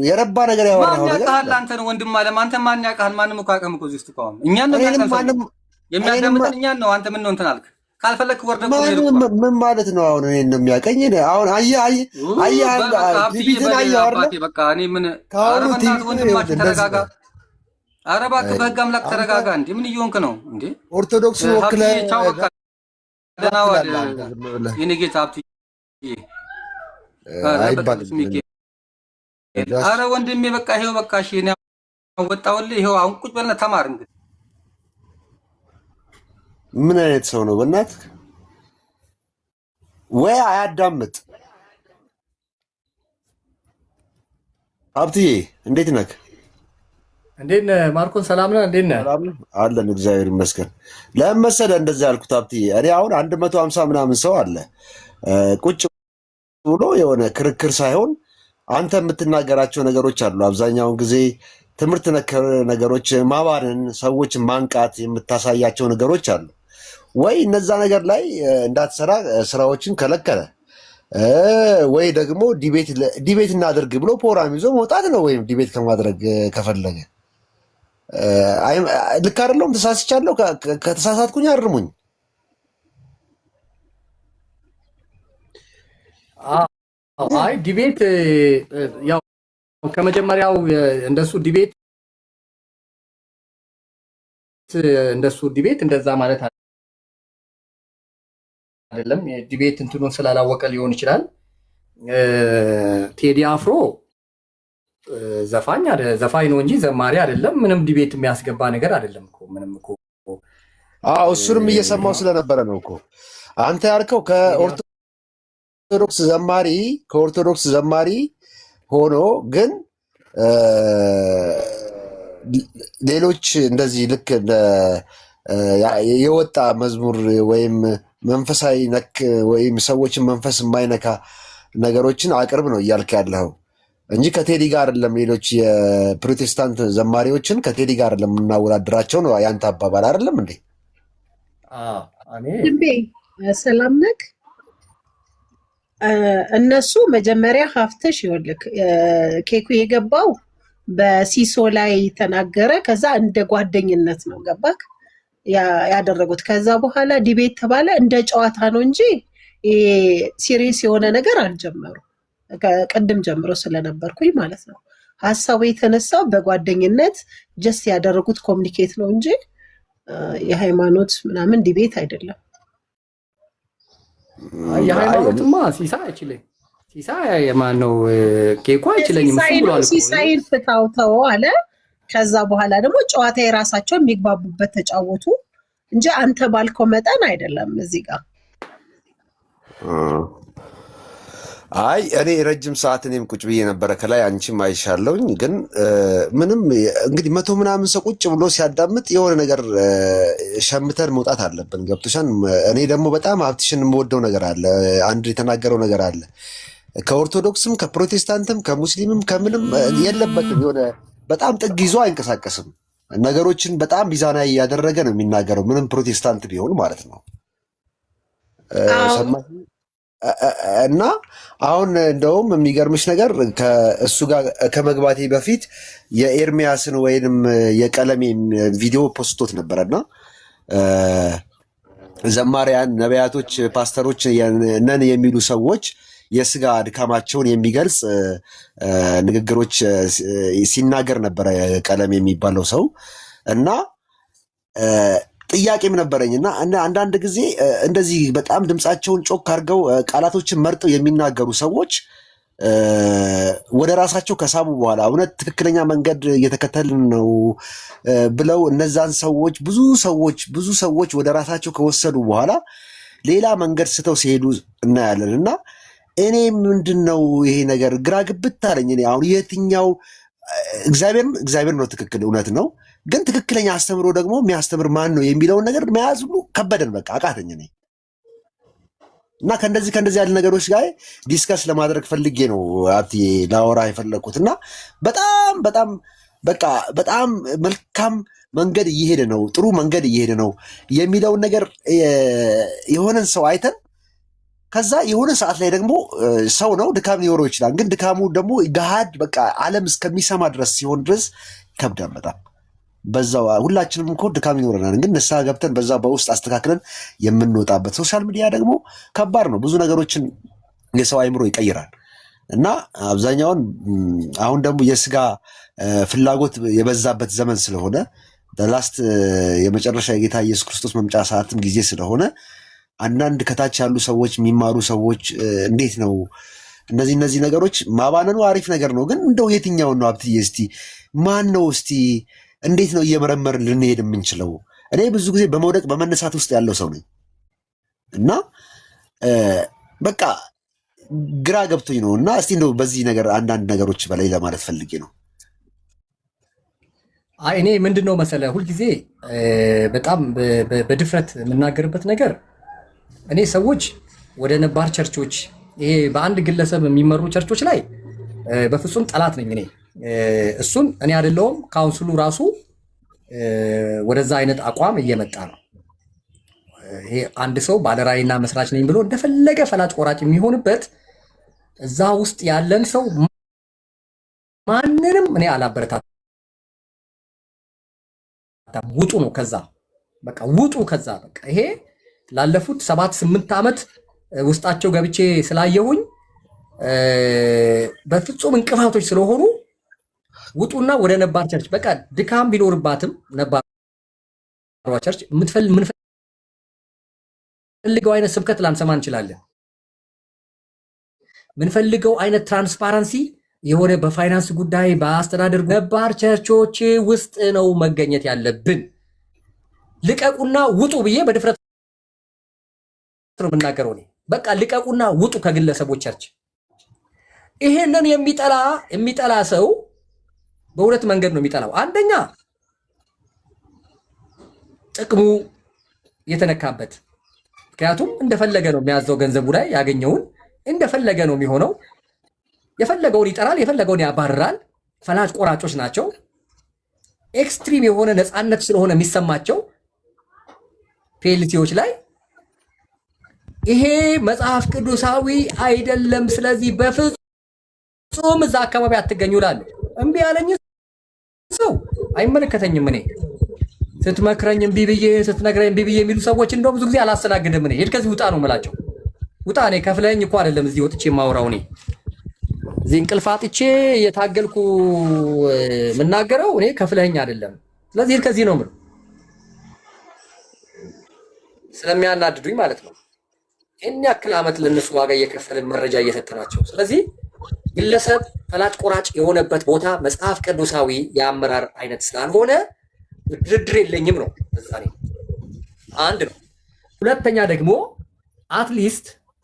የረባ ነገር ያወራህ ነገር ያውቃል። አንተን ወንድም አለም አንተ ማን ያውቃል? ማንም እኮ አያውቅም እኮ እዚህ ውስጥ እኮ አሁን እኛን ነው የሚያዳምጠን እኛን ነው። አንተ ምን ነው እንትን አልክ? ካልፈለክ ወርደ ምን ማለት ነው? አሁን እኔን ነው የሚያውቀኝ። አሁን አየህ ቲቪትን አየህ አይደል? በቃ እኔ ምን አረበናት ወንድማችን ተረጋጋ። ኧረ እባክህ በህግ አምላክ ተረጋጋ። እንዴ ምን እየሆንክ ነው እንዴ? ኦርቶዶክስን ወክለህ ቻው በቃ ደህና ዋል የኔ ጌታ ሀብት አይባልም። አረ ወንድሜ በቃ ይሄው በቃ እሺ እኔ አወጣሁልህ። ይሄው አሁን ቁጭ በልና ተማር። እንግዲህ ምን አይነት ሰው ነው በእናትህ? ወይ አያዳምጥ። ሀብትዬ እንዴት ነህ? እንዴት ነህ ማርኮን? ሰላም ነህ? እንዴት ነህ? አለን እግዚአብሔር ይመስገን። ለምን መሰለህ እንደዚህ ያልኩት ሀብትዬ? እኔ አሁን 150 ምናምን ሰው አለ ቁጭ ብሎ የሆነ ክርክር ሳይሆን አንተ የምትናገራቸው ነገሮች አሉ። አብዛኛውን ጊዜ ትምህርት ነገሮች፣ ማባንን፣ ሰዎችን ማንቃት የምታሳያቸው ነገሮች አሉ። ወይ እነዛ ነገር ላይ እንዳትሰራ ስራዎችን ከለከለ፣ ወይ ደግሞ ዲቤት እናደርግ ብሎ ፕሮግራም ይዞ መውጣት ነው። ወይም ዲቤት ከማድረግ ከፈለገ ልክ አይደለሁም? ተሳስቻለሁ? ከተሳሳትኩኝ አርሙኝ። አይ ዲቤት ያው ከመጀመሪያው እንደሱ ዲቤት እንደዛ ማለት አይደለም። ዲቤት እንትኑን ስላላወቀ ሊሆን ይችላል። ቴዲ አፍሮ ዘፋኝ ነው እንጂ ዘማሪ አይደለም። ምንም ዲቤት የሚያስገባ ነገር አይደለም እኮ ምንም እኮ። አዎ እሱንም እየሰማው ስለነበረ ነው እኮ አንተ ያልከው ከኦርቶዶክስ ዘማሪ ሆኖ ግን ሌሎች እንደዚህ ልክ የወጣ መዝሙር ወይም መንፈሳዊ ነክ ወይም ሰዎችን መንፈስ የማይነካ ነገሮችን አቅርብ ነው እያልክ ያለው። እንጂ ከቴዲ ጋር አይደለም። ሌሎች የፕሮቴስታንት ዘማሪዎችን ከቴዲ ጋር አይደለም የምናወዳድራቸው ነው ያንተ አባባል አይደለም እንዴ? ልቤ ሰላም ነክ እነሱ መጀመሪያ ሀፍተሽ ይወልክ ኬኩ የገባው በሲሶ ላይ ተናገረ። ከዛ እንደ ጓደኝነት ነው ገባክ ያደረጉት። ከዛ በኋላ ዲቤት ተባለ። እንደ ጨዋታ ነው እንጂ ሲሪየስ የሆነ ነገር አልጀመሩ። ከቅድም ጀምሮ ስለነበርኩኝ ማለት ነው። ሀሳቡ የተነሳው በጓደኝነት ጀስት ያደረጉት ኮሚኒኬት ነው እንጂ የሃይማኖት ምናምን ዲቤት አይደለም። የሃይማኖትማ ሲሳ አይችልም። ሲሳ የማን ነው? ኬኩ አይችለኝም። ሲሳይን ፍታው ተው አለ። ከዛ በኋላ ደግሞ ጨዋታ የራሳቸው የሚግባቡበት ተጫወቱ እንጂ አንተ ባልከው መጠን አይደለም እዚህ ጋር። አይ እኔ ረጅም ሰዓት እኔም ቁጭ ብዬ ነበረ ከላይ አንቺም አይሻለውኝ። ግን ምንም እንግዲህ 100 ምናምን ሰው ቁጭ ብሎ ሲያዳምጥ የሆነ ነገር ሸምተን መውጣት አለብን። ገብቶሻን? እኔ ደግሞ በጣም ሀብትሽን የምወደው ነገር አለ። አንድ የተናገረው ነገር አለ። ከኦርቶዶክስም ከፕሮቴስታንትም ከሙስሊምም ከምንም የለበትም። የሆነ በጣም ጥግ ይዞ አይንቀሳቀስም። ነገሮችን በጣም ሚዛናዊ እያደረገ ነው የሚናገረው። ምንም ፕሮቴስታንት ቢሆን ማለት ነው። እና አሁን እንደውም የሚገርምሽ ነገር ከእሱ ጋር ከመግባቴ በፊት የኤርሚያስን ወይንም የቀለሜ ቪዲዮ ፖስቶት ነበረና ዘማሪያን፣ ነቢያቶች፣ ፓስተሮች ነን የሚሉ ሰዎች የስጋ ድካማቸውን የሚገልጽ ንግግሮች ሲናገር ነበረ ቀለሜ የሚባለው ሰው እና ጥያቄም ነበረኝ እና አንዳንድ ጊዜ እንደዚህ በጣም ድምፃቸውን ጮክ አድርገው ቃላቶችን መርጠው የሚናገሩ ሰዎች ወደ ራሳቸው ከሳቡ በኋላ እውነት ትክክለኛ መንገድ እየተከተልን ነው ብለው እነዛን ሰዎች ብዙ ሰዎች ወደ ራሳቸው ከወሰዱ በኋላ ሌላ መንገድ ስተው ሲሄዱ እናያለን። እና እኔ ምንድን ነው ይሄ ነገር ግራ ግብት አለኝ። እኔ አሁን የትኛው እግዚአብሔር ነው ትክክል፣ እውነት ነው። ግን ትክክለኛ አስተምሮ ደግሞ የሚያስተምር ማን ነው የሚለውን ነገር መያዝ ሁሉ ከበደን፣ በቃ አቃተኝ እኔ እና ከእንደዚህ ያለ ነገሮች ጋር ዲስከስ ለማድረግ ፈልጌ ነው አብትዬ ላወራ የፈለግኩት። እና በጣም መልካም መንገድ እየሄደ ነው፣ ጥሩ መንገድ እየሄደ ነው የሚለውን ነገር የሆነን ሰው አይተን ከዛ የሆነ ሰዓት ላይ ደግሞ ሰው ነው ድካም ሊኖረው ይችላል። ግን ድካሙ ደግሞ ገሃድ በቃ ዓለም እስከሚሰማ ድረስ ሲሆን ድረስ ይከብዳል በጣም። በዛው ሁላችንም እኮ ድካም ይኖረናል። ግን ንስሐ ገብተን በዛ በውስጥ አስተካክለን የምንወጣበት። ሶሻል ሚዲያ ደግሞ ከባድ ነው፣ ብዙ ነገሮችን የሰው አይምሮ ይቀይራል እና አብዛኛውን አሁን ደግሞ የስጋ ፍላጎት የበዛበት ዘመን ስለሆነ ላስት የመጨረሻ የጌታ ኢየሱስ ክርስቶስ መምጫ ሰዓትም ጊዜ ስለሆነ አንዳንድ ከታች ያሉ ሰዎች የሚማሩ ሰዎች እንዴት ነው እነዚህ ነገሮች ማባነኑ አሪፍ ነገር ነው። ግን እንደው የትኛውን ነው ሀብትዬ? እስቲ ማን ነው እስቲ እንዴት ነው እየመረመርን ልንሄድ የምንችለው? እኔ ብዙ ጊዜ በመውደቅ በመነሳት ውስጥ ያለው ሰው ነኝ እና በቃ ግራ ገብቶኝ ነው። እና እስቲ እንደው በዚህ ነገር አንዳንድ ነገሮች በላይ ለማለት ፈልጌ ነው። እኔ ምንድን ነው መሰለህ ሁልጊዜ በጣም በድፍረት የምናገርበት ነገር እኔ ሰዎች ወደ ነባር ቸርቾች ይሄ በአንድ ግለሰብ የሚመሩ ቸርቾች ላይ በፍጹም ጠላት ነኝ እኔ። እሱን እኔ አይደለሁም፣ ካውንስሉ ራሱ ወደዛ አይነት አቋም እየመጣ ነው። ይሄ አንድ ሰው ባለራዕይና መስራች ነኝ ብሎ እንደፈለገ ፈላጭ ቆራጭ የሚሆንበት እዛ ውስጥ ያለን ሰው ማንንም እኔ አላበረታታም። ውጡ ነው ከዛ በቃ ውጡ ከዛ በቃ። ይሄ ላለፉት 7-8 ዓመት ውስጣቸው ገብቼ ስላየሁኝ በፍጹም እንቅፋቶች ስለሆኑ ውጡና ወደ ነባር ቸርች በቃ ድካም ቢኖርባትም ነባር ቸርች ምንፈልገው አይነት ስብከት ላንሰማ እንችላለን። ምንፈልገው አይነት ትራንስፓረንሲ የሆነ በፋይናንስ ጉዳይ በአስተዳደር ነባር ቸርቾች ውስጥ ነው መገኘት ያለብን። ልቀቁና ውጡ ብዬ በድፍረት ነው የምናገረው እኔ። በቃ ልቀቁና ውጡ ከግለሰቦች ቸርች። ይሄንን የሚጠላ ሰው በሁለት መንገድ ነው የሚጠላው። አንደኛ ጥቅሙ የተነካበት፣ ምክንያቱም እንደፈለገ ነው የሚያዘው፣ ገንዘቡ ላይ ያገኘውን እንደፈለገ ነው የሚሆነው። የፈለገውን ይጠራል፣ የፈለገውን ያባርራል። ፈላጭ ቆራጮች ናቸው። ኤክስትሪም የሆነ ነፃነት ስለሆነ የሚሰማቸው ፔልቲዎች ላይ ይሄ መጽሐፍ ቅዱሳዊ አይደለም፣ ስለዚህ በፍጹም እዛ አካባቢ አትገኙ ይላሉ። እምቢ ያለኝ ሰው አይመለከተኝም። እኔ ስትመክረኝ እምቢ ብዬ ስትነግረኝ እምቢ ብዬ የሚሉ ሰዎች እንደው ብዙ ጊዜ አላስተናግድም። እኔ ሄድ ከዚህ ውጣ ነው የምላቸው። ውጣ። እኔ ከፍለኝ እኮ አይደለም እዚህ ወጥቼ የማወራው። እኔ እዚህ እንቅልፍ አጥቼ የታገልኩ የምናገረው እኔ ከፍለኝ አይደለም። ስለዚህ ሄድ ከዚህ ነው የምለው፣ ስለሚያናድዱኝ ማለት ነው። ይህን ያክል ዓመት ለነሱ ዋጋ እየከፈልን መረጃ እየሰጠናቸው። ስለዚህ ግለሰብ ፈላጭ ቆራጭ የሆነበት ቦታ መጽሐፍ ቅዱሳዊ የአመራር አይነት ስላልሆነ ድርድር የለኝም ነው። እዛ አንድ ነው። ሁለተኛ ደግሞ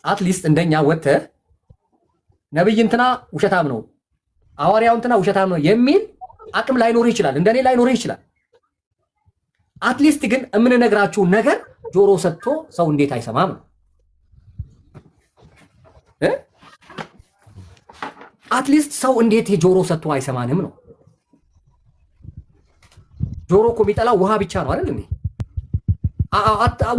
አትሊስት እንደኛ ወጥተህ ነብይ እንትና ውሸታም ነው፣ ሐዋርያው እንትና ውሸታም ነው የሚል አቅም ላይኖርህ ይችላል፣ እንደኔ ላይኖርህ ይችላል። አትሊስት ግን የምንነግራችሁ ነገር ጆሮ ሰጥቶ ሰው እንዴት አይሰማም ነው። አትሊስት ሰው እንዴት ጆሮ ሰጥቶ አይሰማንም ነው። ጆሮ እኮ የሚጠላው ውሃ ብቻ ነው አይደል እንዴ?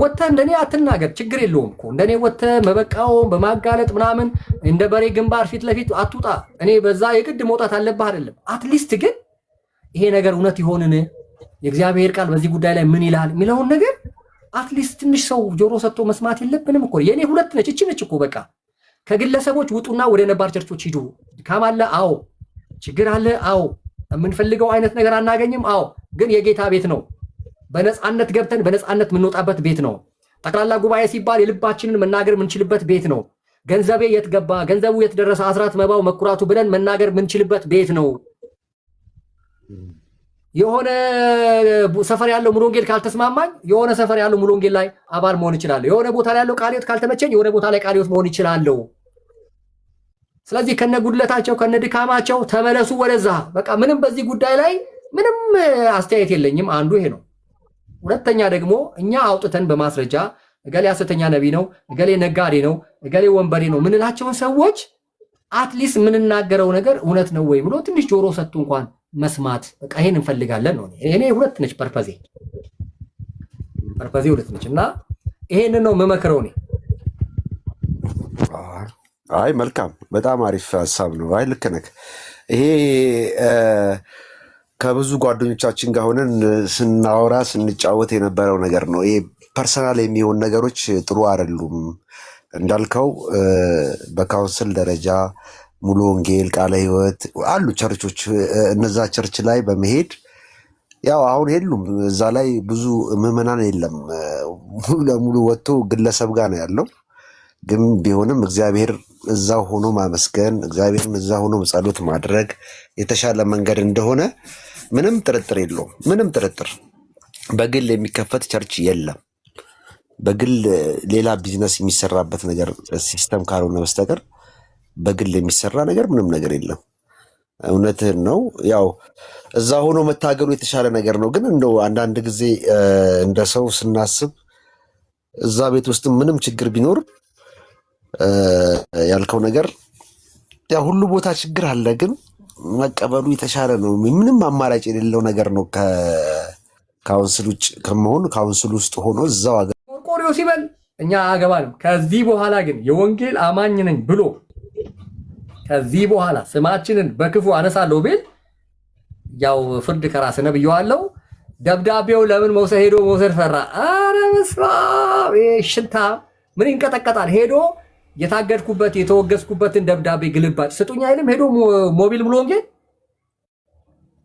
ወጥተህ እንደኔ አትናገር፣ ችግር የለውም እኮ እንደኔ ወጥተህ መበቃውን በማጋለጥ ምናምን እንደ በሬ ግንባር ፊት ለፊት አትውጣ። እኔ በዛ የግድ መውጣት አለብህ አይደለም። አትሊስት ግን ይሄ ነገር እውነት ይሆንን፣ የእግዚአብሔር ቃል በዚህ ጉዳይ ላይ ምን ይላል የሚለውን ነገር አትሊስት ትንሽ ሰው ጆሮ ሰጥቶ መስማት የለብንም እኮ። የኔ ሁለት ነች፣ እቺ ነች እኮ በቃ። ከግለሰቦች ውጡና ወደ ነባር ቸርቾች ሂዱ። ድካም አለ፣ አዎ። ችግር አለ፣ አዎ። የምንፈልገው አይነት ነገር አናገኝም፣ አዎ። ግን የጌታ ቤት ነው። በነፃነት ገብተን በነፃነት የምንወጣበት ቤት ነው። ጠቅላላ ጉባኤ ሲባል የልባችንን መናገር የምንችልበት ቤት ነው። ገንዘቤ የት ገባ፣ ገንዘቡ የት ደረሰ፣ አስራት መባው መኩራቱ ብለን መናገር የምንችልበት ቤት ነው። የሆነ ሰፈር ያለው ሙሉ ወንጌል ካልተስማማኝ የሆነ ሰፈር ያለው ሙሉ ወንጌል ላይ አባል መሆን ይችላል። የሆነ ቦታ ላይ ያለው ቃልዮት ካልተመቸኝ የሆነ ቦታ ላይ ቃልዮት መሆን ይችላል። ስለዚህ ከነጉድለታቸው ከነድካማቸው ተመለሱ ወደዛ። በቃ ምንም በዚህ ጉዳይ ላይ ምንም አስተያየት የለኝም። አንዱ ይሄ ነው። ሁለተኛ ደግሞ እኛ አውጥተን በማስረጃ እገሌ ሐሰተኛ ነቢይ ነው፣ እገሌ ነጋዴ ነው፣ እገሌ ወንበዴ ነው ምንላቸውን ሰዎች አትሊስት የምንናገረው ነገር እውነት ነው ወይ ብሎ ትንሽ ጆሮ ሰጥቶ እንኳን መስማት፣ በቃ ይሄን እንፈልጋለን ነው። እኔ ሁለት ነች ፐርፐዜ ሁለት ነች እና ይሄንን ነው የምመክረው እኔ። አይ መልካም፣ በጣም አሪፍ ሀሳብ ነው። አይ ልክ ነህ። ይሄ ከብዙ ጓደኞቻችን ጋር ሆነን ስናወራ ስንጫወት የነበረው ነገር ነው። ይሄ ፐርሰናል የሚሆን ነገሮች ጥሩ አይደሉም። እንዳልከው በካውንስል ደረጃ ሙሉ ወንጌል፣ ቃለ ሕይወት አሉ ቸርቾች። እነዛ ቸርች ላይ በመሄድ ያው አሁን የሉም፣ እዛ ላይ ብዙ ምዕመናን የለም። ሙሉ ለሙሉ ወጥቶ ግለሰብ ጋር ነው ያለው። ግን ቢሆንም እግዚአብሔር እዛ ሆኖ ማመስገን፣ እግዚአብሔርን እዛ ሆኖ ጸሎት ማድረግ የተሻለ መንገድ እንደሆነ ምንም ጥርጥር የለውም። ምንም ጥርጥር። በግል የሚከፈት ቸርች የለም። በግል ሌላ ቢዝነስ የሚሰራበት ነገር ሲስተም ካልሆነ በስተቀር በግል የሚሰራ ነገር ምንም ነገር የለም። እውነትህን ነው። ያው እዛ ሆኖ መታገሉ የተሻለ ነገር ነው። ግን እንደው አንዳንድ ጊዜ እንደ ሰው ስናስብ እዛ ቤት ውስጥ ምንም ችግር ቢኖር ያልከው ነገር ያው ሁሉ ቦታ ችግር አለ፣ ግን መቀበሉ የተሻለ ነው። ምንም አማራጭ የሌለው ነገር ነው። ከካውንስል ውጭ ከመሆን ካውንስል ውስጥ ሆኖ እዛው ቆሪዮ ሲበል እኛ አገባንም። ከዚህ በኋላ ግን የወንጌል አማኝ ነኝ ብሎ ከዚህ በኋላ ስማችንን በክፉ አነሳለሁ ቢል ያው ፍርድ ከራስ ነው ብየዋለሁ። ደብዳቤው ለምን ሄዶ መውሰድ ፈራ? አረ መስራ ሽንታ ምን ይንቀጠቀጣል? ሄዶ የታገድኩበት የተወገዝኩበትን ደብዳቤ ግልባጭ ስጡኝ አይልም? ሄዶ ሞቢል ሙሉ ወንጌል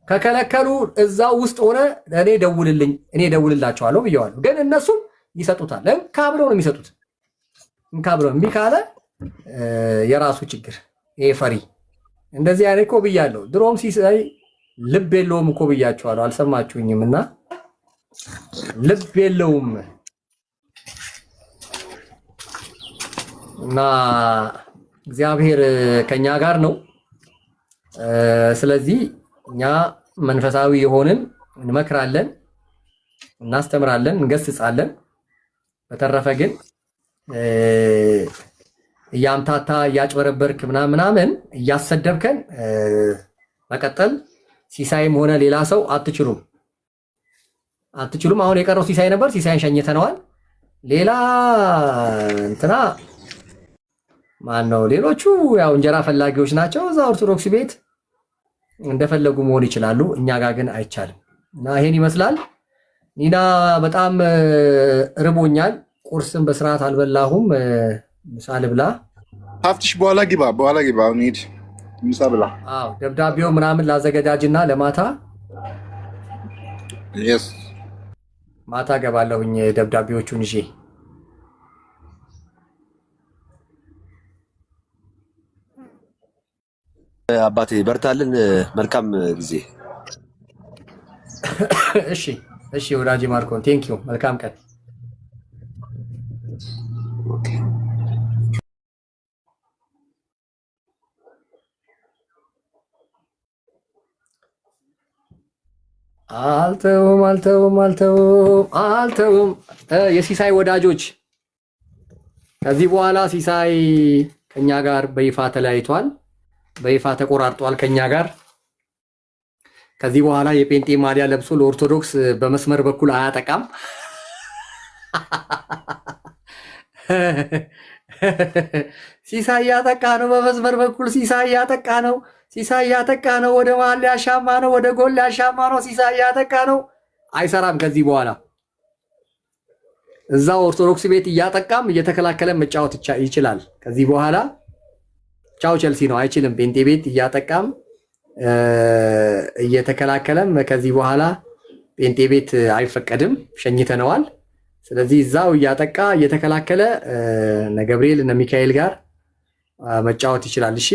ከከለከሉ እዛው ውስጥ ሆነ እኔ ደውልልኝ እኔ ደውልላቸዋለሁ ብየዋለሁ። ግን እነሱም ይሰጡታል። እንካ ብለው ነው የሚሰጡት። እንካ ብለው እምቢ ካለ የራሱ ችግር። ይሄ ፈሪ እንደዚህ አይነት እኮ ብያለሁ። ድሮም ሲሳይ ልብ የለውም እኮ ብያቸዋለሁ። አልሰማችሁኝም? እና ልብ የለውም እና እግዚአብሔር ከኛ ጋር ነው። ስለዚህ እኛ መንፈሳዊ የሆንን እንመክራለን፣ እናስተምራለን፣ እንገስጻለን። በተረፈ ግን እያምታታ እያጭበረበርክ ምናምን እያሰደብከን መቀጠል ሲሳይም ሆነ ሌላ ሰው አትችሉም። አሁን የቀረው ሲሳይ ነበር። ሲሳይን ሸኝተነዋል። ሌላ እንትና ማን ነው? ሌሎቹ ያው እንጀራ ፈላጊዎች ናቸው። እዛ ኦርቶዶክስ ቤት እንደፈለጉ መሆን ይችላሉ። እኛ ጋር ግን አይቻልም። እና ይሄን ይመስላል። ኒና በጣም ርቦኛል። ቁርስም በስርዓት አልበላሁም። ምሳ ልብላ። ሀፍትሽ በኋላ ግባ። አሁን ሂድ ምሳ ብላ። አዎ ደብዳቤው ምናምን ላዘገጃጅና ለማታ ማታ ገባለሁኝ ደብዳቤዎቹን ይዤ። አባቴ በርታልን። መልካም ጊዜ። እሺ ወዳጅ ማርኮን ቴንኪዩ። መልካም ቀን። አልተውም። የሲሳይ ወዳጆች ከዚህ በኋላ ሲሳይ ከኛ ጋር በይፋ ተለያይቷል፣ በይፋ ተቆራርጧል ከኛ ጋር። ከዚህ በኋላ የጴንጤ ማሊያ ለብሶ ለኦርቶዶክስ በመስመር በኩል አያጠቃም። ሲሳይ ያጠቃ ነው፣ በመስመር በኩል ሲሳይ ያጠቃ ነው። ወደ መሀል ሊያሻማ ነው፣ ወደ ጎል ሊያሻማ ነው። ሲሳይ ያጠቃ ነው። አይሰራም። ከዚህ በኋላ እዛው ኦርቶዶክስ ቤት እያጠቃም እየተከላከለም መጫወት ይችላል። ከዚህ በኋላ ቻው ቸልሲ ነው፣ አይችልም። ጴንጤ ቤት እያጠቃም እየተከላከለም ከዚህ በኋላ ጴንጤ ቤት አይፈቀድም፣ ሸኝተነዋል። ስለዚህ እዛው እያጠቃ እየተከላከለ እነ ገብርኤል እነ ሚካኤል ጋር መጫወት ይችላል። እሺ